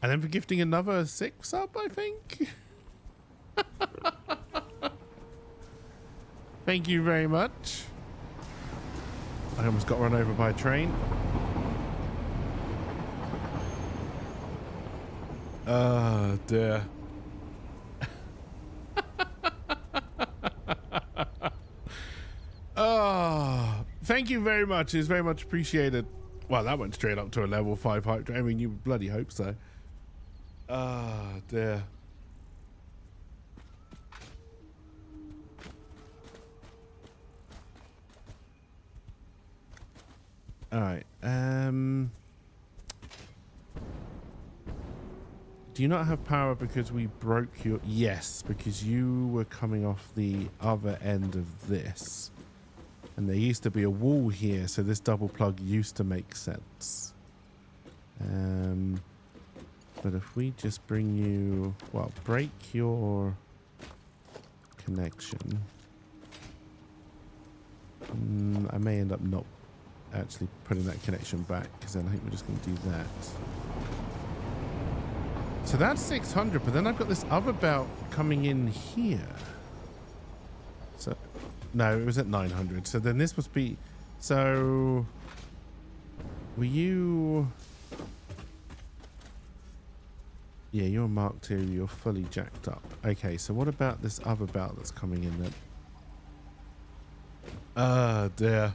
And then for gifting another 6 sub, I think. Thank you very much. I almost got run over by a train. Oh, dear. Oh, thank you very much. It's very much appreciated. Well, that went straight up to a level 5 hype. I mean, you bloody hope so. Oh, dear. All right. Do you not have power because we broke your... Yes, because you were coming off the other end of this. And there used to be a wall here, so this double plug used to make sense. But if we just bring you... Well, break your connection. I may end up not actually putting that connection back, because then I think we're just going to do that. So that's 600, but then I've got this other belt coming in here. So, no, it was at 900. So then this must be... So, were you... Yeah, you're Mark II. You're fully jacked up. Okay, so what about this other belt that's coming in then? Oh, dear.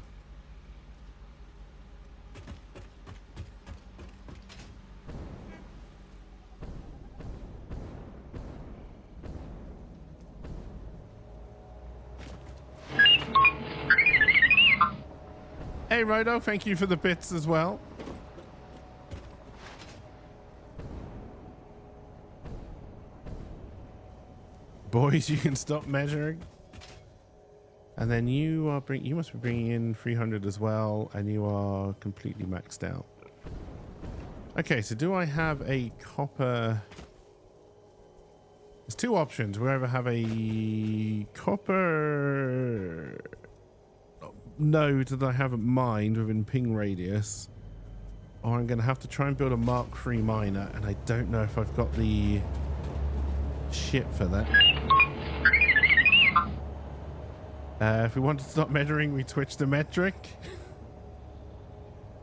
Hey, Rodo, thank you for the bits as well. Boys, you can stop measuring. And then you are you must be bringing in 300 as well, and you are completely maxed out. Okay, so do I have a copper? There's two options. We either have a copper node that I haven't mined within ping radius, or I'm going to have to try and build a Mark III miner, and I don't know if I've got the shit for that. If we want to stop measuring, we switch to metric.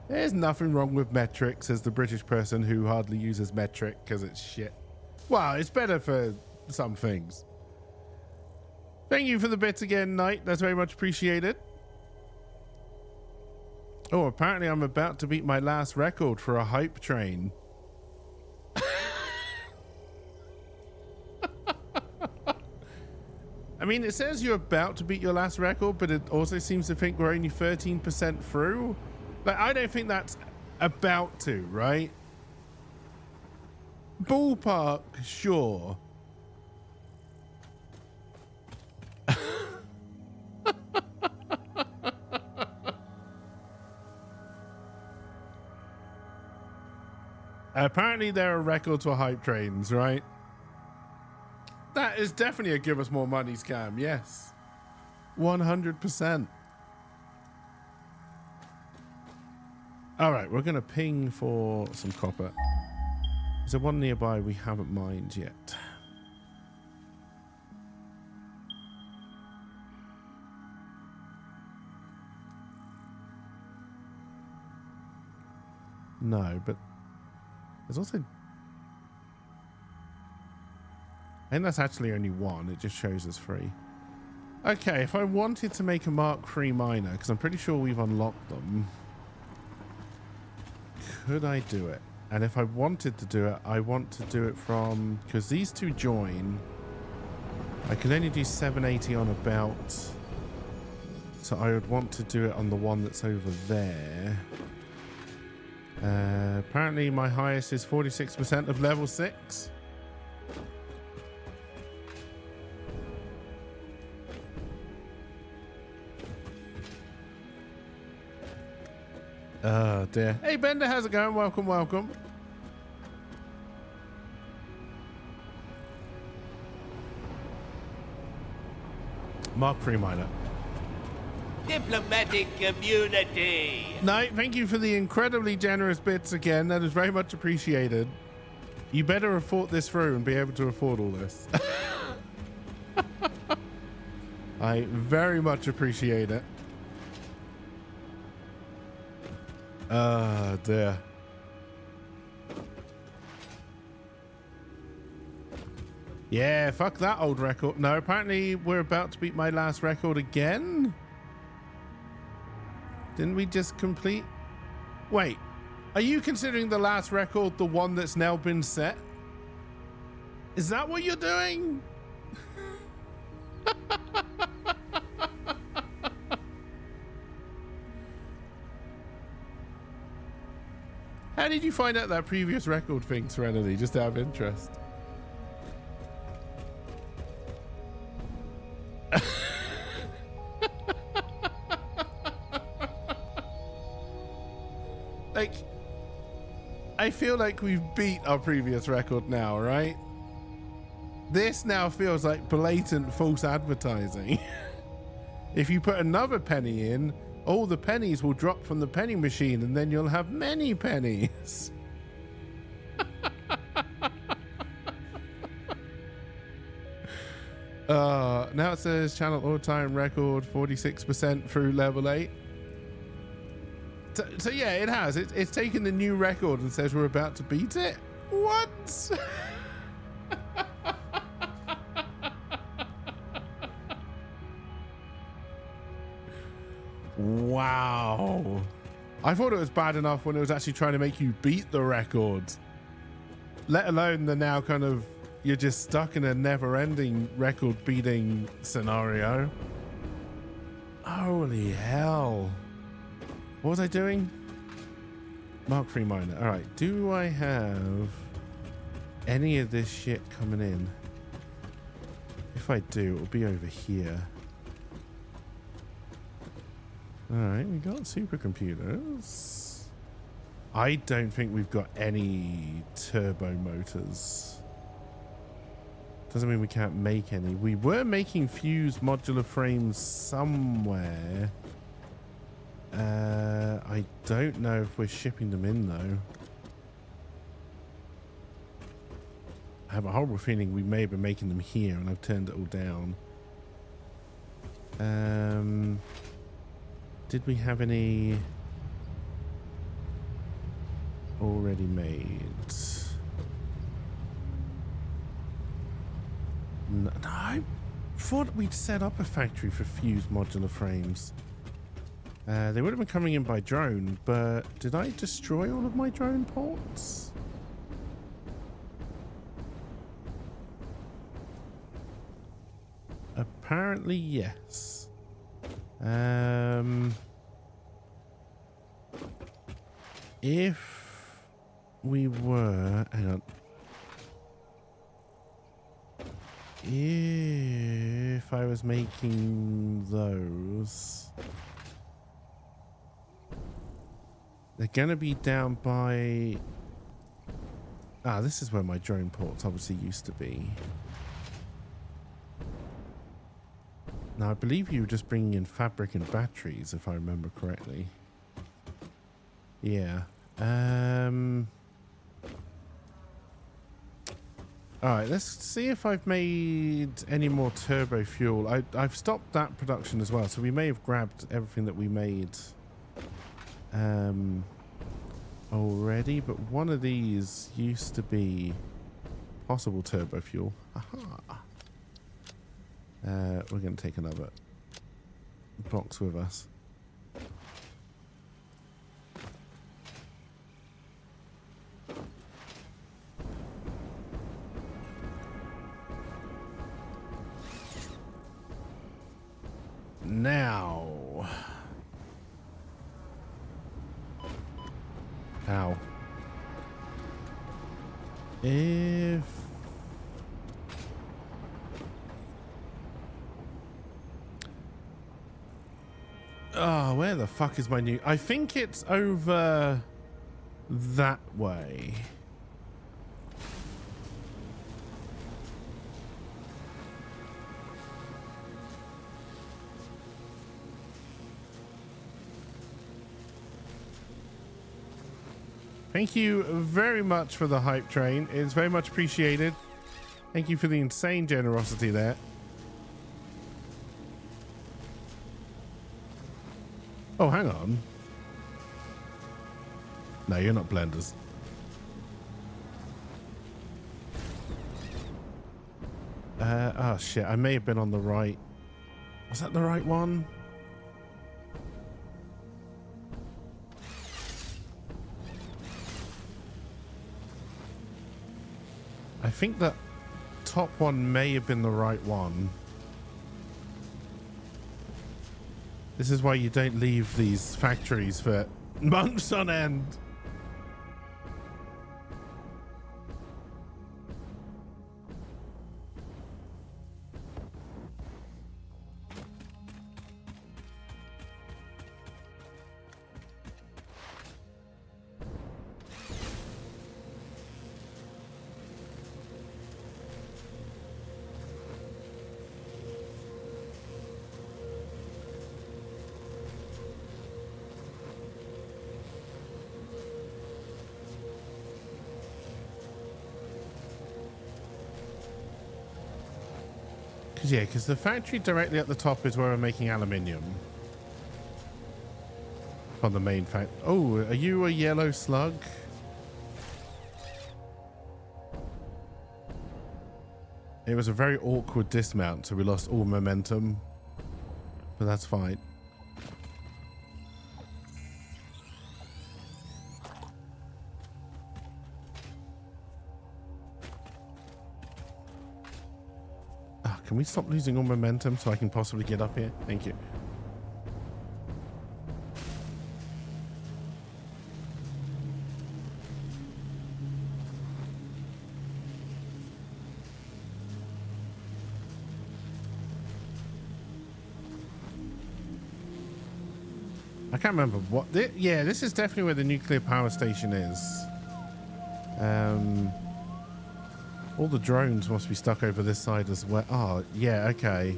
There's nothing wrong with metric, says the British person who hardly uses metric because it's shit. Well, it's better for some things. Thank you for the bits again, Knight. That's very much appreciated. Oh, apparently I'm about to beat my last record for a hype train. I mean, it says you're about to beat your last record, but it also seems to think we're only 13% through. Like, I don't think that's about to, right? Ballpark, sure. Apparently there are records for hype trains, right? That is definitely a give us more money scam, yes. 100%. All right, we're going to ping for some copper. Is there one nearby we haven't mined yet? No, but there's also... I think that's actually only one. It just shows us 3. Okay, if I wanted to make a Mark III miner, because I'm pretty sure we've unlocked them, could I do it? And if I wanted to do it, I want to do it from, because these two join, I can only do 780 on a belt, so I would want to do it on the one that's over there. Apparently my highest is 46% of level 6. Oh dear. Hey Bender, how's it going? Welcome, welcome. Mark III miner. Diplomatic community. No, thank you for the incredibly generous bits again. That is very much appreciated. You better have thought this through and be able to afford all this. I very much appreciate it. Ah, dear. Yeah, fuck that old record. No, apparently we're about to beat my last record again. Didn't we just complete? Wait, are you considering the last record the one that's now been set? Is that what you're doing? How did you find out that previous record thing, Serenity? Just out of interest. Like, I feel like we've beat our previous record now, right? This now feels like blatant false advertising. If you put another penny in, all the pennies will drop from the penny machine and then you'll have many pennies. Now it says channel all-time record 46% through level 8. So yeah, it has. It's taken the new record and says we're about to beat it. What? Wow. I thought it was bad enough when it was actually trying to make you beat the record, let alone the now kind of you're just stuck in a never-ending record-beating scenario. Holy hell. What was I doing? Mark III miner. All right. Do I have any of this shit coming in? If I do, it'll be over here. All right. We got supercomputers. I don't think we've got any turbo motors. Doesn't mean we can't make any. We were making fused modular frames somewhere. I don't know if we're shipping them in though. I have a horrible feeling we may have been making them here and I've turned it all down. Did we have any already made? No, I thought we'd set up a factory for fused modular frames. They would have been coming in by drone, but did I destroy all of my drone ports? Apparently, yes. If we were... Hang on. If I was making those... They're going to be down by... Ah, this is where my drone ports obviously used to be. Now, I believe you were just bringing in fabric and batteries, if I remember correctly. Yeah. Alright, let's see if I've made any more turbo fuel. I've stopped that production as well, so we may have grabbed everything that we made already, but one of these used to be possible turbo fuel. Aha. We're going to take another box with us. Now. Ow. If... Oh, where the fuck is my new... I think it's over that way. Thank you very much for the hype train. It's very much appreciated. Thank you for the insane generosity there. Oh, hang on. No, you're not blenders. Oh shit, I may have been on the right. Was that the right one? I think that top one may have been the right one. This is why you don't leave these factories for months on end. Yeah, because the factory directly at the top is where we're making aluminium. On the main fact. Oh, are you a yellow slug? It was a very awkward dismount, so we lost all momentum. But that's fine. Can we stop losing all momentum so I can possibly get up here? Thank you. I can't remember what... Yeah, this is definitely where the nuclear power station is. All the drones must be stuck over this side as well. Oh, yeah, okay.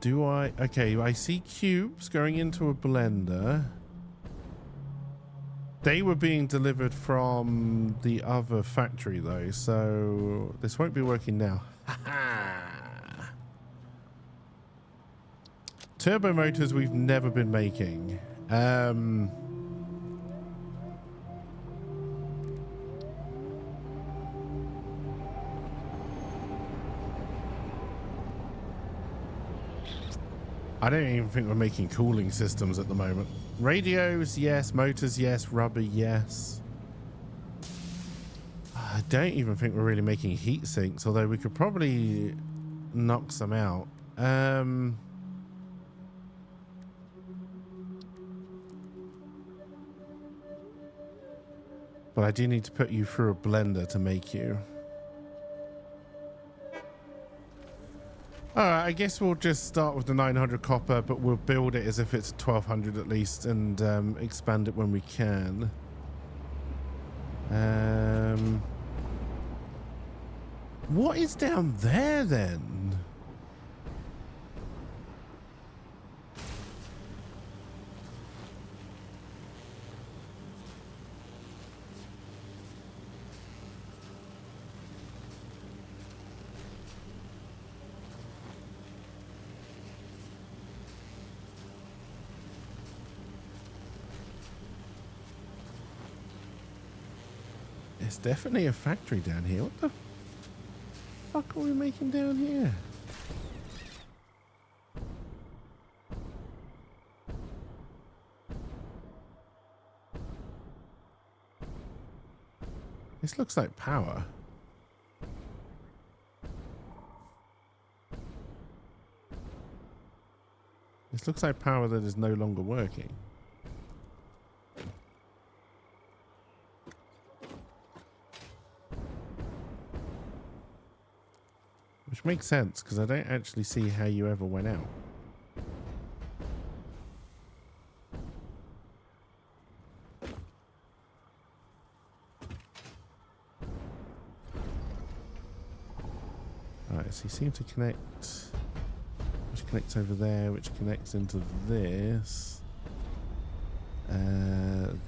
Do I... Okay, I see cubes going into a blender. They were being delivered from the other factory, though, so this won't be working now. Turbo motors we've never been making. I don't even think we're making cooling systems at the moment. Radios, yes. Motors, yes. Rubber, yes. I don't even think we're really making heat sinks, although we could probably knock some out. But I do need to put you through a blender to make you. Alright, I guess we'll just start with the 900 copper, but we'll build it as if it's 1200 at least and expand it when we can. What is down there then? There's definitely a factory down here. What the fuck are we making down here? This looks like power. This looks like power that is no longer working. Which makes sense, because I don't actually see how you ever went out. Alright, so you seem to connect, which connects over there, which connects into this.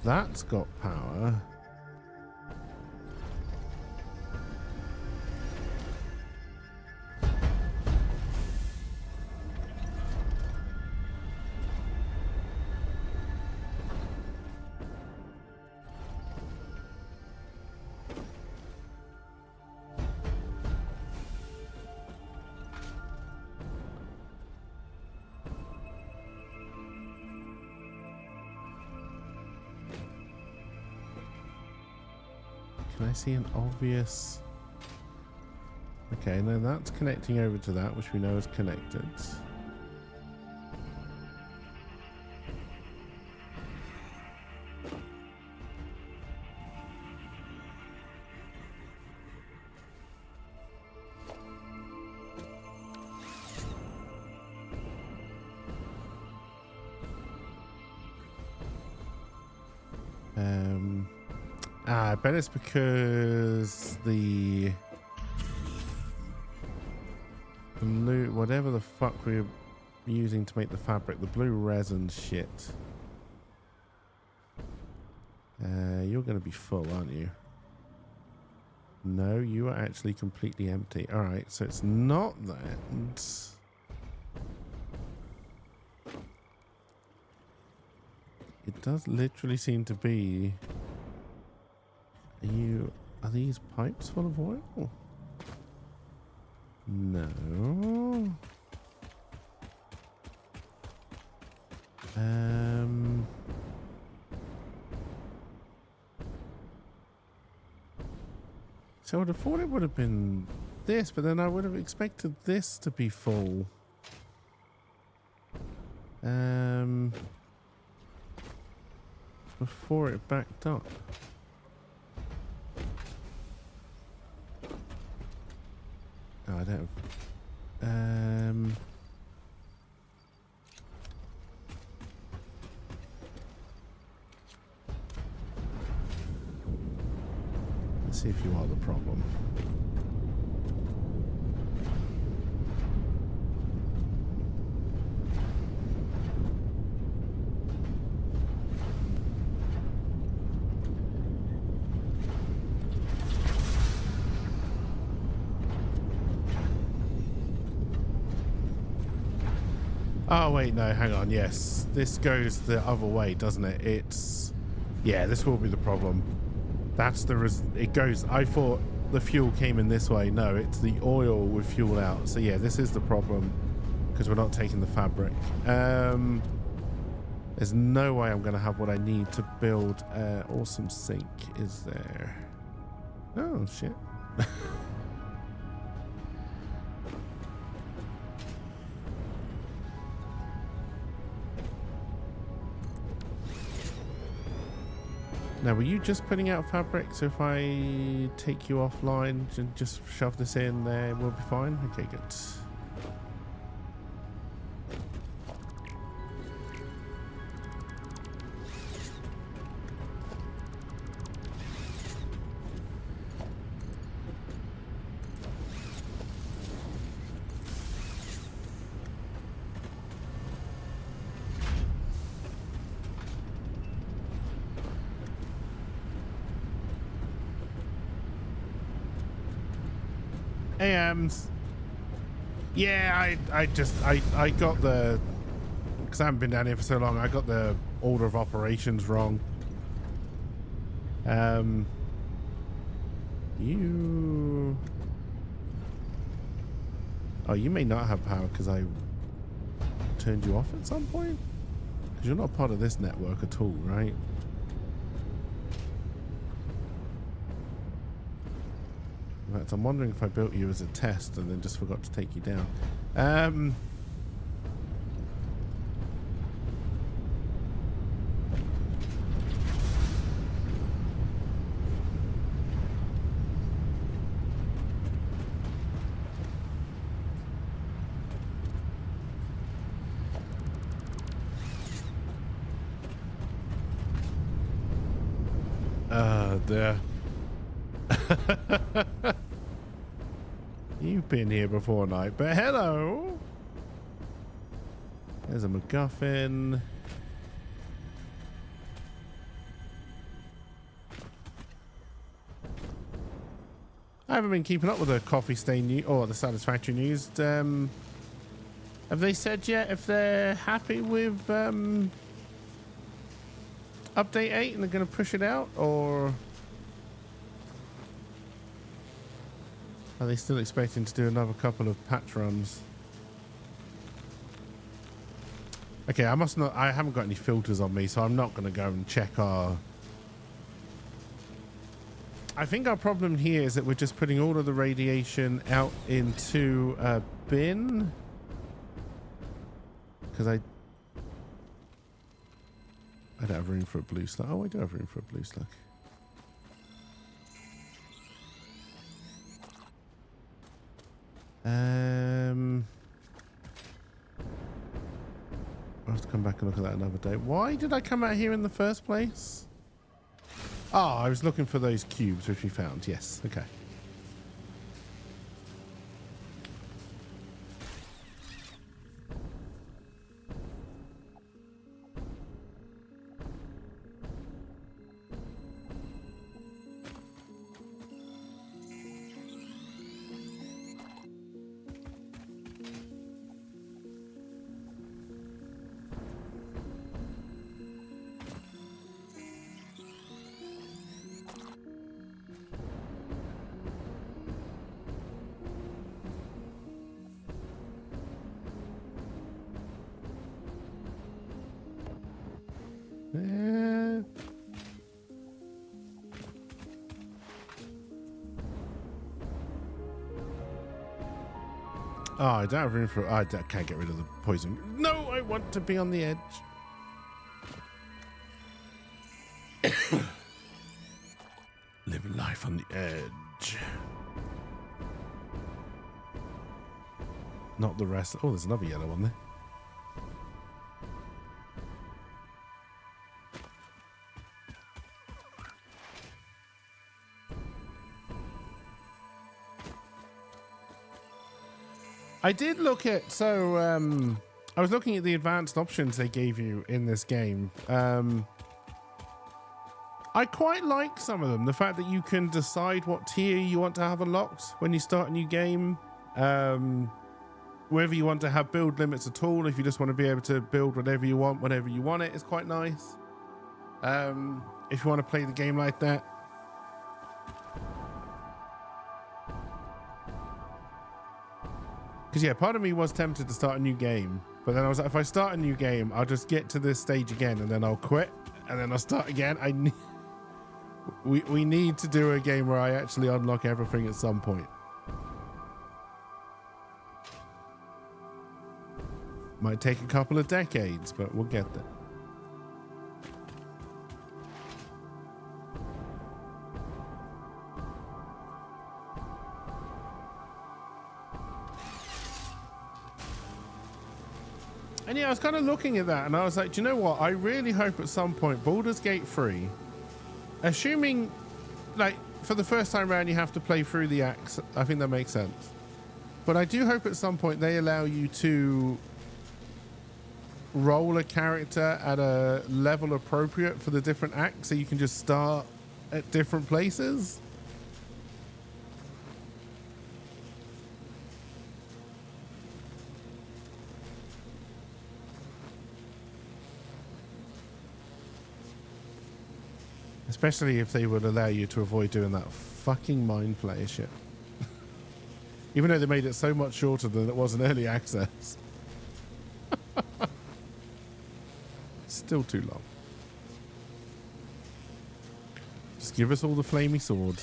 That's got power. Can I see an obvious... Okay, no, that's connecting over to that, which we know is connected. I bet it's because the blue, whatever the fuck we're using to make the fabric, the blue resin shit. You're going to be full, aren't you? No, you are actually completely empty. All right, so it's not that. It does literally seem to be... Are these pipes full of oil? No. So I would have thought it would have been this, but then I would have expected this to be full. Before it backed up. Oh, I don't. Let's see if you are the problem. Oh wait, no, hang on. Yes, this goes the other way, doesn't it? It's, yeah, this will be the problem. That's the it goes. I thought the fuel came in this way. No, it's the oil with fuel out. So yeah, this is the problem because we're not taking the fabric. There's no way I'm going to have what I need to build an awesome sink, is there? Oh shit. Now, were you just putting out fabric? So if I take you offline and just shove this in there, we'll be fine? Okay, good. Yeah, I got the, because I haven't been down here for so long, I got the order of operations wrong. You... Oh, you may not have power because I turned you off at some point? Because you're not part of this network at all, right? In fact, I'm wondering if I built you as a test and then just forgot to take you down. There. You've been here before, Knight, but hello. There's a MacGuffin. I haven't been keeping up with the coffee stain news or the Satisfactory news. Have they said yet if they're happy with update 8 and they're going to push it out, or are they still expecting to do another couple of patch runs? Okay, I haven't got any filters on me, so I'm not going to go and check our... I think our problem here is that we're just putting all of the radiation out into a bin. Because I don't have room for a blue slug. Oh, I do have room for a blue slug. I'll have to come back and look at that another day. Why did I come out here in the first place? Oh, I was looking for those cubes which we found. Yes, okay. Oh, I don't have room for... I can't get rid of the poison. No, I want to be on the edge. Living life on the edge. Not the rest. Oh, there's another yellow one there. I did look at, so I was looking at the advanced options they gave you in this game. I quite like some of them. The fact that you can decide what tier you want to have unlocked when you start a new game. Whether you want to have build limits at all, if you just want to be able to build whatever you want, whenever you want it, is quite nice. If you want to play the game like that. Because yeah, part of me was tempted to start a new game, but then I was like, if I start a new game, I'll just get to this stage again and then I'll quit and then I'll start again. We need to do a game where I actually unlock everything at some point. Might take a couple of decades, but we'll get there. And yeah, I was kind of looking at that and I was like, do you know what? I really hope at some point Baldur's Gate 3, assuming like for the first time around you have to play through the acts, I think that makes sense. But I do hope at some point they allow you to roll a character at a level appropriate for the different acts, so you can just start at different places. Especially if they would allow you to avoid doing that fucking mind flayer shit. Even though they made it so much shorter than it was in early access. Still too long. Just give us all the flamey sword.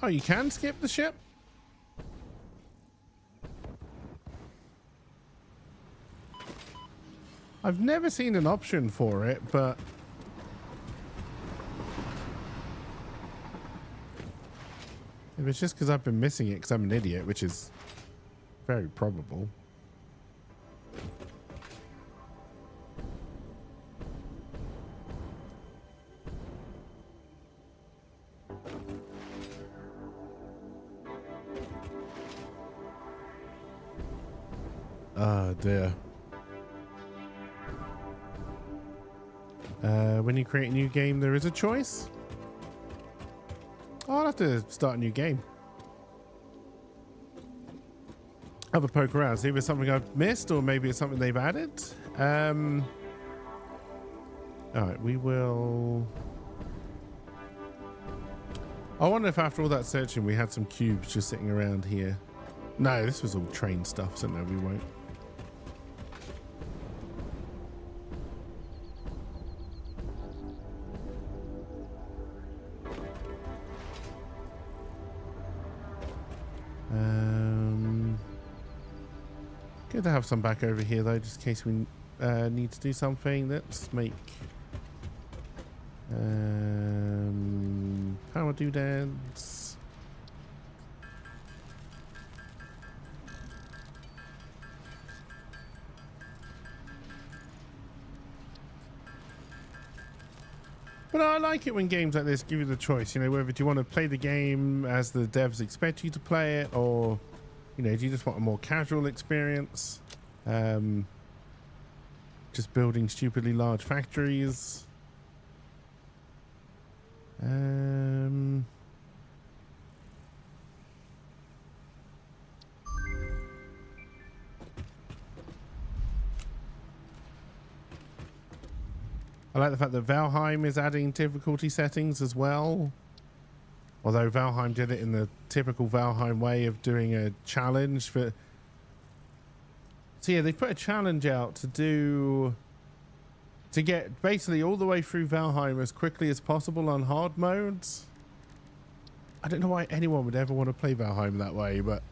Oh, you can skip the ship? I've never seen an option for it, but if it's just because I've been missing it because I'm an idiot, which is very probable. Oh dear. When you create a new game, there is a choice. I'll have to start a new game. Have a poke around, see if it's something I've missed or maybe it's something they've added. All right, we will. I wonder if after all that searching, we had some cubes just sitting around here. No, this was all train stuff, so no, we won't. Good to have some back over here though, just in case we need to do something. Let's make power doodads. But I like it when games like this give you the choice, you know, whether do you want to play the game as the devs expect you to play it, or you know, do you just want a more casual experience? Just building stupidly large factories. I like the fact that Valheim is adding difficulty settings as well. Although Valheim did it in the typical Valheim way of doing a challenge for... So yeah, they put a challenge out to get basically all the way through Valheim as quickly as possible on hard modes. I don't know why anyone would ever want to play Valheim that way, but...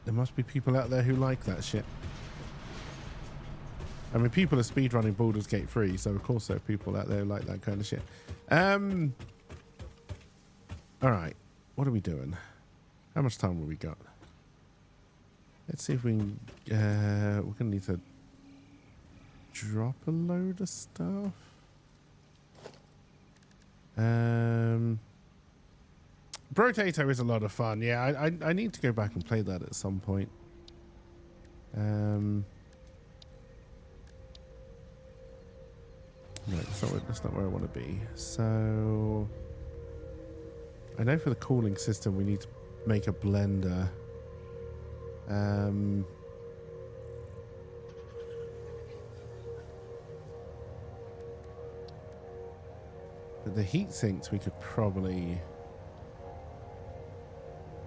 there must be people out there who like that shit. I mean, people are speedrunning Baldur's Gate 3, so of course there are people out there who like that kind of shit. Alright, what are we doing? How much time have we got? Let's see if we can... we're going to need to drop a load of stuff. Brotato is a lot of fun. Yeah, I need to go back and play that at some point. No, that's not where I want to be. So I know for the cooling system we need to make a blender. But the heat sinks we could probably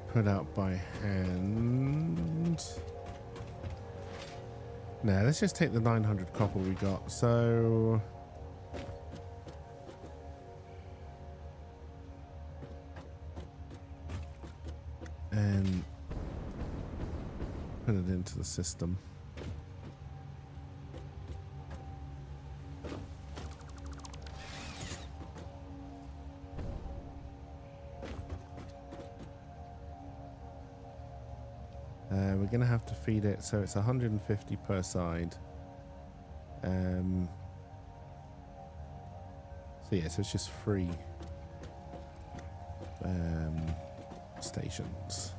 put out by hand. Nah, let's just take the 900 copper we got. So and put it into the system. We're gonna have to feed it, so it's 150 per side. So yeah, so it's just free. stations.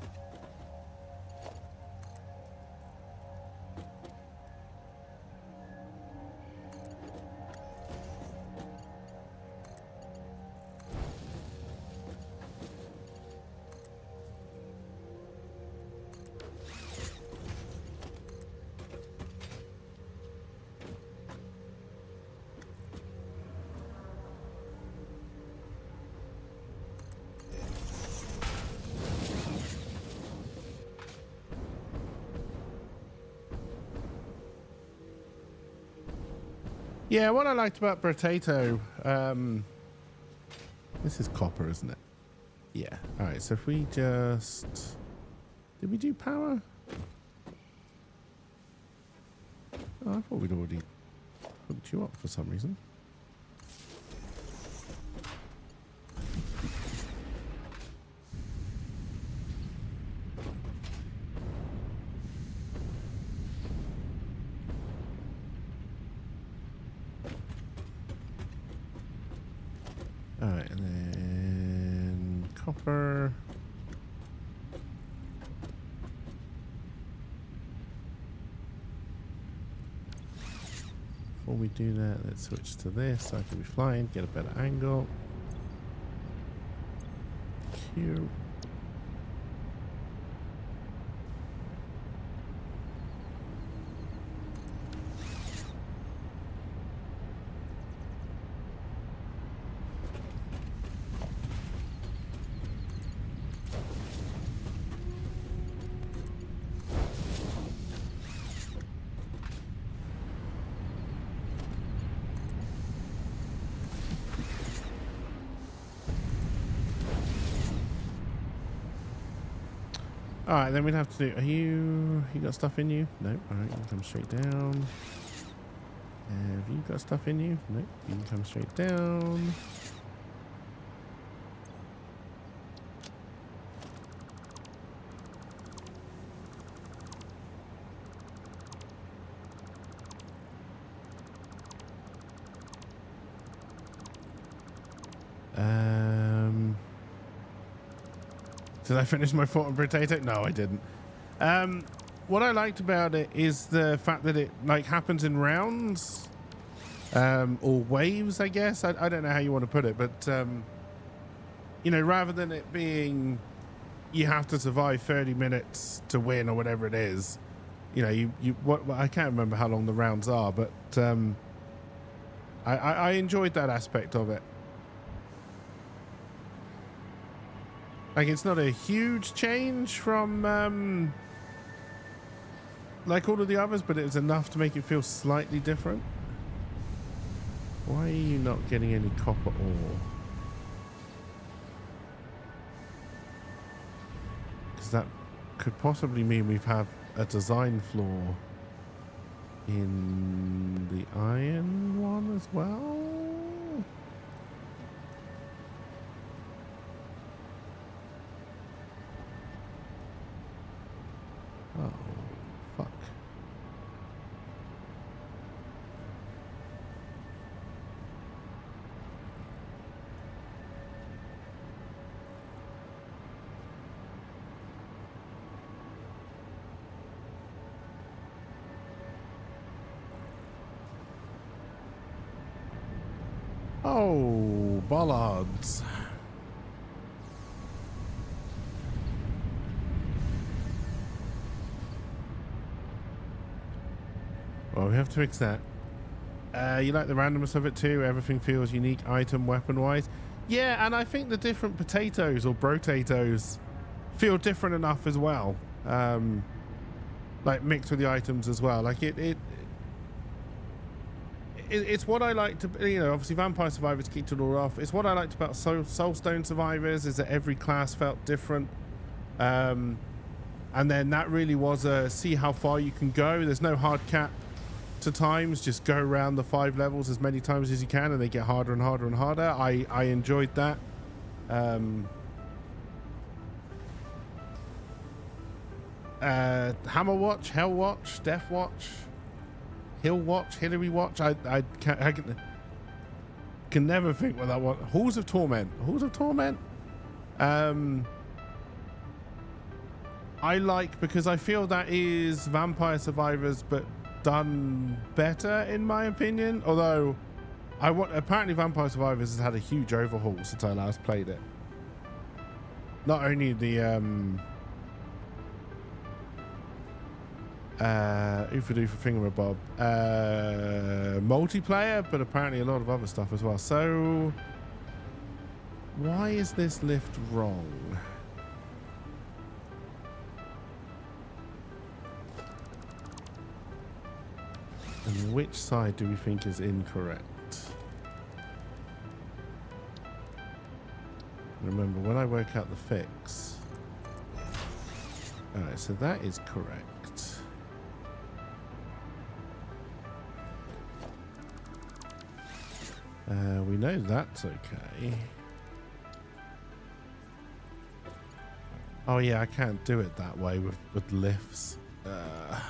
Yeah, what I liked about Potato, this is copper, isn't it? Yeah. All right. So if we just, did we do power? Oh, I thought we'd already hooked you up for some reason. All right, and then copper. Before we do that, let's switch to this so I can be flying, get a better angle. Cute. All right, then we'd have to do. Are you got stuff in you? No. All right, you can come straight down. Have you got stuff in you? No. You can come straight down. Did I finish my thought on Potato? No, I didn't. What I liked about it is the fact that it like happens in rounds, or waves, I guess. I don't know how you want to put it, but you know, rather than it being you have to survive 30 minutes to win or whatever it is, you know, what I can't remember how long the rounds are, but I enjoyed that aspect of it. Like, it's not a huge change from like all of the others, but it's enough to make it feel slightly different. Why are you not getting any copper ore? Because that could possibly mean we've had a design flaw in the iron one as well. Oh, fuck. Oh, bollards. Well, we have to fix that. You like the randomness of it too? Everything feels unique, item, weapon-wise. Yeah, and I think the different potatoes or brotatoes feel different enough as well. Like mixed with the items as well. Like it's what I like to, you know, obviously Vampire Survivors kicked it all off. It's what I liked about Soulstone Survivors is that every class felt different. And then that really was a see how far you can go. There's no hard cap to times. Just go around the 5 levels as many times as you can and they get harder and harder and harder. I enjoyed that. Hammer Watch, Hell Watch, Death Watch, Hill Watch, Hillary Watch. I can never think what that was. Halls of Torment. Halls of Torment? I like, because I feel that is Vampire Survivors, but done better in my opinion. Although apparently Vampire Survivors has had a huge overhaul since I last played it. Not only the Oofa Doofa Thingamabob multiplayer, but apparently a lot of other stuff as well. So why is this lift wrong? And which side do we think is incorrect? Remember, when I work out the fix... Alright, so that is correct. We know that's okay. Oh yeah, I can't do it that way with lifts. Alright,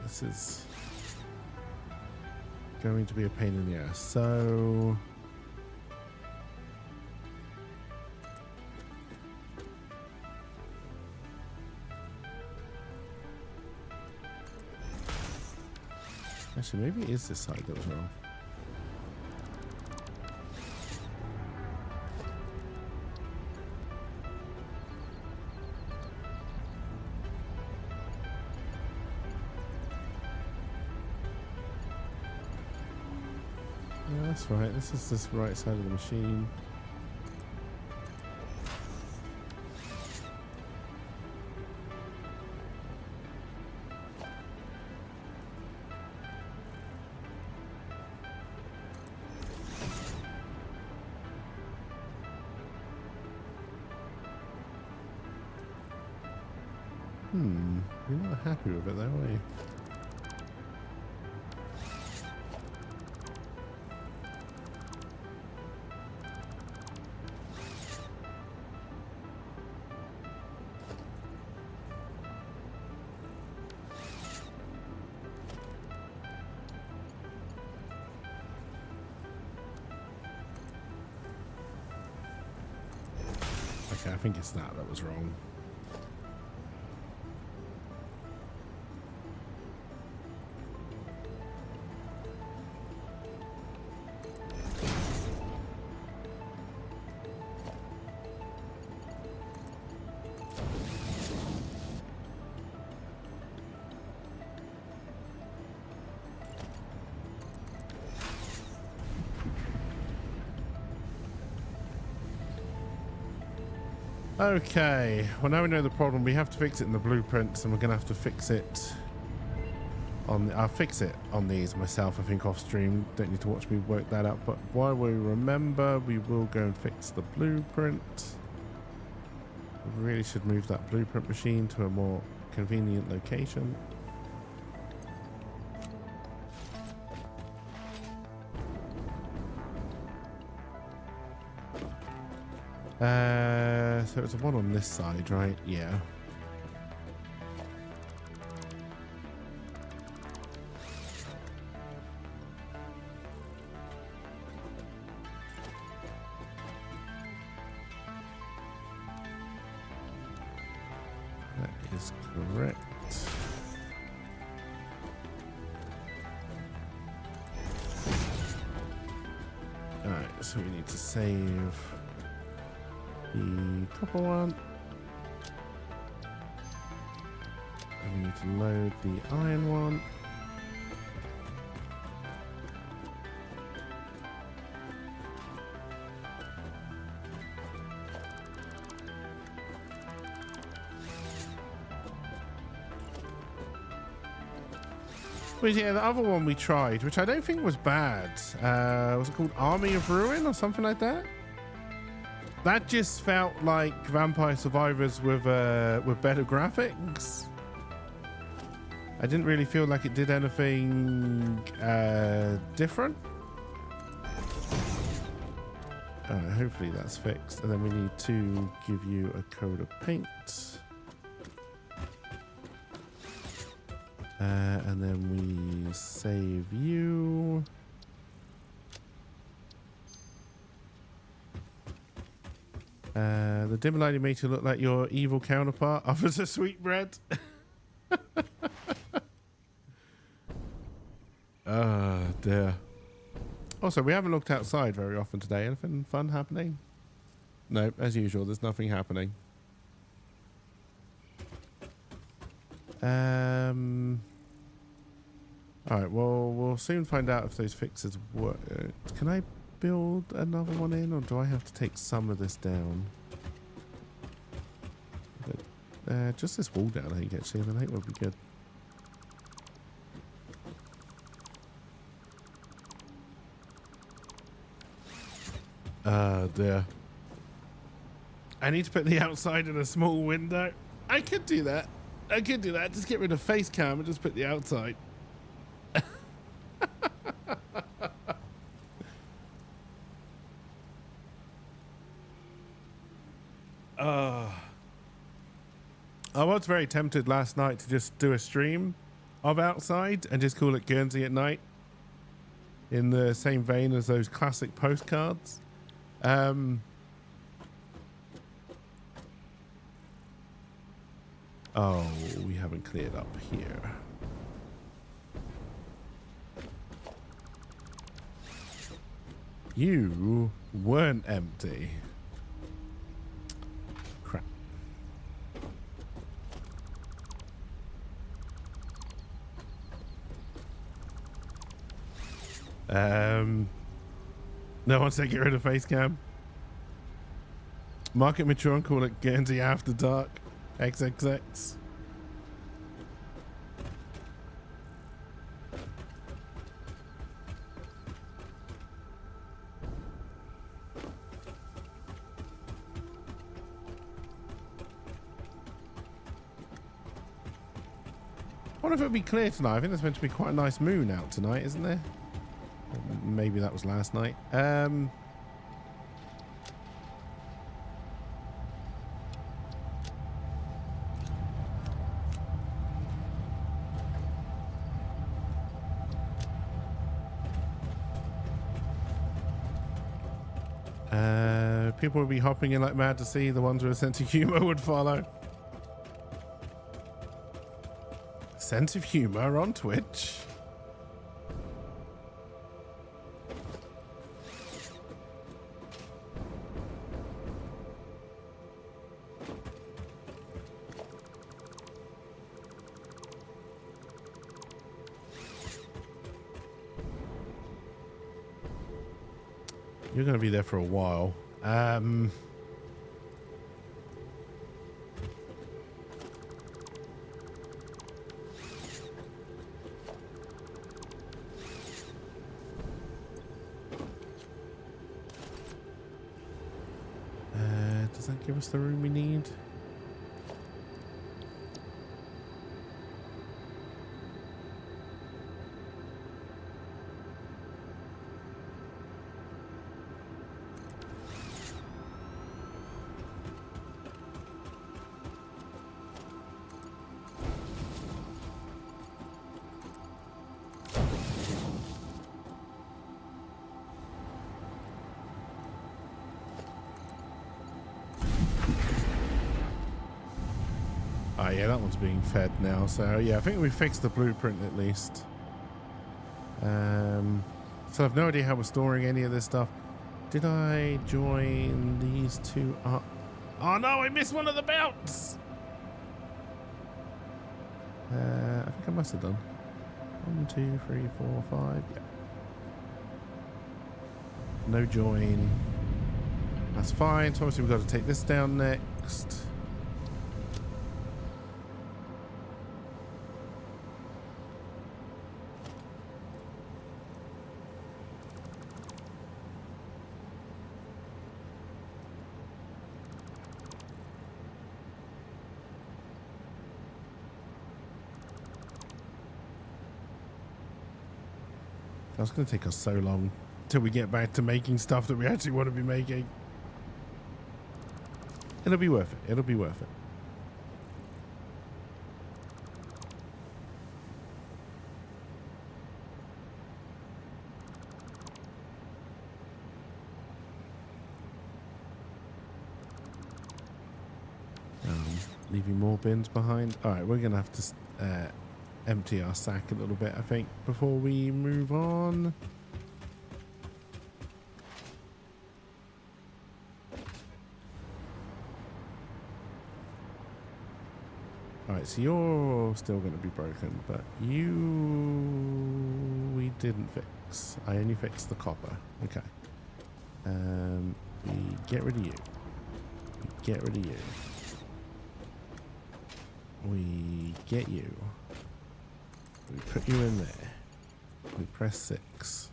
this is going to be a pain in the ass. So actually, maybe it is this side that was wrong. Yeah, that's right. This is this right side of the machine. You're not happy with it though, are you? Okay, I think it's that was wrong. Okay, well now we know the problem. We have to fix it in the blueprints, and we're gonna have to fix it on I'll fix it on these myself, I think, off stream. Don't need to watch me work that out, but while we remember, we will go and fix the blueprint. We really should move that blueprint machine to a more convenient location. So it's a one on this side, right? Yeah. That is correct. Alright, so we need to save the copper one, and we need to load the iron one. But yeah, the other one we tried, which I don't think was bad, was it called Army of Ruin or something like that? That just felt like Vampire Survivors with better graphics. I didn't really feel like it did anything different. Hopefully that's fixed. And then we need to give you a coat of paint. And then we save you. The dim lighting makes you look like your evil counterpart. Offers a sweetbread. Oh dear. Also, we haven't looked outside very often today. Anything fun happening? No, as usual, there's nothing happening. Alright, well, we'll soon find out if those fixes work. Can I build another one in, or do I have to take some of this down? Just this wall down, I think, actually. I think would be good. Dear. I need to put the outside in a small window. I could do that. I could do that. Just get rid of face cam and just put the outside. I was very tempted last night to just do a stream of outside and just call it Guernsey at Night, in the same vein as those classic postcards. Oh, we haven't cleared up here. You weren't empty. Crap. No one said get rid of face cam. Market mature and call it Guernsey After Dark. XXX. I wonder if it'll be clear tonight. I think there's meant to be quite a nice moon out tonight, isn't there? Maybe that was last night. People would be hopping in like mad to see the ones with a sense of humor would follow. Sense of humor on Twitch. You're going to be there for a while. Does that give us the room we need? Yeah, that one's being fed now. So yeah, I think we fixed the blueprint at least. So I've no idea how we're storing any of this stuff. Did I join these two up? Oh no, I missed one of the belts. I think I must have done 1, 2, 3, 4, 5. Yeah. No join. That's fine. So obviously we've got to take this down next. That's going to take us so long till we get back to making stuff that we actually want to be making. It'll be worth it. It'll be worth it. leaving more bins behind. All right, we're going to have to empty our sack a little bit, I think, before we move on. Alright, so you're still going to be broken, but you... we didn't fix. I only fixed the copper. Okay. We get rid of you. We get rid of you. We get you. We put you in there. We press 6.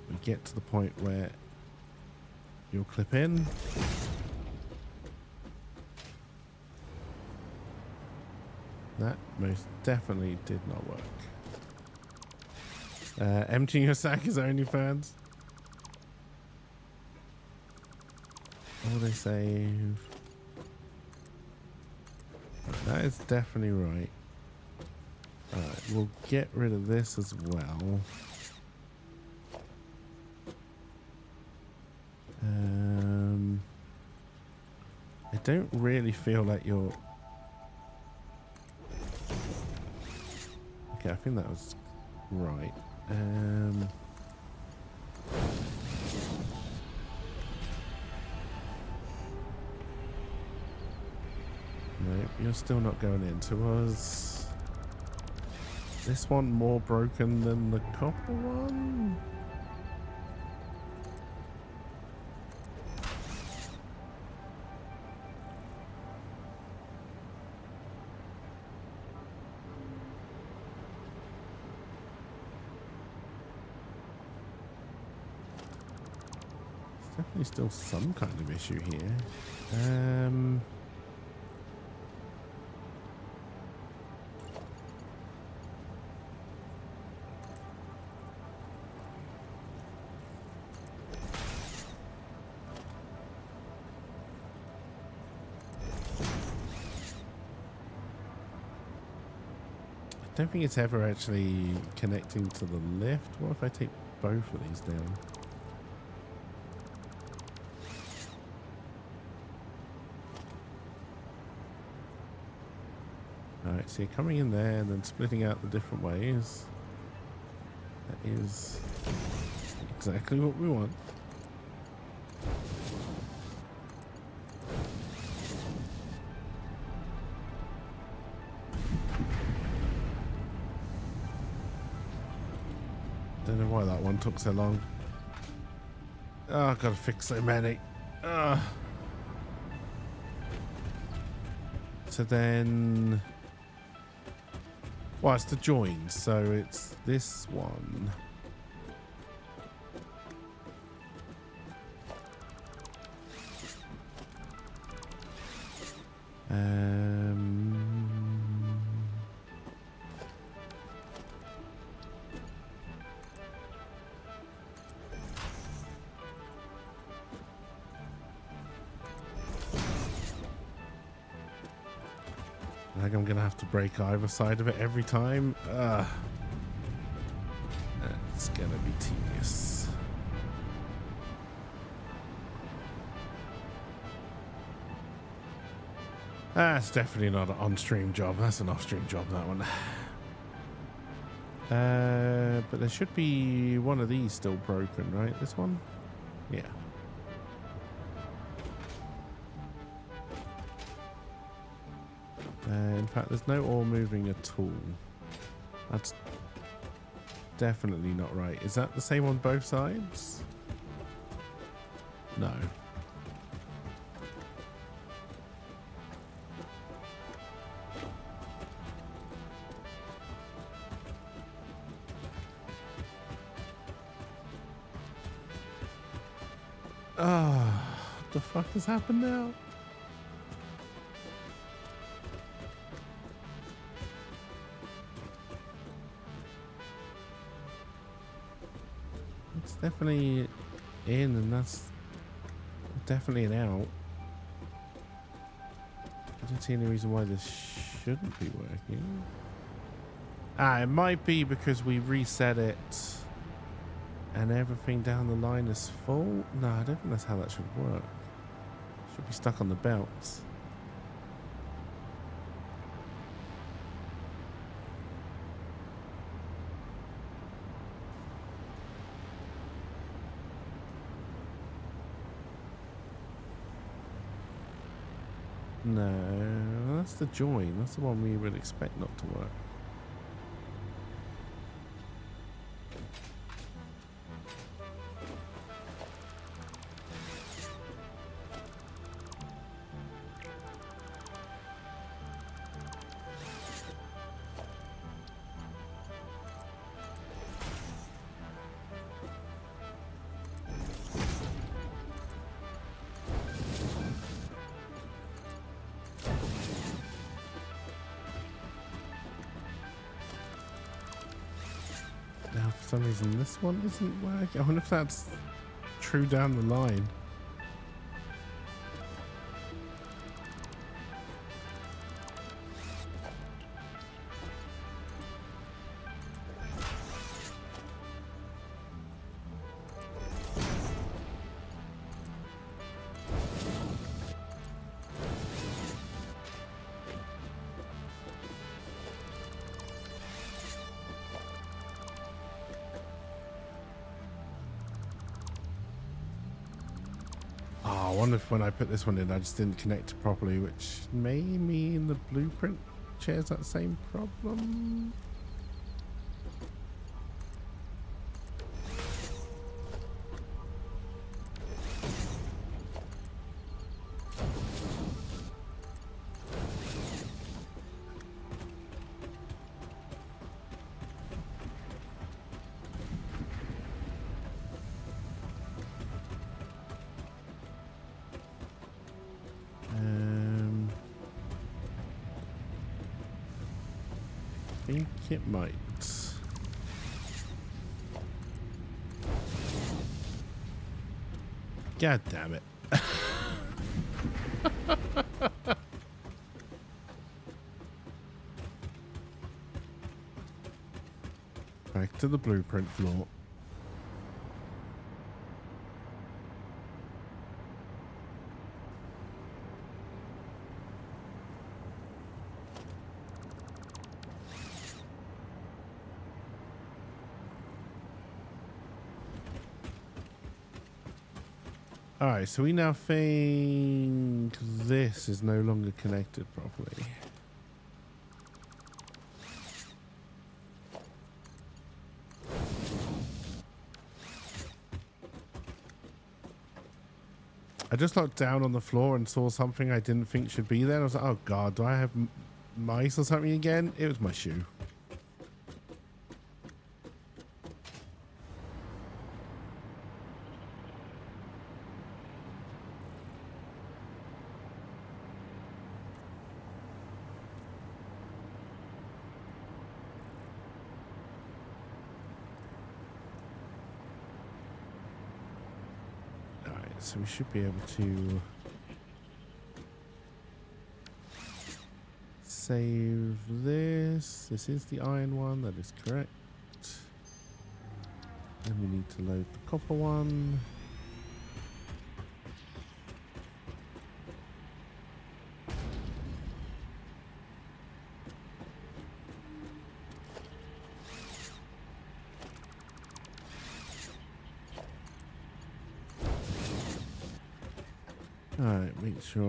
We get to the point where you'll clip in. That most definitely did not work. Emptying your sack is OnlyFans. Oh, they save. That is definitely right. Alright, we'll get rid of this as well. I don't really feel like you're... Okay, I think that was right. Nope, you're still not going into us. This one more broken than the copper one? Definitely still some kind of issue here. I don't think it's ever actually connecting to the lift. What if I take both of these down? Alright, so you're coming in there and then splitting out the different ways. That is exactly what we want. Don't know why that one took so long. Oh, I've got to fix so many. So then... Well, it's the joins, so it's this one. I think I'm gonna have to break either side of it every time. It's gonna be tedious. That's definitely not an on-stream job. That's an off-stream job, that one. But there should be one of these still broken, right? This one? Yeah. In fact, there's no ore moving at all. That's definitely not right. Is that the same on both sides? No. What the fuck has happened now? It's definitely in, and that's definitely an out. I don't see any reason why this shouldn't be working. It might be because we reset it and everything down the line is full. No, I don't think that's how that should work. Should be stuck on the belts. No, that's the join. That's the one we would expect not to work. Now, for some reason, this one isn't working. I wonder if that's true down the line. I wonder if when I put this one in, I just didn't connect it properly, which may mean the blueprint shares that same problem. I think it might. God damn it. Back to the blueprint floor. Alright, so we now think this is no longer connected properly. I just looked down on the floor and saw something I didn't think should be there. I was like, oh god, do I have mice or something again? It was my shoe. So we should be able to save this. This is the iron one, that is correct. And we need to load the copper one. Alright, make sure.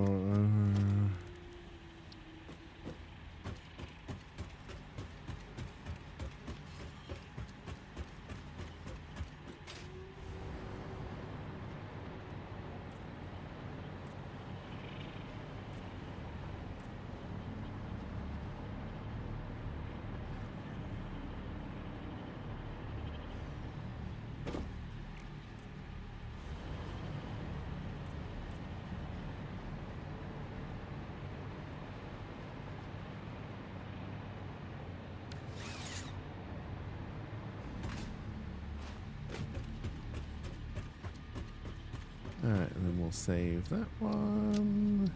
Alright, and then we'll save that one.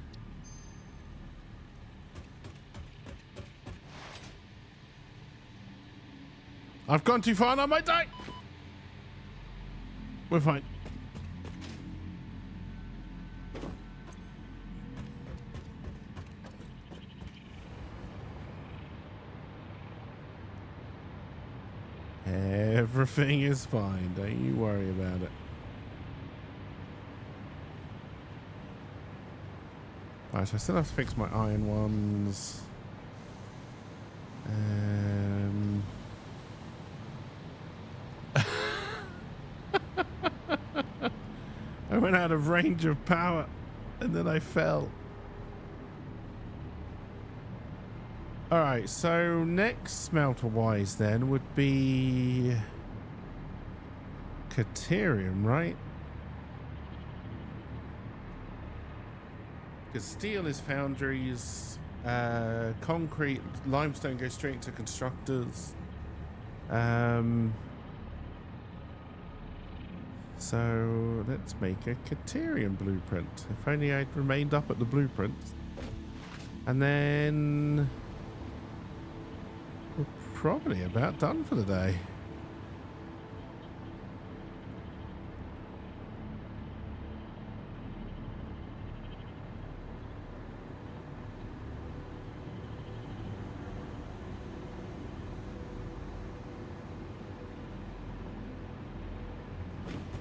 I've gone too far and I might die. We're fine. Everything is fine. Don't you worry about it. Alright, so I still have to fix my iron ones. I went out of range of power and then I fell. Alright, so next smelter wise then would be Caterium, right? Because steel is foundries, concrete, limestone goes straight to constructors. So let's make a Caterium blueprint. If only I'd remained up at the blueprint. And then we're probably about done for the day.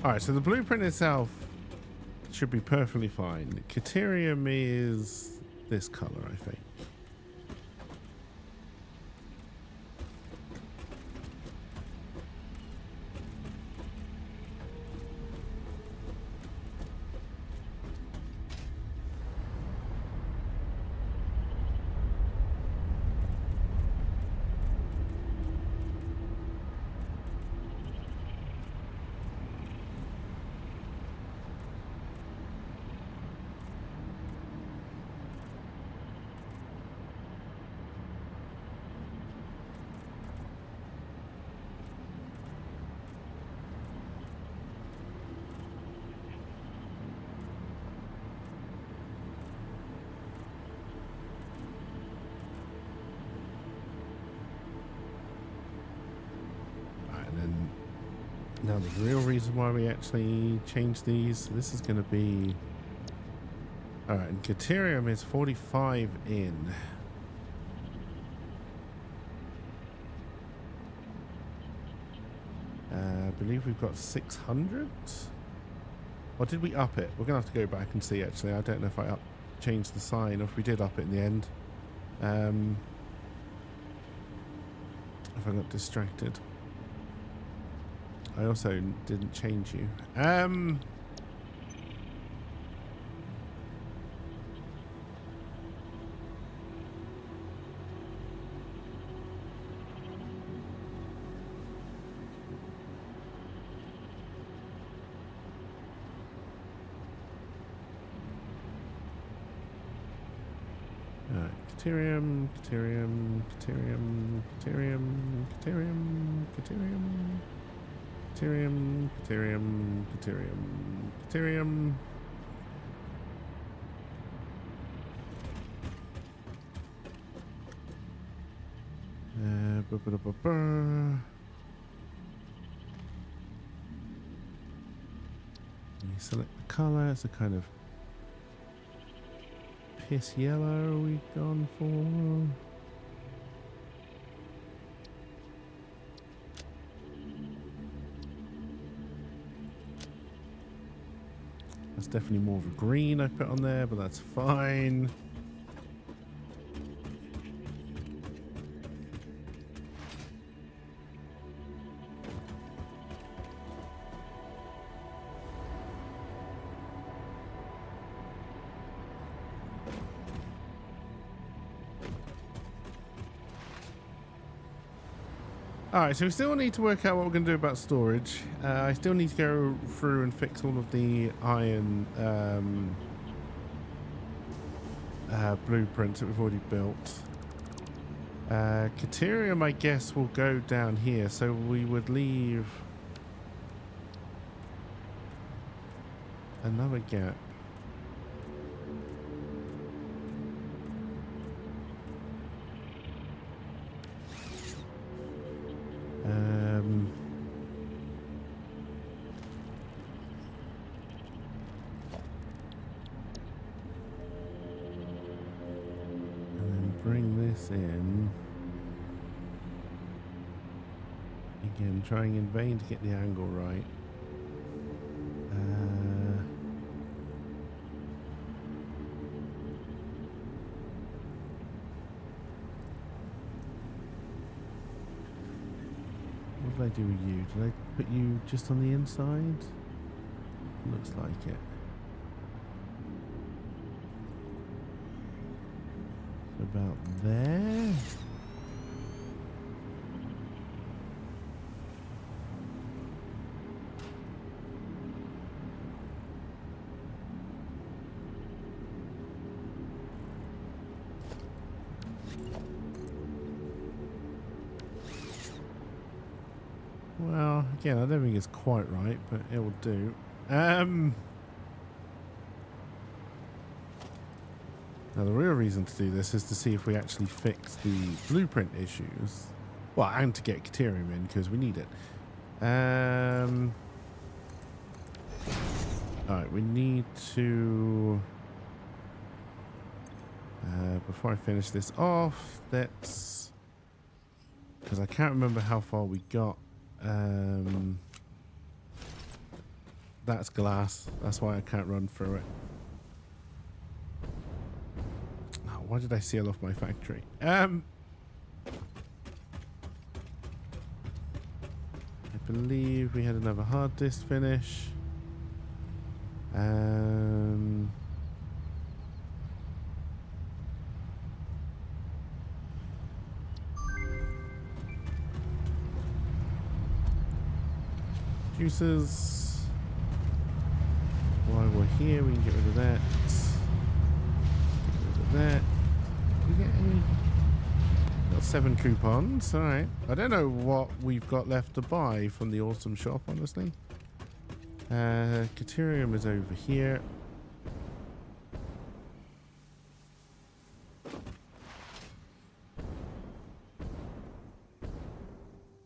Alright, so the blueprint itself should be perfectly fine. Caterium is this color, I think. Now the real reason why we actually changed these, this is going to be... Alright, and Caterium is 45 in. I believe we've got 600? Or did we up it? We're going to have to go back and see actually. I don't know if I changed the sign or if we did up it in the end. If I got distracted. I also didn't change you. Caterium, Caterium, Caterium, Caterium, Caterium, Caterium. Caterium, Caterium, Caterium, Caterium. You select the color, it's a kind of piss yellow we've gone for. That's definitely more of a green I put on there, but that's fine. Alright, so we still need to work out what we're going to do about storage. I still need to go through and fix all of the iron blueprints that we've already built. Caterium, I guess, will go down here, so we would leave another gap. Bring this in. Again, trying in vain to get the angle right. What did I do with you? Did I put you just on the inside? Looks like it. So about there. Well, again, I don't think it's quite right, but it will do. Now, the real reason to do this is to see if we actually fix the blueprint issues. Well, and to get Caterium in, because we need it. Alright, we need to... before I finish this off, let's... Because I can't remember how far we got. That's glass. That's why I can't run through it. Oh, why did I seal off my factory? I believe we had another hard disk finish. Juices. While we're here, we can get rid of that. Get rid of that. Did we get any? Got 7 coupons. All right. I don't know what we've got left to buy from the awesome shop, honestly. Caterium is over here.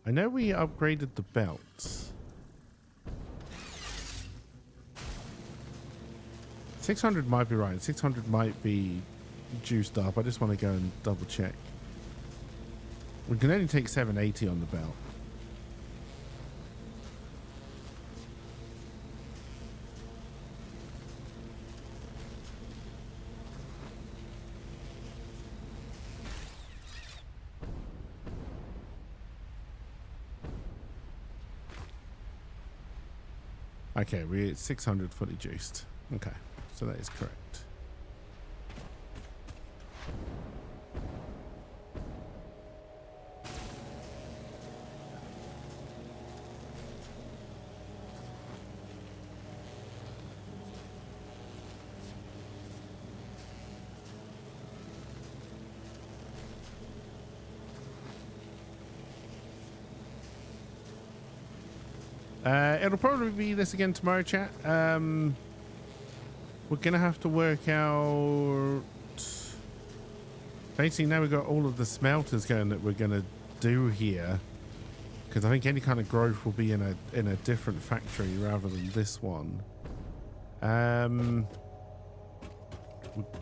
I know we upgraded the belts. 600 might be right. 600 might be juiced up. I just want to go and double check. We can only take 780 on the belt. Okay, we're at 600 fully juiced. Okay, so that is correct. It'll probably be this again tomorrow, chat. We're gonna have to work out. Basically, now we've got all of the smelters going that we're gonna do here, because I think any kind of growth will be in a different factory rather than this one. We're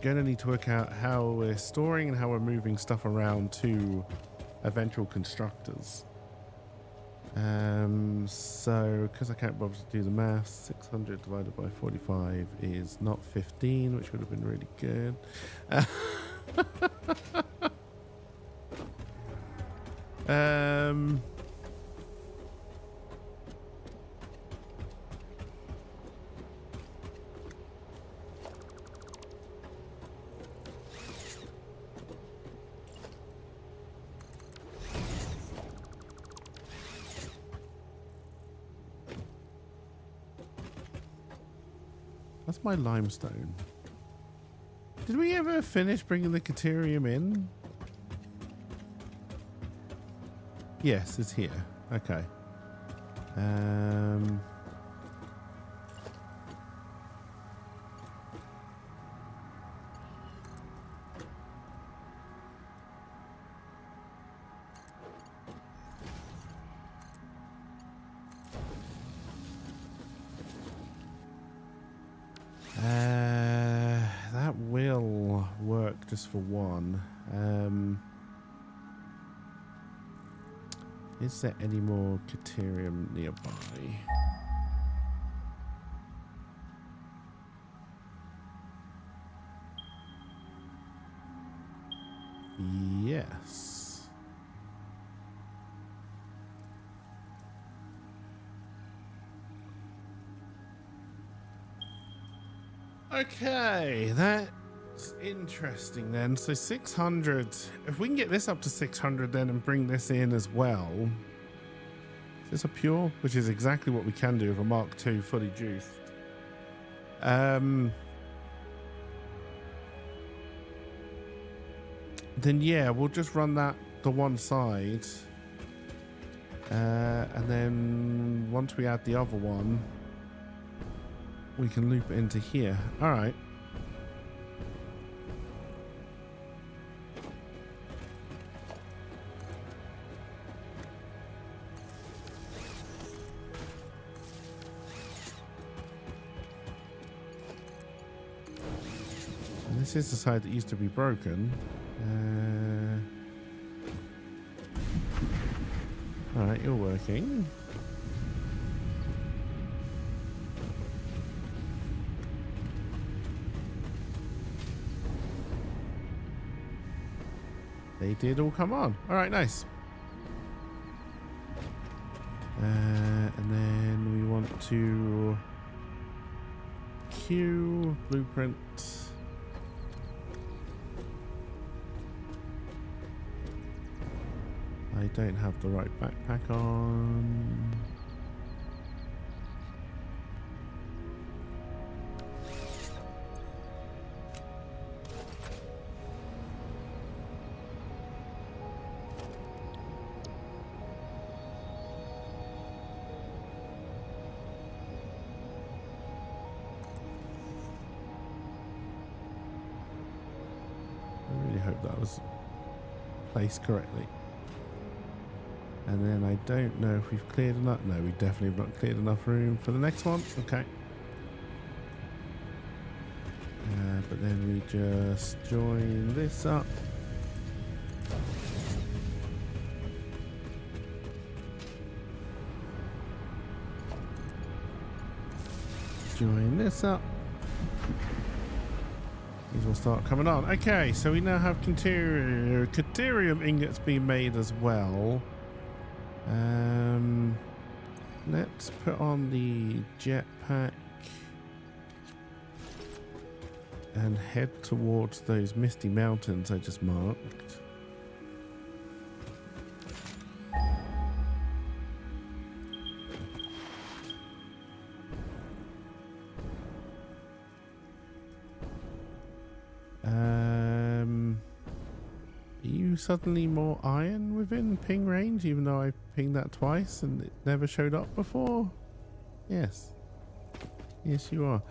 gonna need to work out how we're storing and how we're moving stuff around to eventual constructors. So because I can't bother to do the math, 600 divided by 45 is not 15, which would have been really good. That's my limestone. Did we ever finish bringing the Caterium in? Yes, it's here. Okay. That will work just for one. Is there any more Caterium nearby? Yes. Okay, that's interesting then. So 600. If we can get this up to 600 then and bring this in as well. Is this a pure? Which is exactly what we can do with a Mark II fully juiced. Then yeah, we'll just run that to one side. And then once we add the other one, we can loop it into here. All right. And this is the side that used to be broken. All right, you're working. They did all come on. All right, nice. And then we want to queue blueprint. I don't have the right backpack on. I really hope that was placed correctly. And then I don't know if we've cleared enough. No, we definitely have not cleared enough room for the next one. Okay. But then we just join this up. Join this up. These will start coming on. Okay, so we now have Caterium ingots being made as well. Let's put on the jetpack and head towards those misty mountains I just marked. Are you suddenly more iron within ping range, even though I pinged that twice and it never showed up before? Yes. Yes, you are.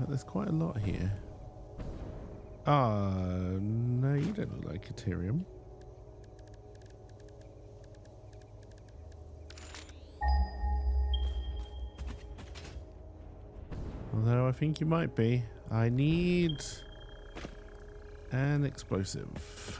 There's quite a lot here. No, you don't look like Caterium. Although I think you might be. I need an explosive.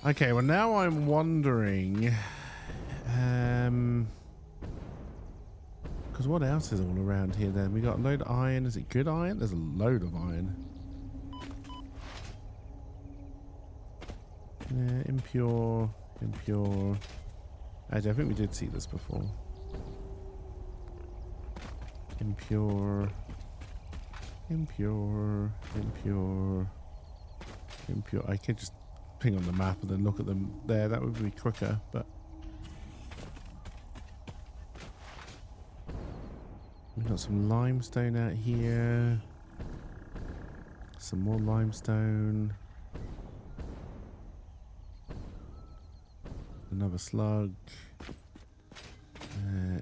Okay, well now I'm wondering, because what else is all around here then? We got a load of iron. Is it good iron? There's a load of iron. Yeah, impure. Actually, I think we did see this before. Impure. I could just ping on the map and then look at them there. That would be quicker, but we've got some limestone out here. Some more limestone. Another slug.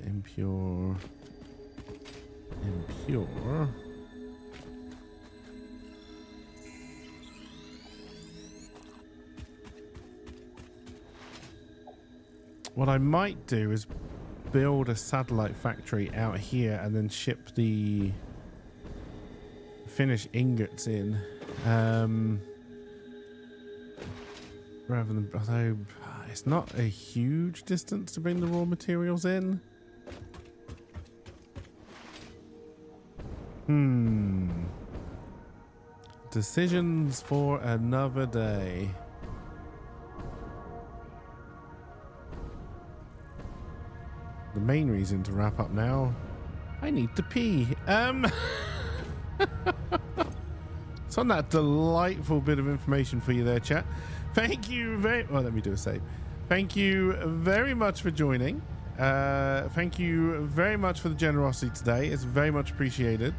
Impure. What I might do is build a satellite factory out here and then ship the finished ingots in. Rather than, although it's not a huge distance to bring the raw materials in. Decisions for another day. The main reason to wrap up now, I need to pee. So on that delightful bit of information for you there, chat. Thank you let me do a save. Thank you very much for joining. Thank you very much for the generosity today. It's very much appreciated.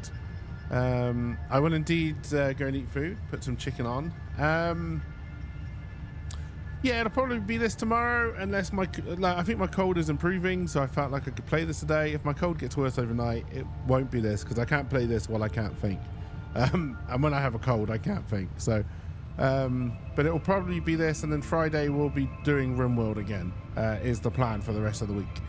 I will indeed go and eat food, put some chicken on. Yeah, it'll probably be this tomorrow, unless I think my cold is improving, so I felt like I could play this today. If my cold gets worse overnight, it won't be this, because I can't play this while I can't think. And when I have a cold, I can't think. So, but it will probably be this, and then Friday we'll be doing RimWorld again, is the plan for the rest of the week.